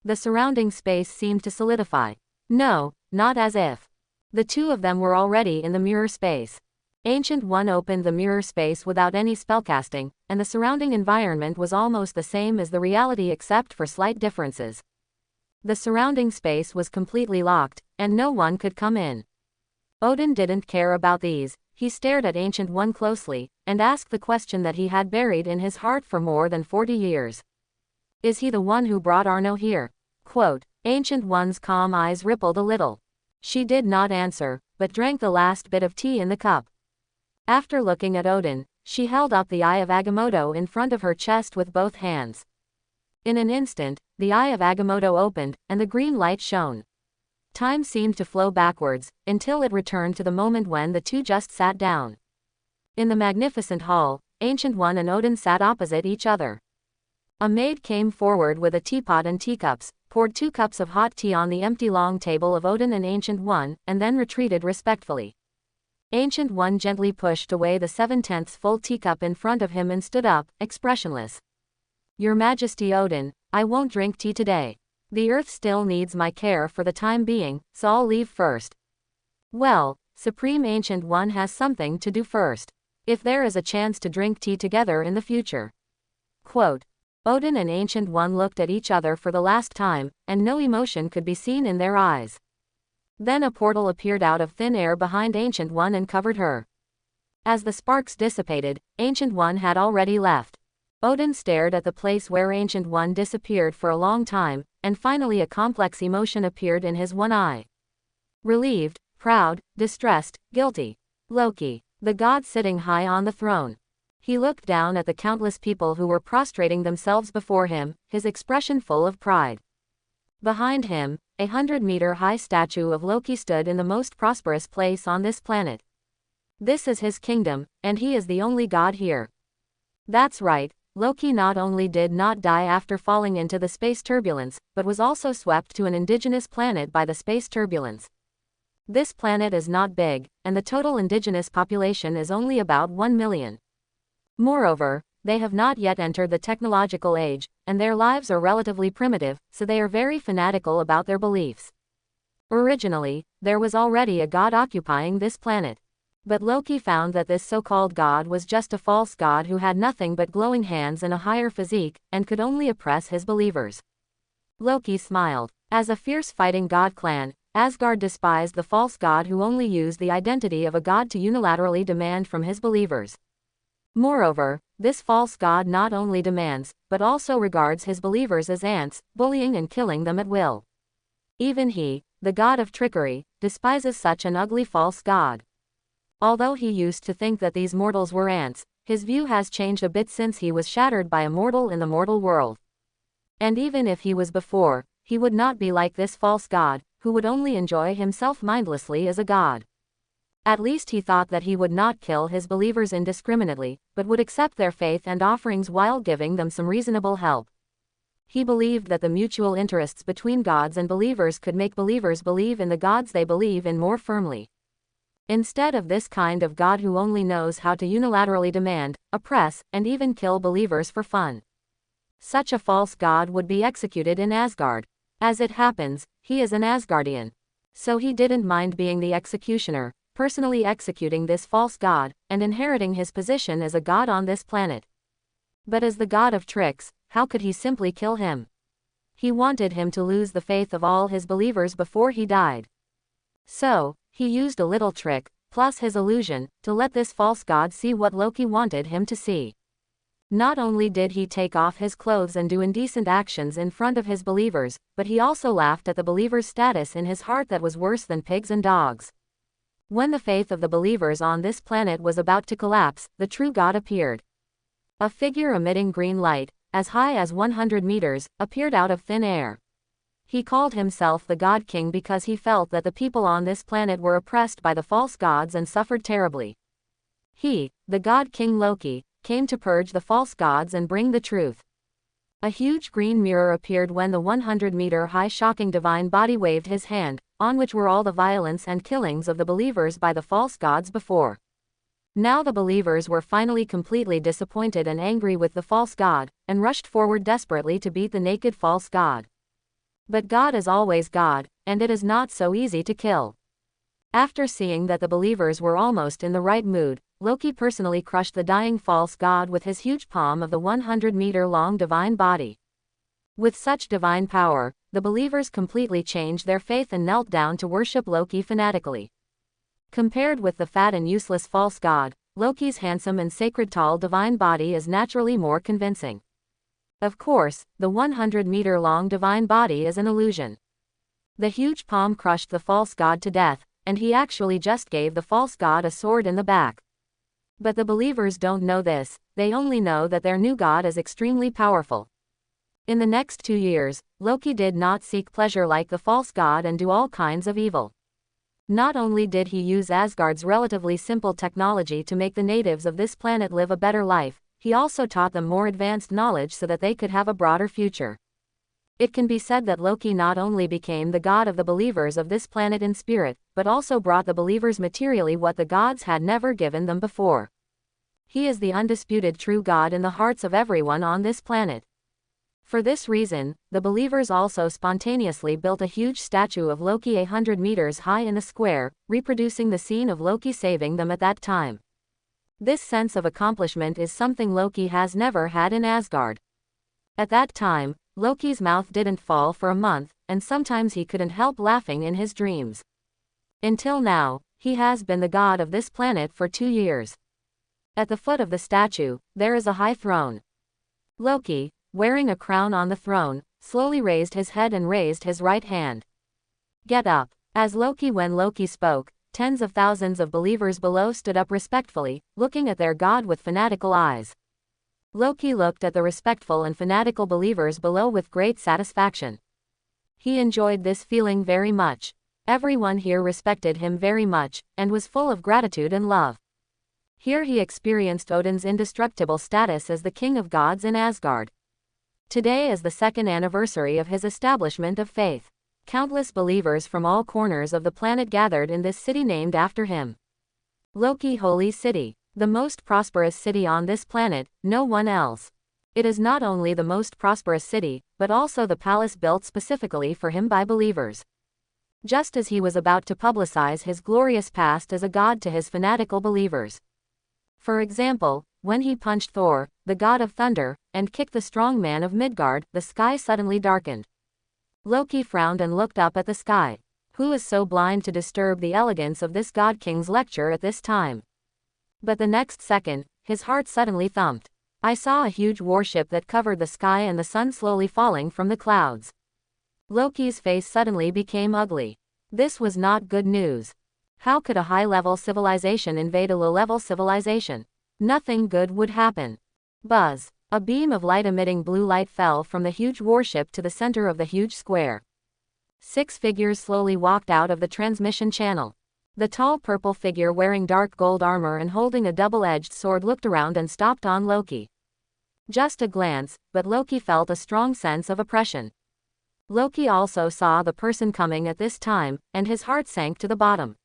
The surrounding space seemed to solidify. No, not as if. The two of them were already in the mirror space. Ancient One opened the mirror space without any spellcasting, and the surrounding environment was almost the same as the reality except for slight differences. The surrounding space was completely locked, and no one could come in. Odin didn't care about these. He stared at Ancient One closely, and asked the question that he had buried in his heart for more than 40 years. Is he the one who brought Arno here? Quote. Ancient One's calm eyes rippled a little. She did not answer, but drank the last bit of tea in the cup. After looking at Odin, she held up the eye of Agamotto in front of her chest with both hands. In an instant, the eye of Agamotto opened, and the green light shone. Time seemed to flow backwards, until it returned to the moment when the two just sat down. In the magnificent hall, Ancient One and Odin sat opposite each other. A maid came forward with a teapot and teacups, poured 2 cups of hot tea on the empty long table of Odin and Ancient One, and then retreated respectfully. Ancient One gently pushed away the 7/10 full teacup in front of him and stood up, expressionless. Your Majesty Odin, I won't drink tea today. The Earth still needs my care for the time being, so I'll leave first. Well, Supreme Ancient One has something to do first. If there is a chance to drink tea together in the future. Quote. Odin and Ancient One looked at each other for the last time, and no emotion could be seen in their eyes. Then a portal appeared out of thin air behind Ancient One and covered her. As the sparks dissipated, Ancient One had already left. Odin stared at the place where Ancient One disappeared for a long time, and finally a complex emotion appeared in his one eye. Relieved, proud, distressed, guilty. Loki, the god sitting high on the throne. He looked down at the countless people who were prostrating themselves before him, his expression full of pride. Behind him, a 100-meter-high statue of Loki stood in the most prosperous place on this planet. This is his kingdom, and he is the only god here. That's right, Loki not only did not die after falling into the space turbulence, but was also swept to an indigenous planet by the space turbulence. This planet is not big, and the total indigenous population is only about 1 million. Moreover, they have not yet entered the technological age, and their lives are relatively primitive, so they are very fanatical about their beliefs. Originally, there was already a god occupying this planet. But Loki found that this so-called god was just a false god who had nothing but glowing hands and a higher physique, and could only oppress his believers. Loki smiled. As a fierce fighting god clan, Asgard despised the false god who only used the identity of a god to unilaterally demand from his believers. Moreover, this false god not only demands, but also regards his believers as ants, bullying and killing them at will. Even he, the god of trickery, despises such an ugly false god. Although he used to think that these mortals were ants, his view has changed a bit since he was shattered by a mortal in the mortal world. And even if he was before, he would not be like this false god, who would only enjoy himself mindlessly as a god. At least he thought that he would not kill his believers indiscriminately, but would accept their faith and offerings while giving them some reasonable help. He believed that the mutual interests between gods and believers could make believers believe in the gods they believe in more firmly. Instead of this kind of god who only knows how to unilaterally demand, oppress, and even kill believers for fun. Such a false god would be executed in Asgard. As it happens, he is an Asgardian. So he didn't mind being the executioner, personally executing this false god, and inheriting his position as a god on this planet. But as the god of tricks, how could he simply kill him? He wanted him to lose the faith of all his believers before he died. So, he used a little trick, plus his illusion, to let this false god see what Loki wanted him to see. Not only did he take off his clothes and do indecent actions in front of his believers, but he also laughed at the believers' status in his heart that was worse than pigs and dogs. When the faith of the believers on this planet was about to collapse, the true god appeared. A figure emitting green light, as high as 100 meters, appeared out of thin air. He called himself the God King because he felt that the people on this planet were oppressed by the false gods and suffered terribly. He, the God King Loki, came to purge the false gods and bring the truth. A huge green mirror appeared when the 100-meter-high shocking divine body waved his hand, on which were all the violence and killings of the believers by the false gods before. Now the believers were finally completely disappointed and angry with the false god, and rushed forward desperately to beat the naked false god. But God is always God, and it is not so easy to kill. After seeing that the believers were almost in the right mood, Loki personally crushed the dying false god with his huge palm of the 100-meter-long divine body. With such divine power, the believers completely changed their faith and knelt down to worship Loki fanatically. Compared with the fat and useless false god, Loki's handsome and sacred tall divine body is naturally more convincing. Of course, the 100-meter-long divine body is an illusion. The huge palm crushed the false god to death, and he actually just gave the false god a sword in the back. But the believers don't know this, they only know that their new god is extremely powerful. In the next 2 years, Loki did not seek pleasure like the false god and do all kinds of evil. Not only did he use Asgard's relatively simple technology to make the natives of this planet live a better life, he also taught them more advanced knowledge so that they could have a broader future. It can be said that Loki not only became the god of the believers of this planet in spirit, but also brought the believers materially what the gods had never given them before. He is the undisputed true god in the hearts of everyone on this planet. For this reason, the believers also spontaneously built a huge statue of Loki 100 meters high in the square, reproducing the scene of Loki saving them at that time. This sense of accomplishment is something Loki has never had in Asgard. At that time, Loki's mouth didn't fall for a month, and sometimes he couldn't help laughing in his dreams. Until now, he has been the god of this planet for 2 years. At the foot of the statue, there is a high throne. Loki, wearing a crown on the throne, slowly raised his head and raised his right hand. Get up. When Loki spoke, tens of thousands of believers below stood up respectfully, looking at their god with fanatical eyes. Loki looked at the respectful and fanatical believers below with great satisfaction. He enjoyed this feeling very much. Everyone here respected him very much, and was full of gratitude and love. Here he experienced Odin's indestructible status as the king of gods in Asgard. Today is the 2nd anniversary of his establishment of faith. Countless believers from all corners of the planet gathered in this city named after him. Loki Holy City. The most prosperous city on this planet, no one else. It is not only the most prosperous city, but also the palace built specifically for him by believers. Just as he was about to publicize his glorious past as a god to his fanatical believers. For example, when he punched Thor, the god of thunder, and kicked the strong man of Midgard, the sky suddenly darkened. Loki frowned and looked up at the sky. Who is so blind to disturb the elegance of this god king's lecture at this time? But the next second, his heart suddenly thumped. I saw a huge warship that covered the sky and the sun slowly falling from the clouds. Loki's face suddenly became ugly. This was not good news. How could a high-level civilization invade a low-level civilization? Nothing good would happen. Buzz. A beam of light-emitting blue light fell from the huge warship to the center of the huge square. 6 figures slowly walked out of the transmission channel. The tall purple figure wearing dark gold armor and holding a double-edged sword looked around and stopped on Loki. Just a glance, but Loki felt a strong sense of oppression. Loki also saw the person coming at this time, and his heart sank to the bottom.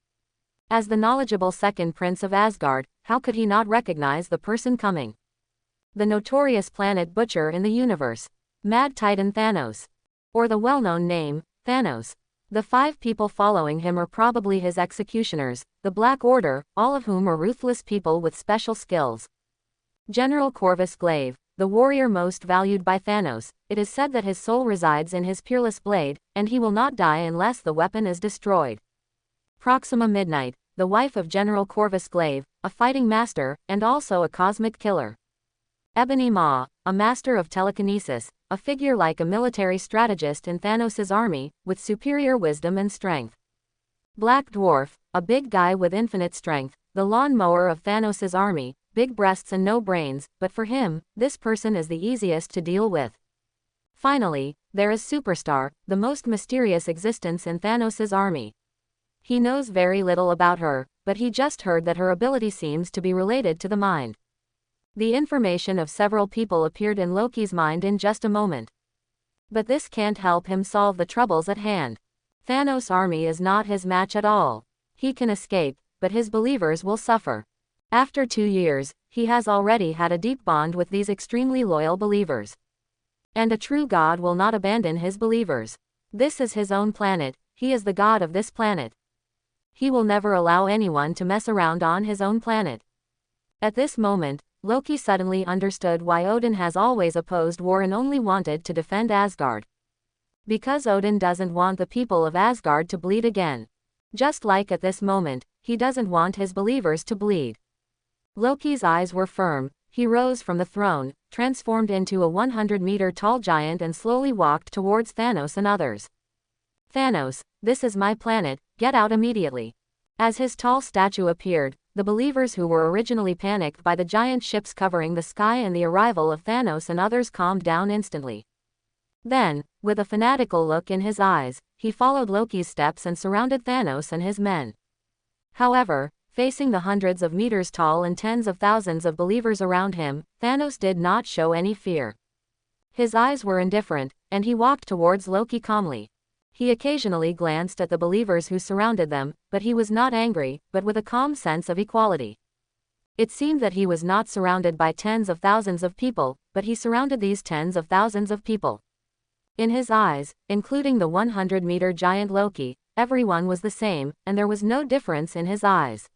As the knowledgeable second prince of Asgard, how could he not recognize the person coming? The notorious planet butcher in the universe. Mad Titan Thanos. Or the well-known name, Thanos. The 5 people following him are probably his executioners, the Black Order, all of whom are ruthless people with special skills. General Corvus Glaive, the warrior most valued by Thanos, it is said that his soul resides in his peerless blade, and he will not die unless the weapon is destroyed. Proxima Midnight, the wife of General Corvus Glaive, a fighting master, and also a cosmic killer. Ebony Maw, a master of telekinesis, a figure like a military strategist in Thanos' army, with superior wisdom and strength. Black Dwarf, a big guy with infinite strength, the lawn-mower of Thanos' army, big breasts and no brains, but for him, this person is the easiest to deal with. Finally, there is Superstar, the most mysterious existence in Thanos' army. He knows very little about her, but he just heard that her ability seems to be related to the mind. The information of several people appeared in Loki's mind in just a moment. But this can't help him solve the troubles at hand. Thanos' army is not his match at all. He can escape, but his believers will suffer. After 2 years, he has already had a deep bond with these extremely loyal believers. And a true god will not abandon his believers. This is his own planet, he is the god of this planet. He will never allow anyone to mess around on his own planet. At this moment, Loki suddenly understood why Odin has always opposed war and only wanted to defend Asgard. Because Odin doesn't want the people of Asgard to bleed again. Just like at this moment, he doesn't want his believers to bleed. Loki's eyes were firm, he rose from the throne, transformed into a 100-meter tall giant and slowly walked towards Thanos and others. Thanos, this is my planet, get out immediately. As his tall statue appeared, the believers who were originally panicked by the giant ships covering the sky and the arrival of Thanos and others calmed down instantly. Then, with a fanatical look in his eyes, he followed Loki's steps and surrounded Thanos and his men. However, facing the hundreds of meters tall and tens of thousands of believers around him, Thanos did not show any fear. His eyes were indifferent, and he walked towards Loki calmly. He occasionally glanced at the believers who surrounded them, but he was not angry, but with a calm sense of equality. It seemed that he was not surrounded by tens of thousands of people, but he surrounded these tens of thousands of people. In his eyes, including the 100-meter giant Loki, everyone was the same, and there was no difference in his eyes.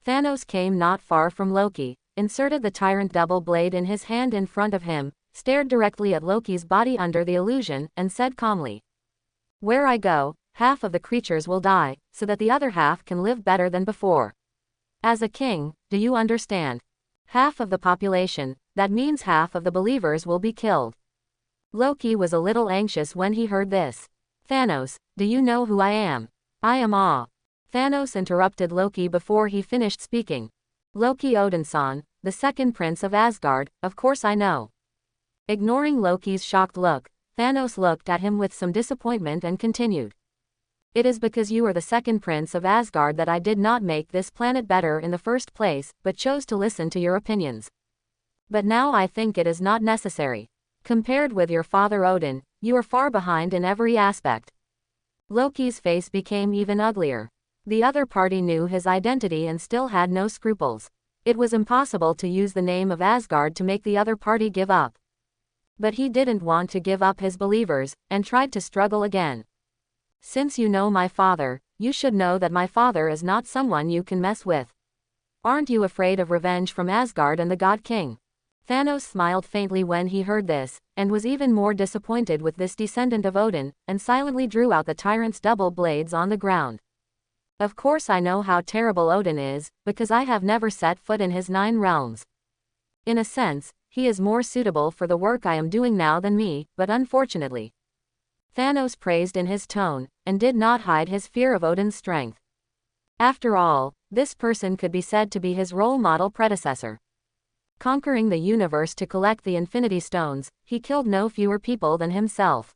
Thanos came not far from Loki, inserted the tyrant double blade in his hand in front of him, stared directly at Loki's body under the illusion, and said calmly, "Where I go, half of the creatures will die, so that the other half can live better than before. As a king, do you understand? Half of the population, that means half of the believers will be killed." Loki was a little anxious when he heard this. "Thanos, do you know who I am? I am Awe." Thanos interrupted Loki before he finished speaking. "Loki Odinson, the second prince of Asgard, of course I know." Ignoring Loki's shocked look, Thanos looked at him with some disappointment and continued. "It is because you are the second prince of Asgard that I did not make this planet better in the first place, but chose to listen to your opinions. But now I think it is not necessary. Compared with your father Odin, you are far behind in every aspect." Loki's face became even uglier. The other party knew his identity and still had no scruples. It was impossible to use the name of Asgard to make the other party give up. But he didn't want to give up his believers, and tried to struggle again. "Since you know my father, you should know that my father is not someone you can mess with. Aren't you afraid of revenge from Asgard and the God King?" Thanos smiled faintly when he heard this, and was even more disappointed with this descendant of Odin, and silently drew out the tyrant's double blades on the ground. "Of course I know how terrible Odin is, because I have never set foot in his 9 realms. In a sense, he is more suitable for the work I am doing now than me, but unfortunately." Thanos praised in his tone, and did not hide his fear of Odin's strength. After all, this person could be said to be his role model predecessor. Conquering the universe to collect the Infinity Stones, he killed no fewer people than himself.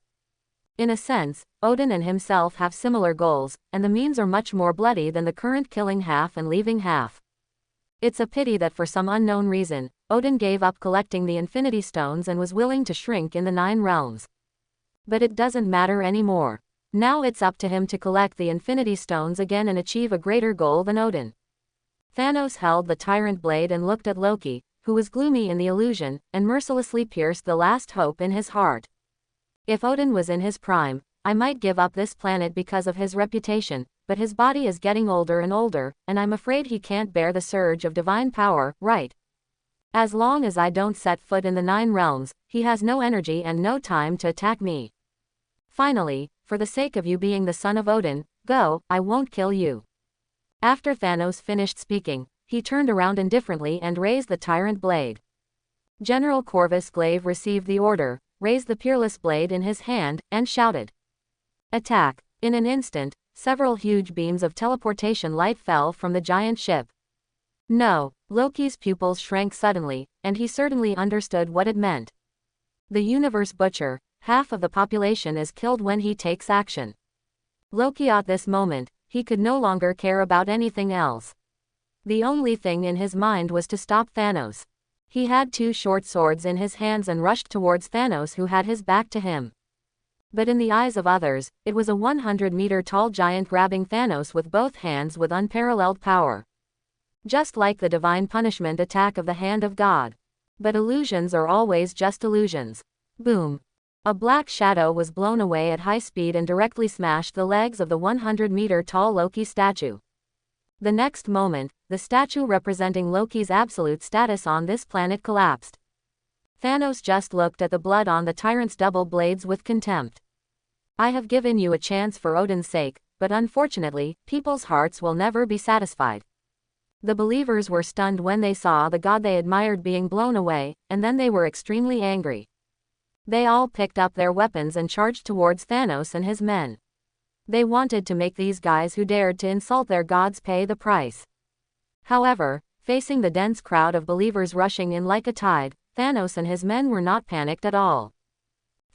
In a sense, Odin and himself have similar goals, and the means are much more bloody than the current killing half and leaving half. It's a pity that for some unknown reason, Odin gave up collecting the Infinity Stones and was willing to shrink in the 9 realms. But it doesn't matter anymore. Now it's up to him to collect the Infinity Stones again and achieve a greater goal than Odin. Thanos held the tyrant blade and looked at Loki, who was gloomy in the illusion, and mercilessly pierced the last hope in his heart. "If Odin was in his prime, I might give up this planet because of his reputation, but his body is getting older and older, and I'm afraid he can't bear the surge of divine power, right? As long as I don't set foot in the 9 realms, he has no energy and no time to attack me. Finally, for the sake of you being the son of Odin, go, I won't kill you." After Thanos finished speaking, he turned around indifferently and raised the tyrant blade. General Corvus Glaive received the order, raised the peerless blade in his hand, and shouted, "Attack!" In an instant, several huge beams of teleportation light fell from the giant ship. No, Loki's pupils shrank suddenly, and he certainly understood what it meant. The universe butcher, half of the population is killed when he takes action. Loki at this moment, he could no longer care about anything else. The only thing in his mind was to stop Thanos. He had 2 short swords in his hands and rushed towards Thanos, who had his back to him. But in the eyes of others, it was a 100-meter-tall giant grabbing Thanos with both hands with unparalleled power. Just like the divine punishment attack of the hand of God. But illusions are always just illusions. Boom! A black shadow was blown away at high speed and directly smashed the legs of the 100-meter-tall Loki statue. The next moment, the statue representing Loki's absolute status on this planet collapsed. Thanos just looked at the blood on the tyrant's double blades with contempt. "I have given you a chance for Odin's sake, but unfortunately, people's hearts will never be satisfied." The believers were stunned when they saw the god they admired being blown away, and then they were extremely angry. They all picked up their weapons and charged towards Thanos and his men. They wanted to make these guys who dared to insult their gods pay the price. However, facing the dense crowd of believers rushing in like a tide, Thanos and his men were not panicked at all.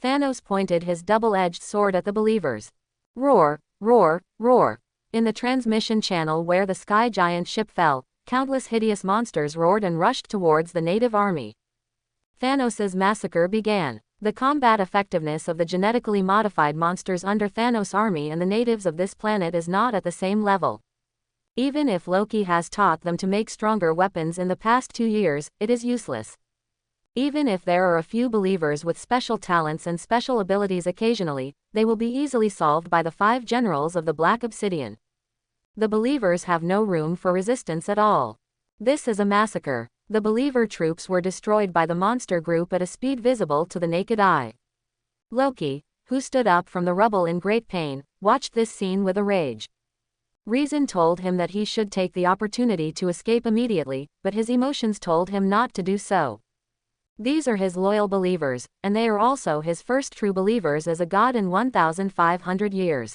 Thanos pointed his double-edged sword at the believers. Roar, roar, roar. In the transmission channel where the sky giant ship fell, countless hideous monsters roared and rushed towards the native army. Thanos' massacre began. The combat effectiveness of the genetically modified monsters under Thanos' army and the natives of this planet is not at the same level. Even if Loki has taught them to make stronger weapons in the past 2 years, it is useless. Even if there are a few believers with special talents and special abilities occasionally, they will be easily solved by the 5 generals of the Black Obsidian. The believers have no room for resistance at all. This is a massacre. The believer troops were destroyed by the monster group at a speed visible to the naked eye. Loki, who stood up from the rubble in great pain, watched this scene with a rage. Reason told him that he should take the opportunity to escape immediately, but his emotions told him not to do so. These are his loyal believers, and they are also his first true believers as a god in 1,500 years.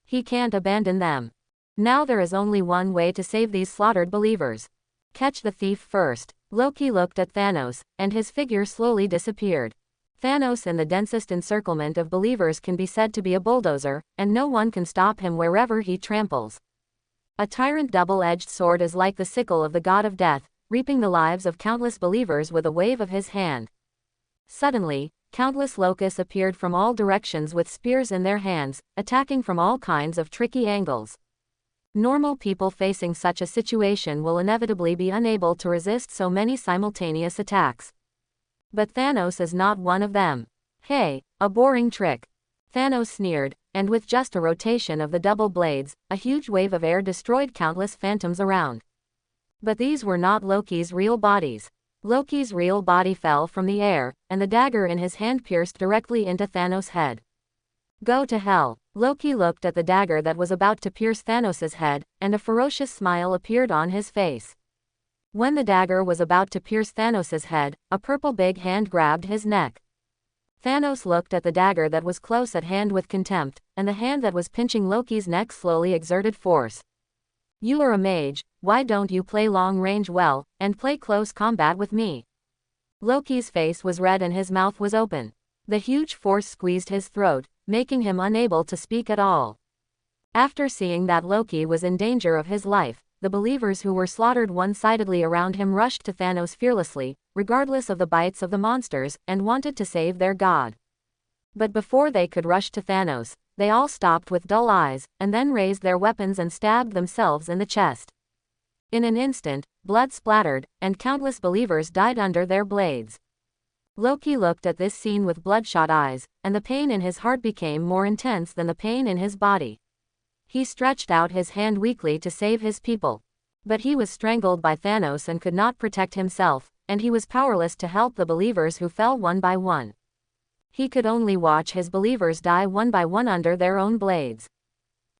He can't abandon them. Now there is only one way to save these slaughtered believers. Catch the thief first. Loki looked at Thanos, and his figure slowly disappeared. Thanos in the densest encirclement of believers can be said to be a bulldozer, and no one can stop him wherever he tramples. A tyrant double-edged sword is like the sickle of the god of death, reaping the lives of countless believers with a wave of his hand. Suddenly, countless locusts appeared from all directions with spears in their hands, attacking from all kinds of tricky angles. Normal people facing such a situation will inevitably be unable to resist so many simultaneous attacks. But Thanos is not one of them. Hey, a boring trick. Thanos sneered, and with just a rotation of the double blades, a huge wave of air destroyed countless phantoms around. But these were not Loki's real bodies. Loki's real body fell from the air, and the dagger in his hand pierced directly into Thanos' head. Go to hell. Loki looked at the dagger that was about to pierce Thanos' head, and a ferocious smile appeared on his face. When the dagger was about to pierce Thanos' head, a purple big hand grabbed his neck. Thanos looked at the dagger that was close at hand with contempt, and the hand that was pinching Loki's neck slowly exerted force. You are a mage, why don't you play long range well, and play close combat with me? Loki's face was red and his mouth was open. The huge force squeezed his throat, making him unable to speak at all. After seeing that Loki was in danger of his life, the believers who were slaughtered one-sidedly around him rushed to Thanos fearlessly, regardless of the bites of the monsters, and wanted to save their god. But before they could rush to Thanos, they all stopped with dull eyes, and then raised their weapons and stabbed themselves in the chest. In an instant, blood splattered, and countless believers died under their blades. Loki looked at this scene with bloodshot eyes, and the pain in his heart became more intense than the pain in his body. He stretched out his hand weakly to save his people. But he was strangled by Thanos and could not protect himself, and he was powerless to help the believers who fell one by one. He could only watch his believers die one by one under their own blades.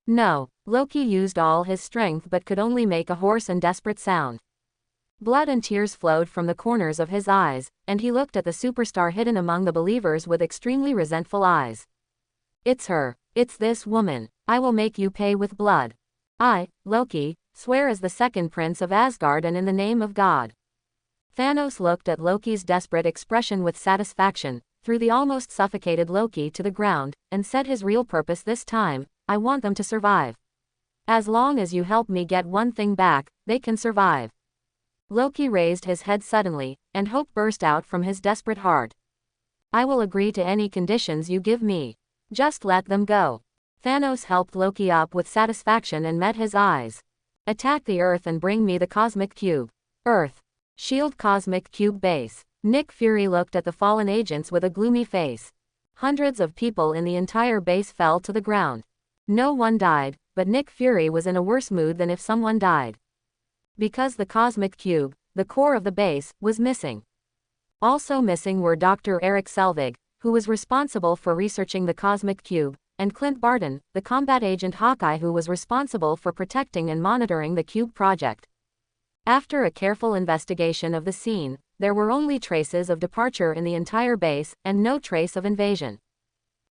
No, Loki used all his strength but could only make a hoarse and desperate sound. Blood and tears flowed from the corners of his eyes, and he looked at the superstar hidden among the believers with extremely resentful eyes. It's her. It's this woman. I will make you pay with blood. I, Loki, swear as the second prince of Asgard and in the name of God. Thanos looked at Loki's desperate expression with satisfaction, threw the almost suffocated Loki to the ground, and said his real purpose this time, I want them to survive. As long as you help me get one thing back, they can survive. Loki raised his head suddenly, and hope burst out from his desperate heart. I will agree to any conditions you give me. Just let them go. Thanos helped Loki up with satisfaction and met his eyes. Attack the Earth and bring me the Cosmic Cube. Earth. Shield Cosmic Cube Base. Nick Fury looked at the fallen agents with a gloomy face. Hundreds of people in the entire base fell to the ground. No one died, but Nick Fury was in a worse mood than if someone died. Because the Cosmic Cube, the core of the base, was missing. Also missing were Dr. Eric Selvig, who was responsible for researching the Cosmic Cube, and Clint Barton, the combat agent Hawkeye who was responsible for protecting and monitoring the Cube project. After a careful investigation of the scene, there were only traces of departure in the entire base, and no trace of invasion.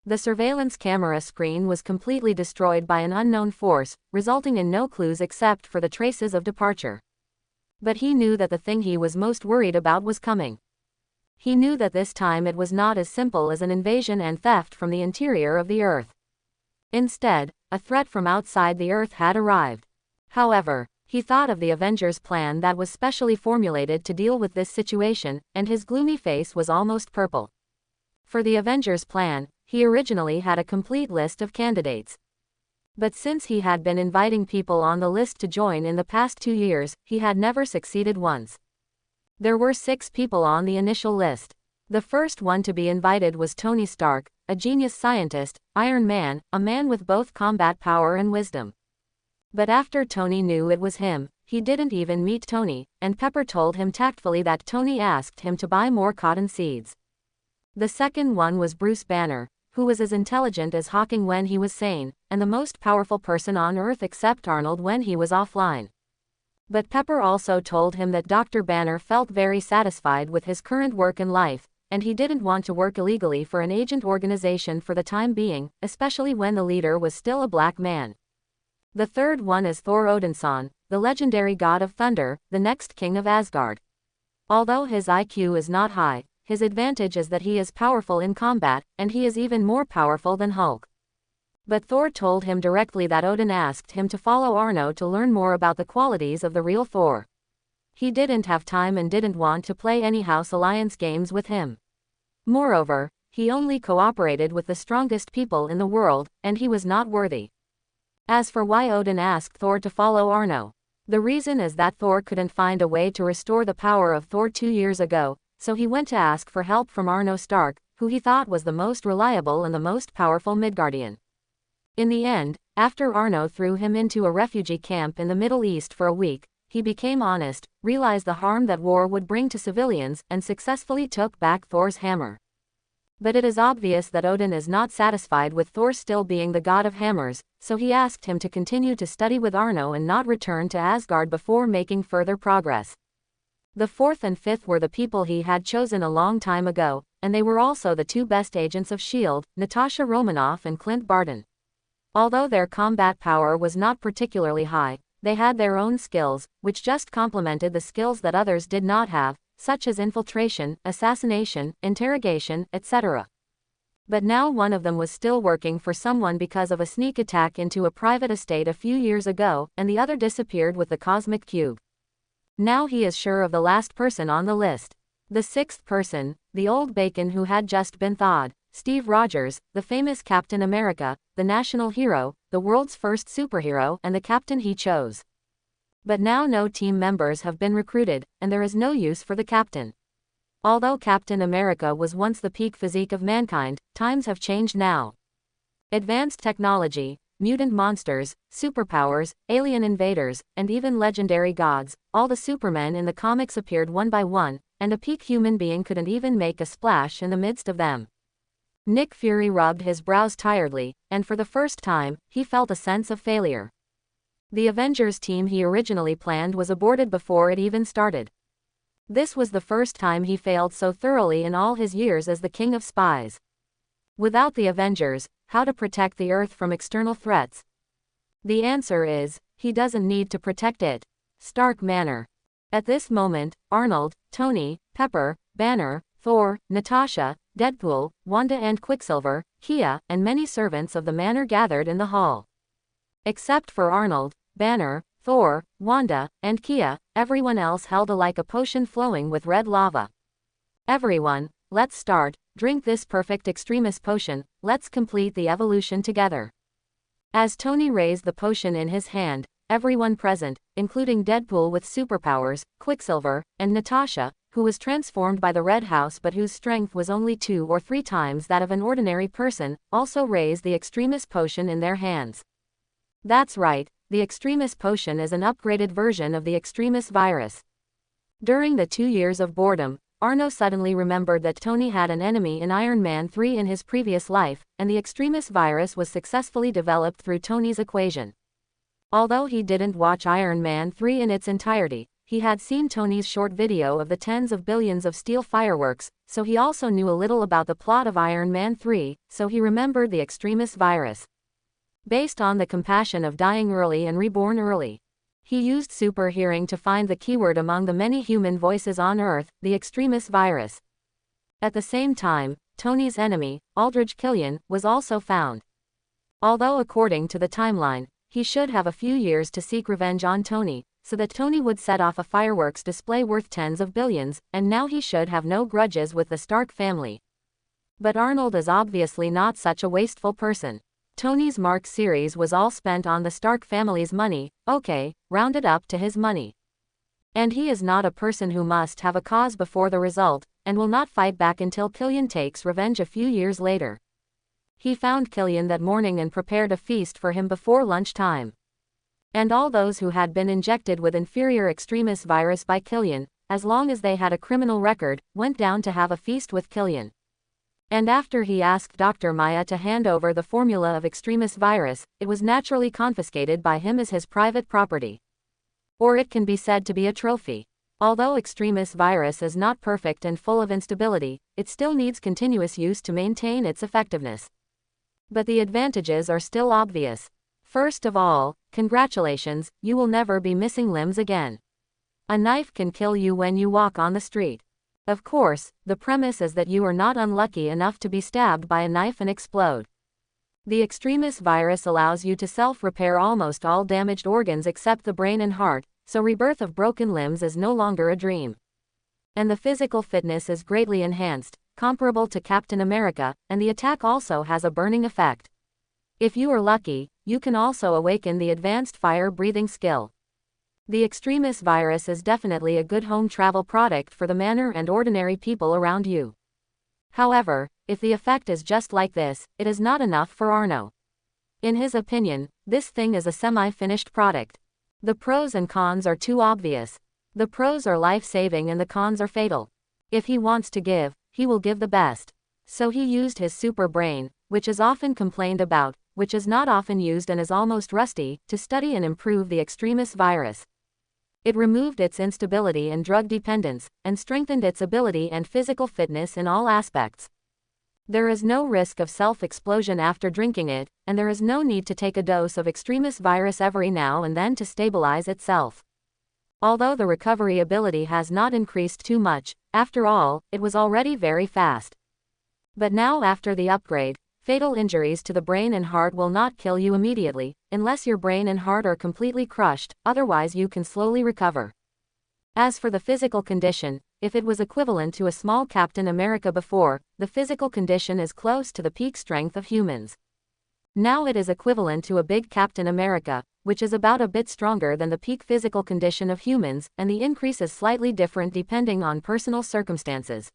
The surveillance camera screen was completely destroyed by an unknown force, resulting in no clues except for the traces of departure. But he knew that the thing he was most worried about was coming. He knew that this time it was not as simple as an invasion and theft from the interior of the Earth. Instead, a threat from outside the Earth had arrived. However, he thought of the Avengers' plan that was specially formulated to deal with this situation, and his gloomy face was almost purple. For the Avengers' plan, he originally had a complete list of candidates. But since he had been inviting people on the list to join in the past 2 years, he had never succeeded once. There were 6 people on the initial list. The first one to be invited was Tony Stark, a genius scientist, Iron Man, a man with both combat power and wisdom. But after Tony knew it was him, he didn't even meet Tony, and Pepper told him tactfully that Tony asked him to buy more cotton seeds. The second one was Bruce Banner, who was as intelligent as Hawking when he was sane, and the most powerful person on Earth except Arnold when he was offline. But Pepper also told him that Dr. Banner felt very satisfied with his current work in life, and he didn't want to work illegally for an agent organization for the time being, especially when the leader was still a black man. The third one is Thor Odinson, the legendary god of thunder, the next king of Asgard. Although his IQ is not high, his advantage is that he is powerful in combat, and he is even more powerful than Hulk. But Thor told him directly that Odin asked him to follow Arno to learn more about the qualities of the real Thor. He didn't have time and didn't want to play any House Alliance games with him. Moreover, he only cooperated with the strongest people in the world, and he was not worthy. As for why Odin asked Thor to follow Arno, the reason is that Thor couldn't find a way to restore the power of Thor 2 years ago, so he went to ask for help from Arno Stark, who he thought was the most reliable and the most powerful Midgardian. In the end, after Arno threw him into a refugee camp in the Middle East for a week, he became honest, realized the harm that war would bring to civilians, and successfully took back Thor's hammer. But it is obvious that Odin is not satisfied with Thor still being the god of hammers, so he asked him to continue to study with Arno and not return to Asgard before making further progress. The fourth and fifth were the people he had chosen a long time ago, and they were also the 2 best agents of S.H.I.E.L.D., Natasha Romanoff and Clint Barton. Although their combat power was not particularly high, they had their own skills, which just complemented the skills that others did not have, such as infiltration, assassination, interrogation, etc. But now one of them was still working for someone because of a sneak attack into a private estate a few years ago, and the other disappeared with the cosmic cube. Now he is sure of the last person on the list. The 6th person, the old bacon who had just been thawed, Steve Rogers, the famous Captain America, the national hero, the world's first superhero, and the captain he chose. But now no team members have been recruited, and there is no use for the captain. Although Captain America was once the peak physique of mankind, times have changed now. Advanced technology, mutant monsters, superpowers, alien invaders, and even legendary gods, all the supermen in the comics appeared one by one, and a peak human being couldn't even make a splash in the midst of them. Nick Fury rubbed his brows tiredly, and for the first time, he felt a sense of failure. The Avengers team he originally planned was aborted before it even started. This was the first time he failed so thoroughly in all his years as the King of Spies. Without the Avengers, how to protect the Earth from external threats? The answer is, he doesn't need to protect it. Stark Manor. At this moment, Arnold, Tony, Pepper, Banner, Thor, Natasha, Deadpool, Wanda and Quicksilver, Kia, and many servants of the manor gathered in the hall. Except for Arnold, Banner, Thor, Wanda, and Kia, everyone else held like a potion flowing with red lava. Everyone, let's start, drink this perfect extremis potion, let's complete the evolution together. As Tony raised the potion in his hand, everyone present, including Deadpool with superpowers, Quicksilver, and Natasha, who was transformed by the Red House but whose strength was only 2 or 3 times that of an ordinary person, also raised the extremis potion in their hands. That's right, the extremis potion is an upgraded version of the extremis virus. During the 2 years of boredom, Arno suddenly remembered that Tony had an enemy in Iron Man 3 in his previous life, and the extremis virus was successfully developed through Tony's equation. Although he didn't watch Iron Man 3 in its entirety, he had seen Tony's short video of the tens of billions of steel fireworks, so he also knew a little about the plot of Iron Man 3, so he remembered the extremis virus. Based on the compassion of dying early and reborn early, he used super hearing to find the keyword among the many human voices on Earth, the extremis virus. At the same time, Tony's enemy, Aldrich Killian, was also found. Although according to the timeline, he should have a few years to seek revenge on Tony, so that Tony would set off a fireworks display worth tens of billions, and now he should have no grudges with the Stark family. But Arnold is obviously not such a wasteful person. Tony's Mark series was all spent on the Stark family's money, okay, rounded up to his money. And he is not a person who must have a cause before the result, and will not fight back until Killian takes revenge a few years later. He found Killian that morning and prepared a feast for him before lunchtime. And all those who had been injected with inferior extremis virus by Killian, as long as they had a criminal record, went down to have a feast with Killian. And after he asked Dr. Maya to hand over the formula of extremis virus, it was naturally confiscated by him as his private property. Or it can be said to be a trophy. Although extremis virus is not perfect and full of instability, it still needs continuous use to maintain its effectiveness. But the advantages are still obvious. First of all, congratulations, you will never be missing limbs again. A knife can kill you when you walk on the street. Of course, the premise is that you are not unlucky enough to be stabbed by a knife and explode. The extremis virus allows you to self-repair almost all damaged organs except the brain and heart, so rebirth of broken limbs is no longer a dream. And the physical fitness is greatly enhanced, comparable to Captain America, and the attack also has a burning effect. If you are lucky, you can also awaken the advanced fire-breathing skill. The extremis virus is definitely a good home travel product for the manner and ordinary people around you. However, if the effect is just like this, it is not enough for Arno. In his opinion, this thing is a semi-finished product. The pros and cons are too obvious. The pros are life-saving and the cons are fatal. If he wants to give, he will give the best. So he used his super brain, which is often complained about, which is not often used and is almost rusty, to study and improve the extremis virus. It removed its instability and drug dependence, and strengthened its ability and physical fitness in all aspects. There is no risk of self-explosion after drinking it, and there is no need to take a dose of extremis virus every now and then to stabilize itself. Although the recovery ability has not increased too much, after all, it was already very fast. But now after the upgrade, fatal injuries to the brain and heart will not kill you immediately, unless your brain and heart are completely crushed, otherwise you can slowly recover. As for the physical condition, if it was equivalent to a small Captain America before, the physical condition is close to the peak strength of humans. Now it is equivalent to a big Captain America, which is about a bit stronger than the peak physical condition of humans, and the increase is slightly different depending on personal circumstances.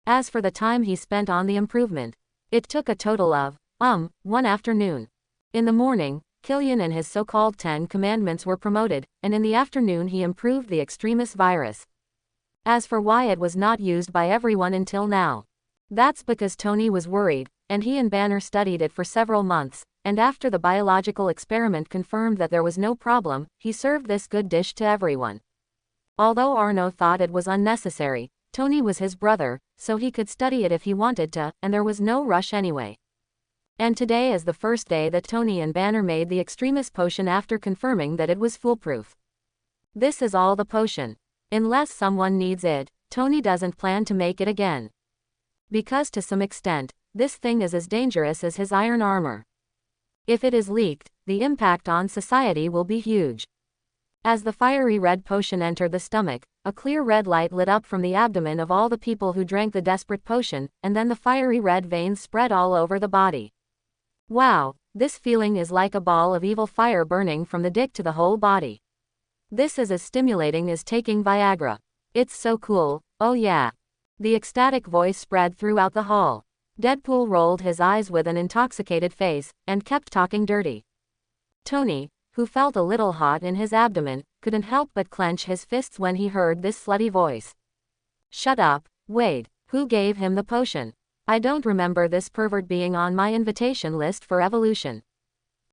As for the time he spent on the improvement, it took a total of, 1 afternoon. In the morning, Killian and his so-called 10 commandments were promoted, and in the afternoon he improved the extremis virus. As for why it was not used by everyone until now, that's because Tony was worried, and he and Banner studied it for several months, and after the biological experiment confirmed that there was no problem, he served this good dish to everyone. Although Arno thought it was unnecessary, Tony was his brother, so he could study it if he wanted to, and there was no rush anyway. And today is the first day that Tony and Banner made the extremis potion after confirming that it was foolproof. This is all the potion. Unless someone needs it, Tony doesn't plan to make it again. Because to some extent, this thing is as dangerous as his iron armor. If it is leaked, the impact on society will be huge. As the fiery red potion entered the stomach, a clear red light lit up from the abdomen of all the people who drank the desperate potion, and then the fiery red veins spread all over the body. Wow, this feeling is like a ball of evil fire burning from the dick to the whole body. This is as stimulating as taking Viagra. It's so cool, oh yeah. The ecstatic voice spread throughout the hall. Deadpool rolled his eyes with an intoxicated face, and kept talking dirty. Tony, who felt a little hot in his abdomen, couldn't help but clench his fists when he heard this slutty voice. Shut up, Wade, who gave him the potion? I don't remember this pervert being on my invitation list for evolution.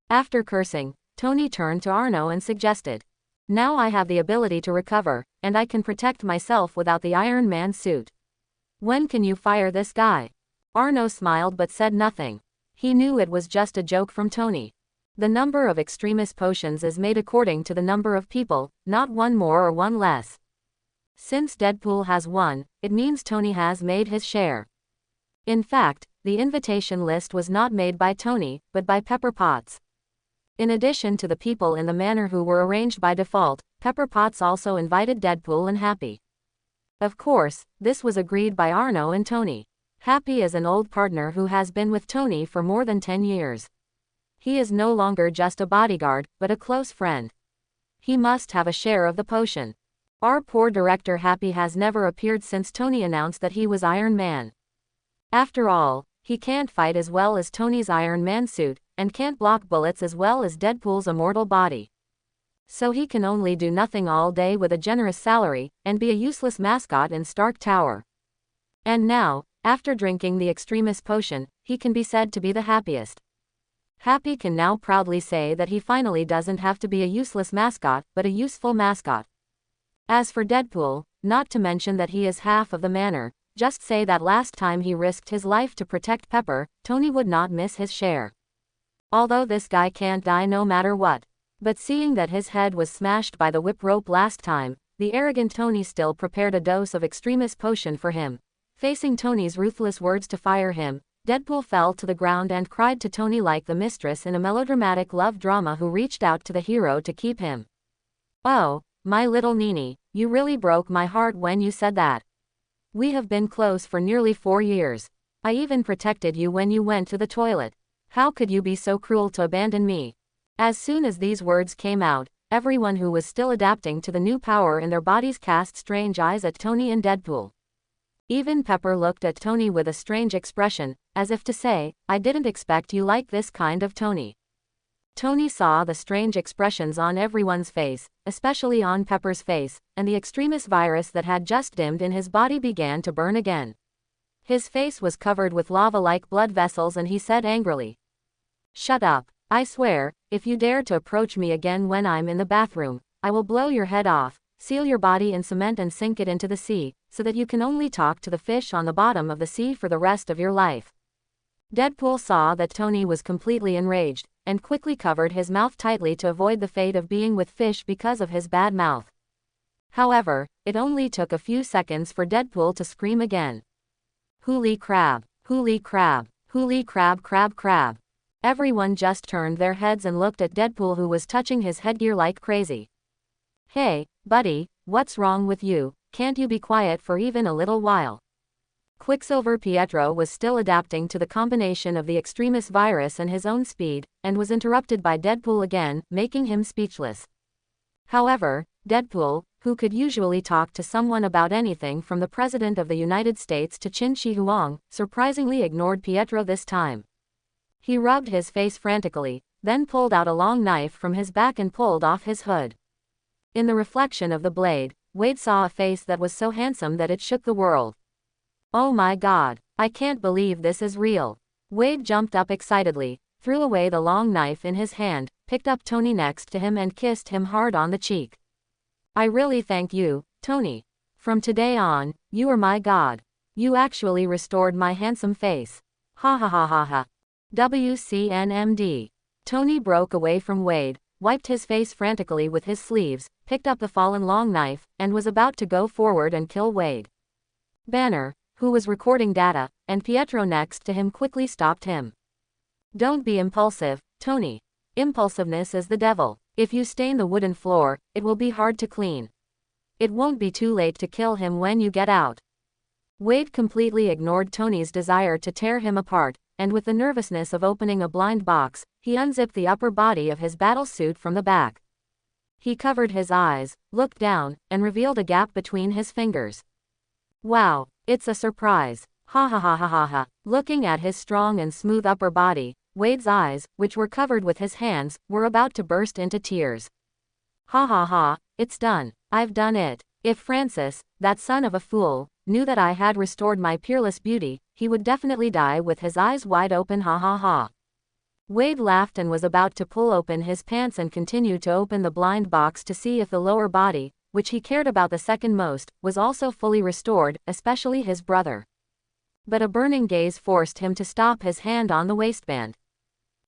After cursing, Tony turned to Arno and suggested, now I have the ability to recover, and I can protect myself without the Iron Man suit. When can you fire this guy? Arno smiled but said nothing. He knew it was just a joke from Tony. The number of extremis potions is made according to the number of people, not one more or one less. Since Deadpool has one, it means Tony has made his share. In fact, the invitation list was not made by Tony, but by Pepper Potts. In addition to the people in the manor who were arranged by default, Pepper Potts also invited Deadpool and Happy. Of course, this was agreed by Arno and Tony. Happy is an old partner who has been with Tony for more than 10 years. He is no longer just a bodyguard, but a close friend. He must have a share of the potion. Our poor director Happy has never appeared since Tony announced that he was Iron Man. After all, he can't fight as well as Tony's Iron Man suit, and can't block bullets as well as Deadpool's immortal body. So he can only do nothing all day with a generous salary, and be a useless mascot in Stark Tower. And now, after drinking the Extremis potion, he can be said to be the happiest. Happy can now proudly say that he finally doesn't have to be a useless mascot, but a useful mascot. As for Deadpool, not to mention that he is half of the manor, just say that last time he risked his life to protect Pepper, Tony would not miss his share. Although this guy can't die no matter what. But seeing that his head was smashed by the whip rope last time, the arrogant Tony still prepared a dose of Extremis potion for him. Facing Tony's ruthless words to fire him, Deadpool fell to the ground and cried to Tony like the mistress in a melodramatic love drama who reached out to the hero to keep him. "Oh, my little Nini, you really broke my heart when you said that. We have been close for nearly 4 years. I even protected you when you went to the toilet. How could you be so cruel to abandon me?" As soon as these words came out, everyone who was still adapting to the new power in their bodies cast strange eyes at Tony and Deadpool. Even Pepper looked at Tony with a strange expression, as if to say, "I didn't expect you like this kind of Tony." Tony saw the strange expressions on everyone's face, especially on Pepper's face, and the Extremis virus that had just dimmed in his body began to burn again. His face was covered with lava-like blood vessels and he said angrily, "Shut up. I swear, if you dare to approach me again when I'm in the bathroom, I will blow your head off, seal your body in cement and sink it into the sea, so that you can only talk to the fish on the bottom of the sea for the rest of your life." Deadpool saw that Tony was completely enraged, and quickly covered his mouth tightly to avoid the fate of being with fish because of his bad mouth. However, it only took a few seconds for Deadpool to scream again. "Holy crab! Holy crab! Holy crab crab crab!" Everyone just turned their heads and looked at Deadpool, who was touching his headgear like crazy. "Hey, buddy, what's wrong with you? Can't you be quiet for even a little while?" Quicksilver Pietro was still adapting to the combination of the Extremis virus and his own speed, and was interrupted by Deadpool again, making him speechless. However, Deadpool, who could usually talk to someone about anything from the President of the United States to Qin Shi Huang, surprisingly ignored Pietro this time. He rubbed his face frantically, then pulled out a long knife from his back and pulled off his hood. In the reflection of the blade, Wade saw a face that was so handsome that it shook the world. "Oh my God, I can't believe this is real." Wade jumped up excitedly, threw away the long knife in his hand, picked up Tony next to him and kissed him hard on the cheek. "I really thank you, Tony. From today on, you are my god. You actually restored my handsome face. Ha ha ha ha ha. WCNMD. Tony broke away from Wade, wiped his face frantically with his sleeves, picked up the fallen long knife, and was about to go forward and kill Wade. Banner, who was recording data, and Pietro next to him quickly stopped him. "Don't be impulsive, Tony. Impulsiveness is the devil. If you stain the wooden floor, it will be hard to clean. It won't be too late to kill him when you get out." Wade completely ignored Tony's desire to tear him apart, and with the nervousness of opening a blind box, he unzipped the upper body of his battle suit from the back. He covered his eyes, looked down, and revealed a gap between his fingers. "Wow, it's a surprise. Ha ha ha ha ha ha." Looking at his strong and smooth upper body, Wade's eyes, which were covered with his hands, were about to burst into tears. "Ha ha ha, it's done. I've done it. If Francis, that son of a fool, knew that I had restored my peerless beauty, he would definitely die with his eyes wide open. Ha ha ha." Wade laughed and was about to pull open his pants and continue to open the blind box to see if the lower body, which he cared about the second most, was also fully restored, especially his brother. But a burning gaze forced him to stop, his hand on the waistband.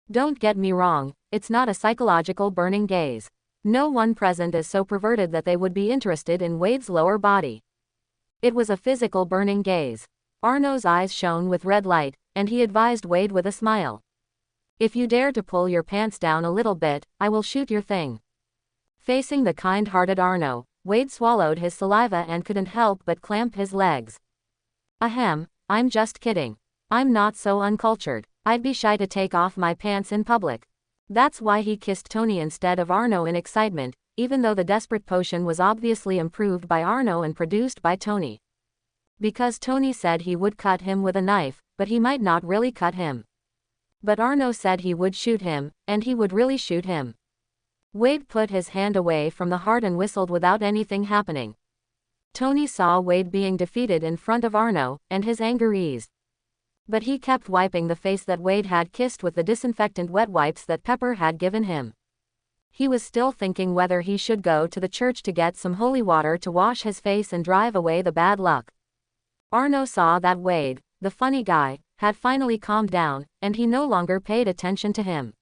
Don't get me wrong, it's not a psychological burning gaze. No one present is so perverted that they would be interested in Wade's lower body. It was a physical burning gaze. Arno's eyes shone with red light, and he advised Wade with a smile. "If you dare to pull your pants down a little bit, I will shoot your thing." Facing the kind-hearted Arno, Wade swallowed his saliva and couldn't help but clamp his legs. "Ahem, I'm just kidding. I'm not so uncultured. I'd be shy to take off my pants in public." That's why he kissed Tony instead of Arno in excitement, even though the desperate potion was obviously improved by Arno and produced by Tony. Because Tony said he would cut him with a knife, but he might not really cut him. But Arno said he would shoot him, and he would really shoot him. Wade put his hand away from the heart and whistled without anything happening. Tony saw Wade being defeated in front of Arno, and his anger eased. But he kept wiping the face that Wade had kissed with the disinfectant wet wipes that Pepper had given him. He was still thinking whether he should go to the church to get some holy water to wash his face and drive away the bad luck. Arno saw that Wade, the funny guy, had finally calmed down, and he no longer paid attention to him.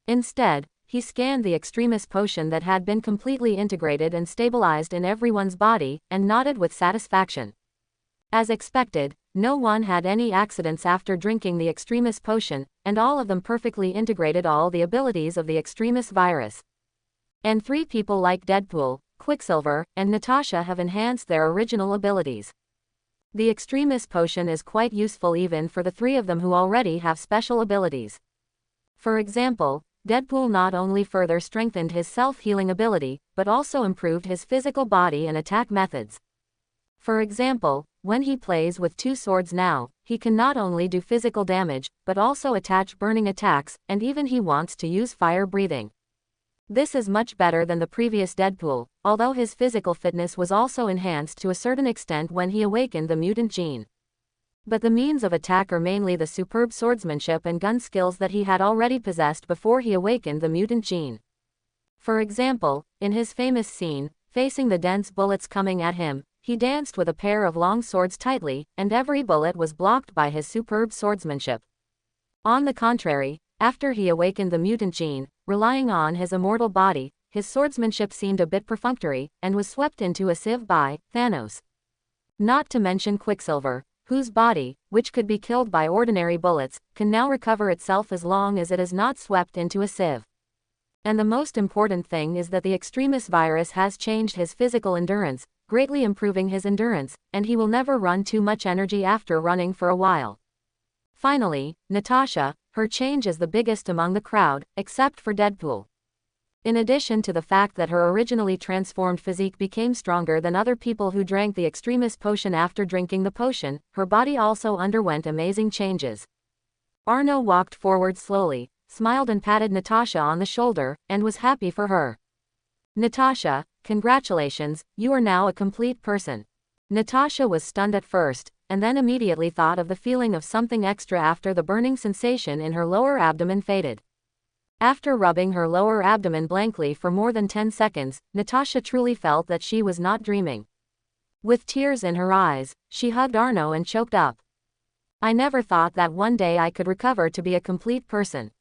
Instead, he scanned the extremis potion that had been completely integrated and stabilized in everyone's body, and nodded with satisfaction. As expected, no one had any accidents after drinking the extremis potion, and all of them perfectly integrated all the abilities of the extremis virus. And 3 people like Deadpool, Quicksilver, and Natasha have enhanced their original abilities. The extremis potion is quite useful even for the 3 of them who already have special abilities. For example, Deadpool not only further strengthened his self-healing ability, but also improved his physical body and attack methods. For example, when he plays with 2 swords now, he can not only do physical damage, but also attach burning attacks, and even he wants to use fire breathing. This is much better than the previous Deadpool, although his physical fitness was also enhanced to a certain extent when he awakened the mutant gene. But the means of attack are mainly the superb swordsmanship and gun skills that he had already possessed before he awakened the mutant gene. For example, in his famous scene, facing the dense bullets coming at him, he danced with a pair of long swords tightly, and every bullet was blocked by his superb swordsmanship. On the contrary, after he awakened the mutant gene, relying on his immortal body, his swordsmanship seemed a bit perfunctory, and was swept into a sieve by Thanos. Not to mention Quicksilver, whose body, which could be killed by ordinary bullets, can now recover itself as long as it is not swept into a sieve. And the most important thing is that the extremis virus has changed his physical endurance, greatly improving his endurance, and he will never run too much energy after running for a while. Finally, Natasha, her change is the biggest among the crowd, except for Deadpool. In addition to the fact that her originally transformed physique became stronger than other people who drank the extremis potion after drinking the potion, her body also underwent amazing changes. Arno walked forward slowly, smiled and patted Natasha on the shoulder, and was happy for her. Natasha, congratulations, you are now a complete person. Natasha was stunned at first, and then immediately thought of the feeling of something extra after the burning sensation in her lower abdomen faded. After rubbing her lower abdomen blankly for more than 10 seconds, Natasha truly felt that she was not dreaming. With tears in her eyes, she hugged Arno and choked up. I never thought that one day I could recover to be a complete person.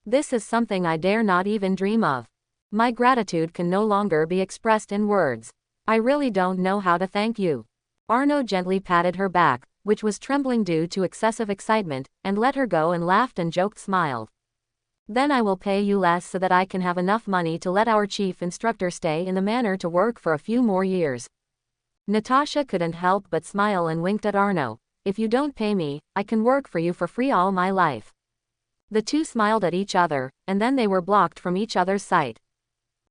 This is something I dare not even dream of. My gratitude can no longer be expressed in words. I really don't know how to thank you. Arno gently patted her back, which was trembling due to excessive excitement, and let her go and laughed and joked smiled. Then I will pay you less so that I can have enough money to let our chief instructor stay in the manor to work for a few more years. Natasha couldn't help but smile and winked at Arno. If you don't pay me, I can work for you for free all my life. The two smiled at each other, and then they were blocked from each other's sight.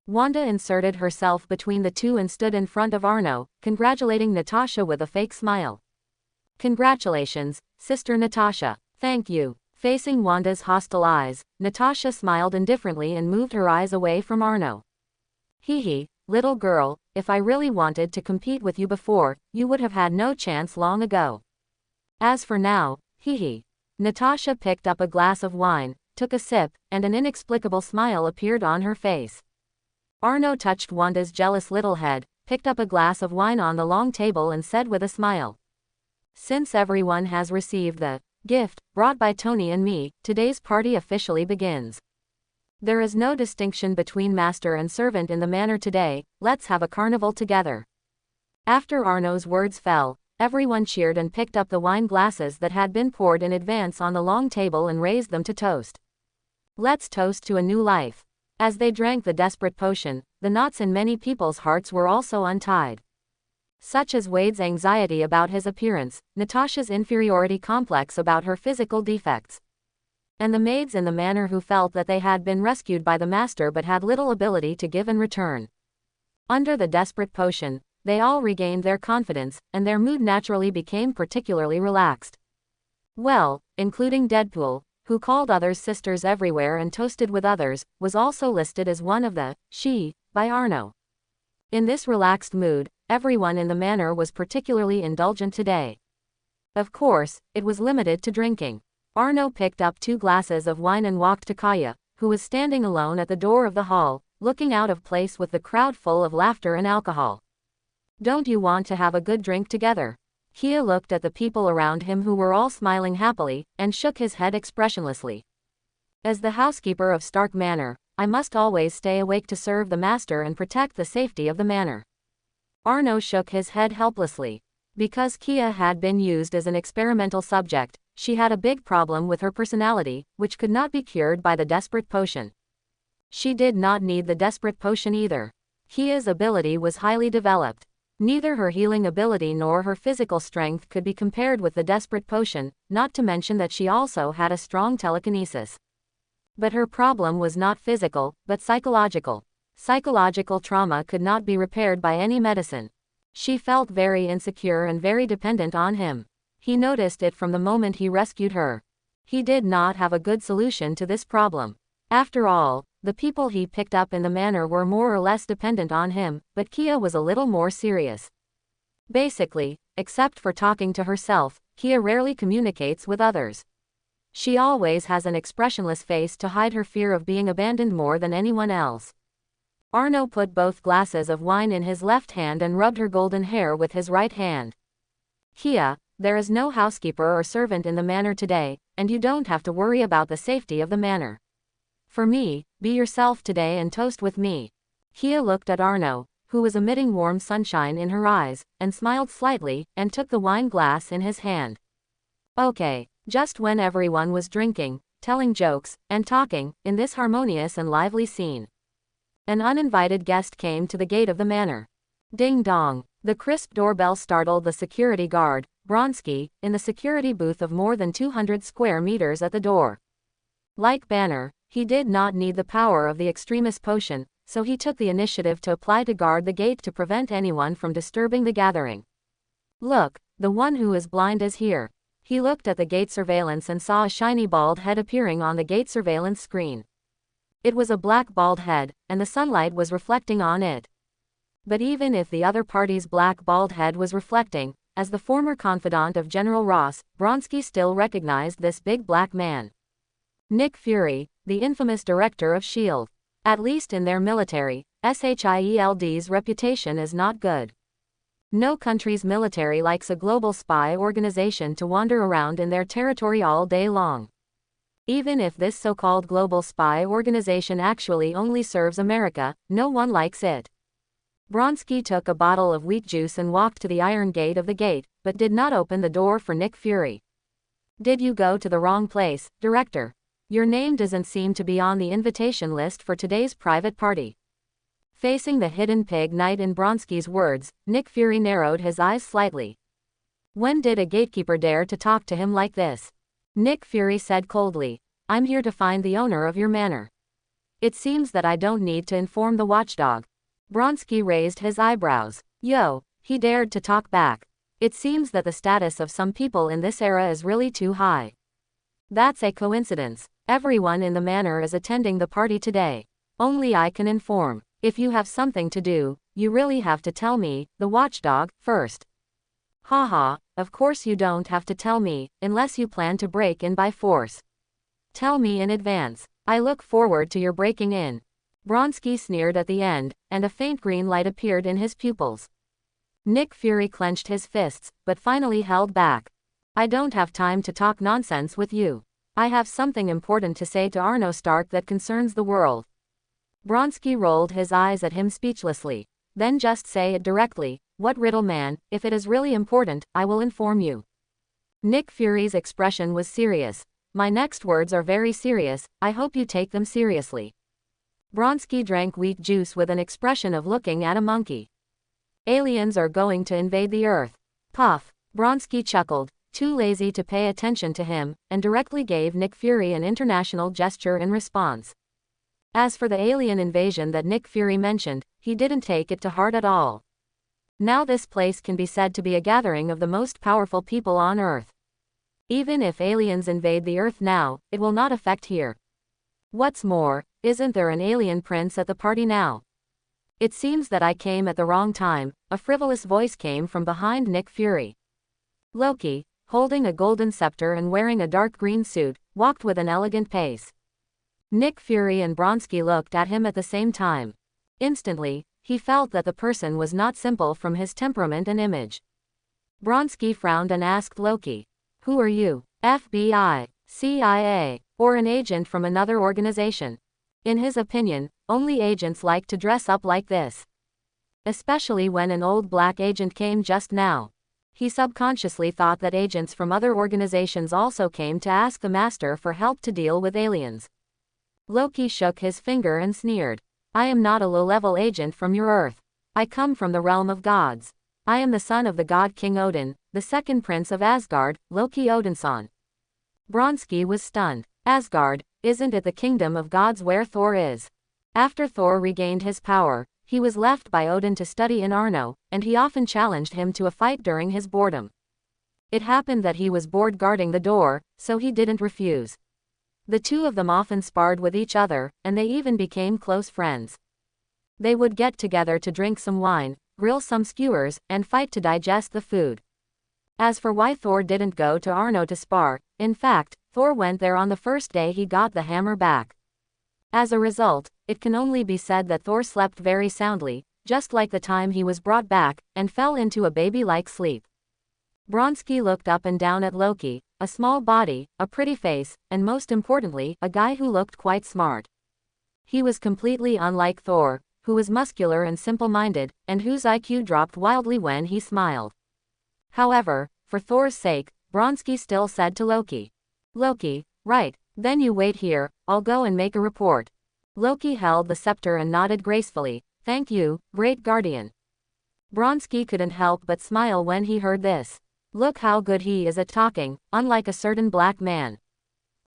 Wanda inserted herself between the two and stood in front of Arno, congratulating Natasha with a fake smile. Congratulations, Sister Natasha. Thank you. Facing Wanda's hostile eyes, Natasha smiled indifferently and moved her eyes away from Arno. Hee, little girl, if I really wanted to compete with you before, you would have had no chance long ago. As for now, hee. Natasha picked up a glass of wine, took a sip, and an inexplicable smile appeared on her face. Arno touched Wanda's jealous little head, picked up a glass of wine on the long table and said with a smile. Since everyone has received the gift brought by Tony and me, today's party officially begins. There is no distinction between master and servant in the manor today, let's have a carnival together. After Arno's words fell, everyone cheered and picked up the wine glasses that had been poured in advance on the long table and raised them to toast. Let's toast to a new life. As they drank the desperate potion, the knots in many people's hearts were also untied. Such as Wade's anxiety about his appearance, Natasha's inferiority complex about her physical defects. and the maids in the manor who felt that they had been rescued by the master but had little ability to give in return. Under the desperate potion, they all regained their confidence, and their mood naturally became particularly relaxed. Well, including Deadpool, who called others sisters everywhere and toasted with others, was also listed as one of the she by Arno. In this relaxed mood, everyone in the manor was particularly indulgent today. Of course, it was limited to drinking. Arno picked up 2 glasses of wine and walked to Kaya, who was standing alone at the door of the hall, looking out of place with the crowd full of laughter and alcohol. Don't you want to have a good drink together? Kia looked at the people around him who were all smiling happily, and shook his head expressionlessly. As the housekeeper of Stark Manor, I must always stay awake to serve the master and protect the safety of the manor. Arno shook his head helplessly. Because Kia had been used as an experimental subject, she had a big problem with her personality, which could not be cured by the desperate potion. She did not need the desperate potion either. Kia's ability was highly developed. Neither her healing ability nor her physical strength could be compared with the desperate potion, not to mention that she also had a strong telekinesis. But her problem was not physical, but psychological. Psychological trauma could not be repaired by any medicine. She felt very insecure and very dependent on him. He noticed it from the moment he rescued her. He did not have a good solution to this problem. After all, the people he picked up in the manor were more or less dependent on him, but Kia was a little more serious. Basically, except for talking to herself, Kia rarely communicates with others. She always has an expressionless face to hide her fear of being abandoned more than anyone else. Arno put both glasses of wine in his left hand and rubbed her golden hair with his right hand. Kia, there is no housekeeper or servant in the manor today, and you don't have to worry about the safety of the manor. For me, be yourself today and toast with me. Kia looked at Arno, who was emitting warm sunshine in her eyes, and smiled slightly, and took the wine glass in his hand. Okay, just when everyone was drinking, telling jokes, and talking, in this harmonious and lively scene, an uninvited guest came to the gate of the manor. Ding dong. The crisp doorbell startled the security guard, Bronsky, in the security booth of more than 200 square meters at the door. Like Banner, he did not need the power of the extremist potion, so he took the initiative to apply to guard the gate to prevent anyone from disturbing the gathering. Look, the one who is blind is here. He looked at the gate surveillance and saw a shiny bald head appearing on the gate surveillance screen. It was a black bald head, and the sunlight was reflecting on it. But even if the other party's black bald head was reflecting, as the former confidant of General Ross, Bronsky still recognized this big black man. Nick Fury, the infamous director of S.H.I.E.L.D. At least in their military, S.H.I.E.L.D.'s reputation is not good. No country's military likes a global spy organization to wander around in their territory all day long. Even if this so-called global spy organization actually only serves America, no one likes it. Bronsky took a bottle of wheat juice and walked to the iron gate of the gate, but did not open the door for Nick Fury. Did you go to the wrong place, Director? Your name doesn't seem to be on the invitation list for today's private party. Facing the hidden pig knight in Bronsky's words, Nick Fury narrowed his eyes slightly. When did a gatekeeper dare to talk to him like this? Nick Fury said coldly, I'm here to find the owner of your manor. It seems that I don't need to inform the watchdog. Bronsky raised his eyebrows. Yo, he dared to talk back. It seems that the status of some people in this era is really too high. That's a coincidence. Everyone in the manor is attending the party today. Only I can inform. If you have something to do, you really have to tell me, the watchdog, first. Haha, of course you don't have to tell me, unless you plan to break in by force. Tell me in advance. I look forward to your breaking in. Bronsky sneered at the end, and a faint green light appeared in his pupils. Nick Fury clenched his fists, but finally held back. I don't have time to talk nonsense with you. I have something important to say to Arno Stark that concerns the world. Bronsky rolled his eyes at him speechlessly. Then just say it directly. What riddle, man? If it is really important, I will inform you. Nick Fury's expression was serious. My next words are very serious, I hope you take them seriously. Bronsky drank wheat juice with an expression of looking at a monkey. Aliens are going to invade the Earth. Puff. Bronsky chuckled. too lazy to pay attention to him, and directly gave Nick Fury an international gesture in response. As for the alien invasion that Nick Fury mentioned, he didn't take it to heart at all. Now this place can be said to be a gathering of the most powerful people on Earth. Even if aliens invade the Earth now, it will not affect here. What's more, isn't there an alien prince at the party now? It seems that I came at the wrong time, a frivolous voice came from behind Nick Fury. Loki, holding a golden scepter and wearing a dark green suit, walked with an elegant pace. Nick Fury and Bronski looked at him at the same time. Instantly, he felt that the person was not simple from his temperament and image. Bronski frowned and asked Loki, "Who are you? FBI, CIA, or an agent from another organization?" In his opinion, only agents like to dress up like this. Especially when an old black agent came just now. He subconsciously thought that agents from other organizations also came to ask the master for help to deal with aliens. Loki shook his finger and sneered. "I am not a low-level agent from your Earth. I come from the realm of gods. I am the son of the god King Odin, the second prince of Asgard, Loki Odinson." Bronski was stunned. Asgard, isn't it the kingdom of gods where Thor is? After Thor regained his power, he was left by Odin to study in Arno, and he often challenged him to a fight during his boredom. It happened that he was bored guarding the door, so he didn't refuse. The two of them often sparred with each other, and they even became close friends. They would get together to drink some wine, grill some skewers, and fight to digest the food. As for why Thor didn't go to Arno to spar, in fact, Thor went there on the first day he got the hammer back. As a result, it can only be said that Thor slept very soundly, just like the time he was brought back, and fell into a baby-like sleep. Bronski looked up and down at Loki, a small body, a pretty face, and most importantly, a guy who looked quite smart. He was completely unlike Thor, who was muscular and simple-minded, and whose IQ dropped wildly when he smiled. However, for Thor's sake, Bronski still said to Loki, "Loki, right, then you wait here, I'll go and make a report." Loki held the scepter and nodded gracefully, "Thank you, great guardian." Bronski couldn't help but smile when he heard this. Look how good he is at talking, unlike a certain black man.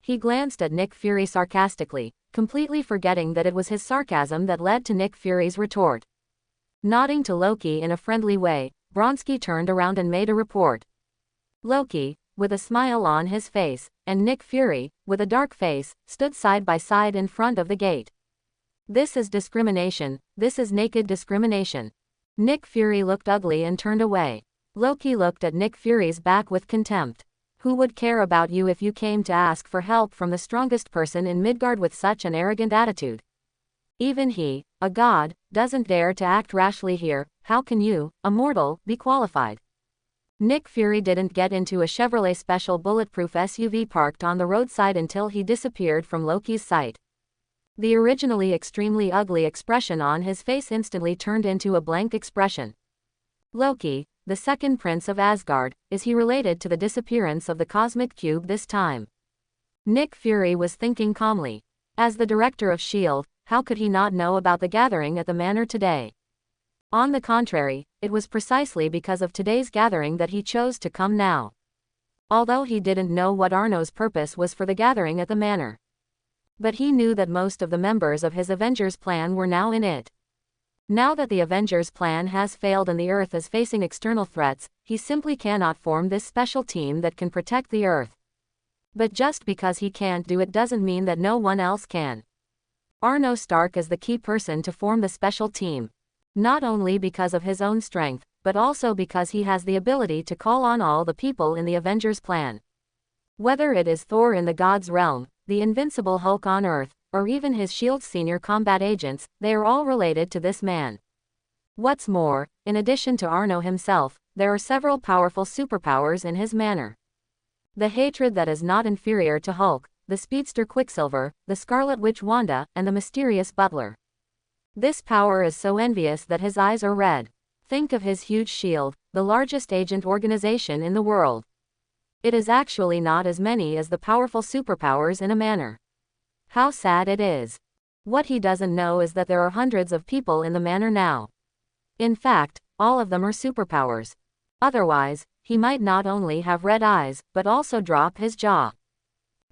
He glanced at Nick Fury sarcastically, completely forgetting that it was his sarcasm that led to Nick Fury's retort. Nodding to Loki in a friendly way, Bronski turned around and made a report. Loki, with a smile on his face, and Nick Fury, with a dark face, stood side by side in front of the gate. "This is discrimination, this is naked discrimination." Nick Fury looked ugly and turned away. Loki looked at Nick Fury's back with contempt. "Who would care about you if you came to ask for help from the strongest person in Midgard with such an arrogant attitude? Even he, a god, doesn't dare to act rashly here, how can you, a mortal, be qualified?" Nick Fury didn't get into a Chevrolet Special bulletproof SUV parked on the roadside until he disappeared from Loki's sight. The originally extremely ugly expression on his face instantly turned into a blank expression. Loki, the second prince of Asgard, is he related to the disappearance of the cosmic cube this time? Nick Fury was thinking calmly. As the director of S.H.I.E.L.D., how could he not know about the gathering at the manor today? On the contrary, it was precisely because of today's gathering that he chose to come now. Although he didn't know what Arno's purpose was for the gathering at the manor. But he knew that most of the members of his Avengers plan were now in it. Now that the Avengers plan has failed and the Earth is facing external threats, he simply cannot form this special team that can protect the Earth. But just because he can't do it doesn't mean that no one else can. Arno Stark is the key person to form the special team. Not only because of his own strength, but also because he has the ability to call on all the people in the Avengers plan. Whether it is Thor in the God's realm, the Invincible Hulk on Earth, or even his S.H.I.E.L.D. senior combat agents, they are all related to this man. What's more, in addition to Arno himself, there are several powerful superpowers in his manor. The hatred that is not inferior to Hulk, the speedster Quicksilver, the Scarlet Witch Wanda, and the mysterious Butler. This power is so envious that his eyes are red. Think of his huge shield, the largest agent organization in the world. It is actually not as many as the powerful superpowers in a manor. How sad it is. What he doesn't know is that there are hundreds of people in the manor now. In fact, all of them are superpowers. Otherwise, he might not only have red eyes, but also drop his jaw.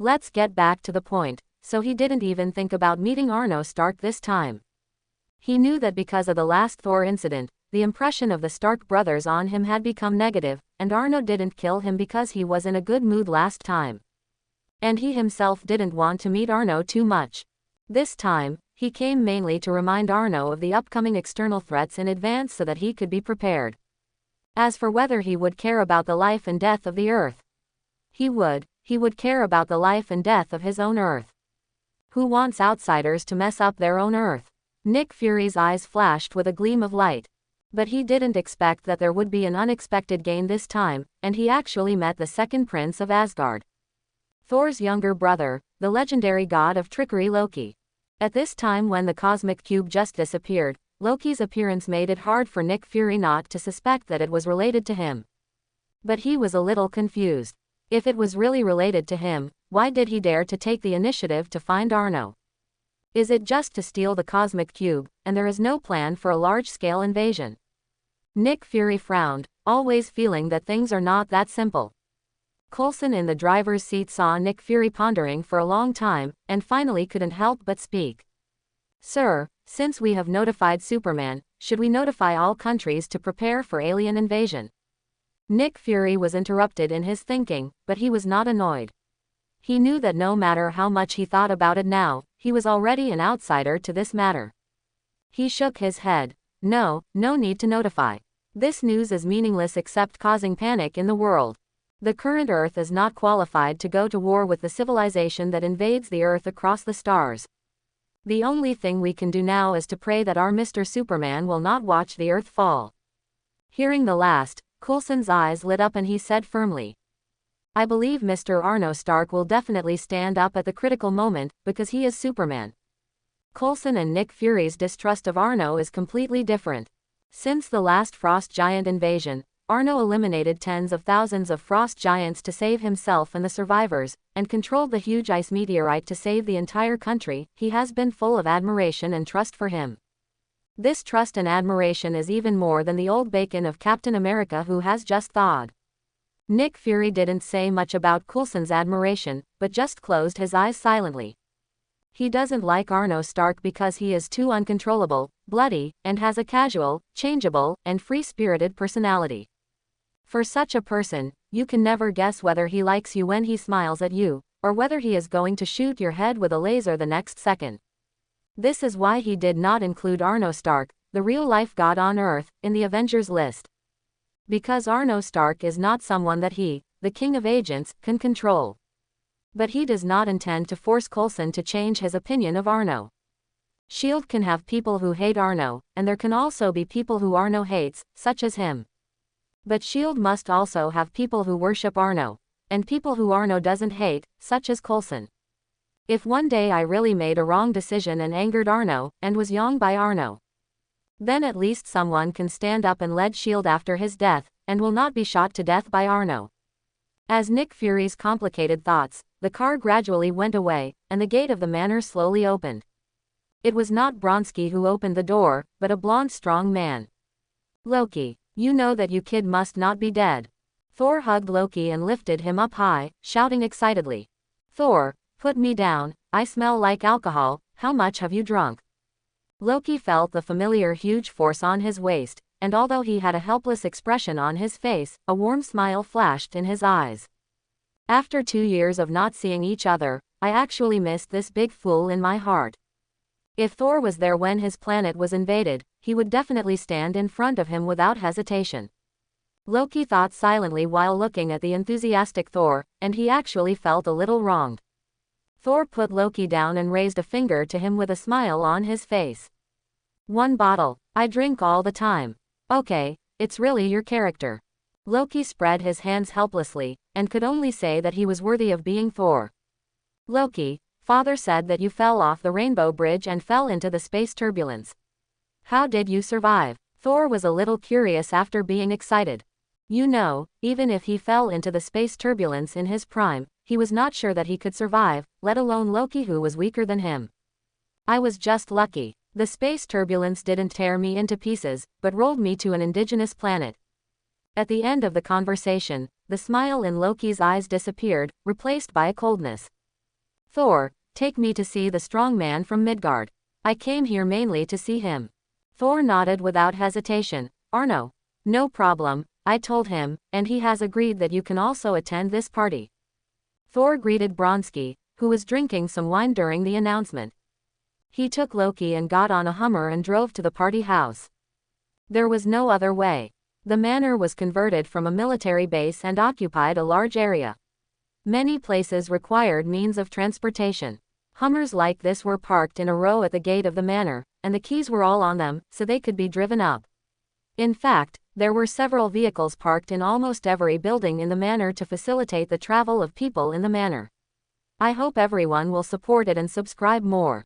Let's get back to the point. So he didn't even think about meeting Arno Stark this time. He knew that because of the last Thor incident, the impression of the Stark brothers on him had become negative, and Arno didn't kill him because he was in a good mood last time. And he himself didn't want to meet Arno too much. This time, he came mainly to remind Arno of the upcoming external threats in advance so that he could be prepared. As for whether he would care about the life and death of the Earth, he would care about the life and death of his own Earth. Who wants outsiders to mess up their own Earth? Nick Fury's eyes flashed with a gleam of light. But he didn't expect that there would be an unexpected gain this time, and he actually met the second prince of Asgard. Thor's younger brother, the legendary god of trickery Loki. At this time when the cosmic cube just disappeared, Loki's appearance made it hard for Nick Fury not to suspect that it was related to him. But he was a little confused. If it was really related to him, why did he dare to take the initiative to find Arno? Is it just to steal the cosmic cube, and there is no plan for a large-scale invasion? Nick Fury frowned, always feeling that things are not that simple. Coulson in the driver's seat saw Nick Fury pondering for a long time, and finally couldn't help but speak. Sir, since we have notified Superman, should we notify all countries to prepare for alien invasion? Nick Fury was interrupted in his thinking, but he was not annoyed. He knew that no matter how much he thought about it now, he was already an outsider to this matter. He shook his head. No need to notify. This news is meaningless except causing panic in the world. The current Earth is not qualified to go to war with the civilization that invades the Earth across the stars. The only thing we can do now is to pray that our Mr. Superman will not watch the Earth fall. Hearing the last, Coulson's eyes lit up and he said firmly, I believe Mr. Arno Stark will definitely stand up at the critical moment, because he is Superman. Coulson and Nick Fury's distrust of Arno is completely different. Since the last Frost Giant invasion, Arno eliminated tens of thousands of Frost Giants to save himself and the survivors, and controlled the huge ice meteorite to save the entire country. He has been full of admiration and trust for him. This trust and admiration is even more than the old bacon of Captain America who has just thawed. Nick Fury didn't say much about Coulson's admiration, but just closed his eyes silently. He doesn't like Arno Stark because he is too uncontrollable, bloody, and has a casual, changeable, and free-spirited personality. For such a person, you can never guess whether he likes you when he smiles at you, or whether he is going to shoot your head with a laser the next second. This is why he did not include Arno Stark, the real-life god on Earth, in the Avengers list. Because Arno Stark is not someone that he, the king of agents, can control. But he does not intend to force Coulson to change his opinion of Arno. S.H.I.E.L.D. can have people who hate Arno, and there can also be people who Arno hates, such as him. But S.H.I.E.L.D. must also have people who worship Arno, and people who Arno doesn't hate, such as Coulson. If one day I really made a wrong decision and angered Arno, and was young by Arno, then at least someone can stand up and lead S.H.I.E.L.D. after his death, and will not be shot to death by Arno. As Nick Fury's complicated thoughts, the car gradually went away, and the gate of the manor slowly opened. It was not Bronski who opened the door, but a blond strong man. Loki, you know that you kid must not be dead. Thor hugged Loki and lifted him up high, shouting excitedly. Thor, put me down, I smell like alcohol, how much have you drunk? Loki felt the familiar huge force on his waist, and although he had a helpless expression on his face, a warm smile flashed in his eyes. After 2 years of not seeing each other, I actually missed this big fool in my heart. If Thor was there when his planet was invaded, he would definitely stand in front of him without hesitation. Loki thought silently while looking at the enthusiastic Thor, and he actually felt a little wronged. Thor put Loki down and raised a finger to him with a smile on his face. 1 bottle, I drink all the time. Okay, it's really your character. Loki spread his hands helplessly, and could only say that he was worthy of being Thor. Loki, father said that you fell off the Rainbow Bridge and fell into the space turbulence. How did you survive? Thor was a little curious after being excited. You know, even if he fell into the space turbulence in his prime, he was not sure that he could survive, let alone Loki who was weaker than him. I was just lucky. The space turbulence didn't tear me into pieces, but rolled me to an indigenous planet. At the end of the conversation, the smile in Loki's eyes disappeared, replaced by a coldness. Thor, take me to see the strong man from Midgard. I came here mainly to see him. Thor nodded without hesitation. Arno. No problem, I told him, and he has agreed that you can also attend this party. Thor greeted Bronski, who was drinking some wine during the announcement. He took Loki and got on a Hummer and drove to the party house. There was no other way. The manor was converted from a military base and occupied a large area. Many places required means of transportation. Hummers like this were parked in a row at the gate of the manor, and the keys were all on them, so they could be driven up. In fact, there were several vehicles parked in almost every building in the manor to facilitate the travel of people in the manor. I hope everyone will support it and subscribe more.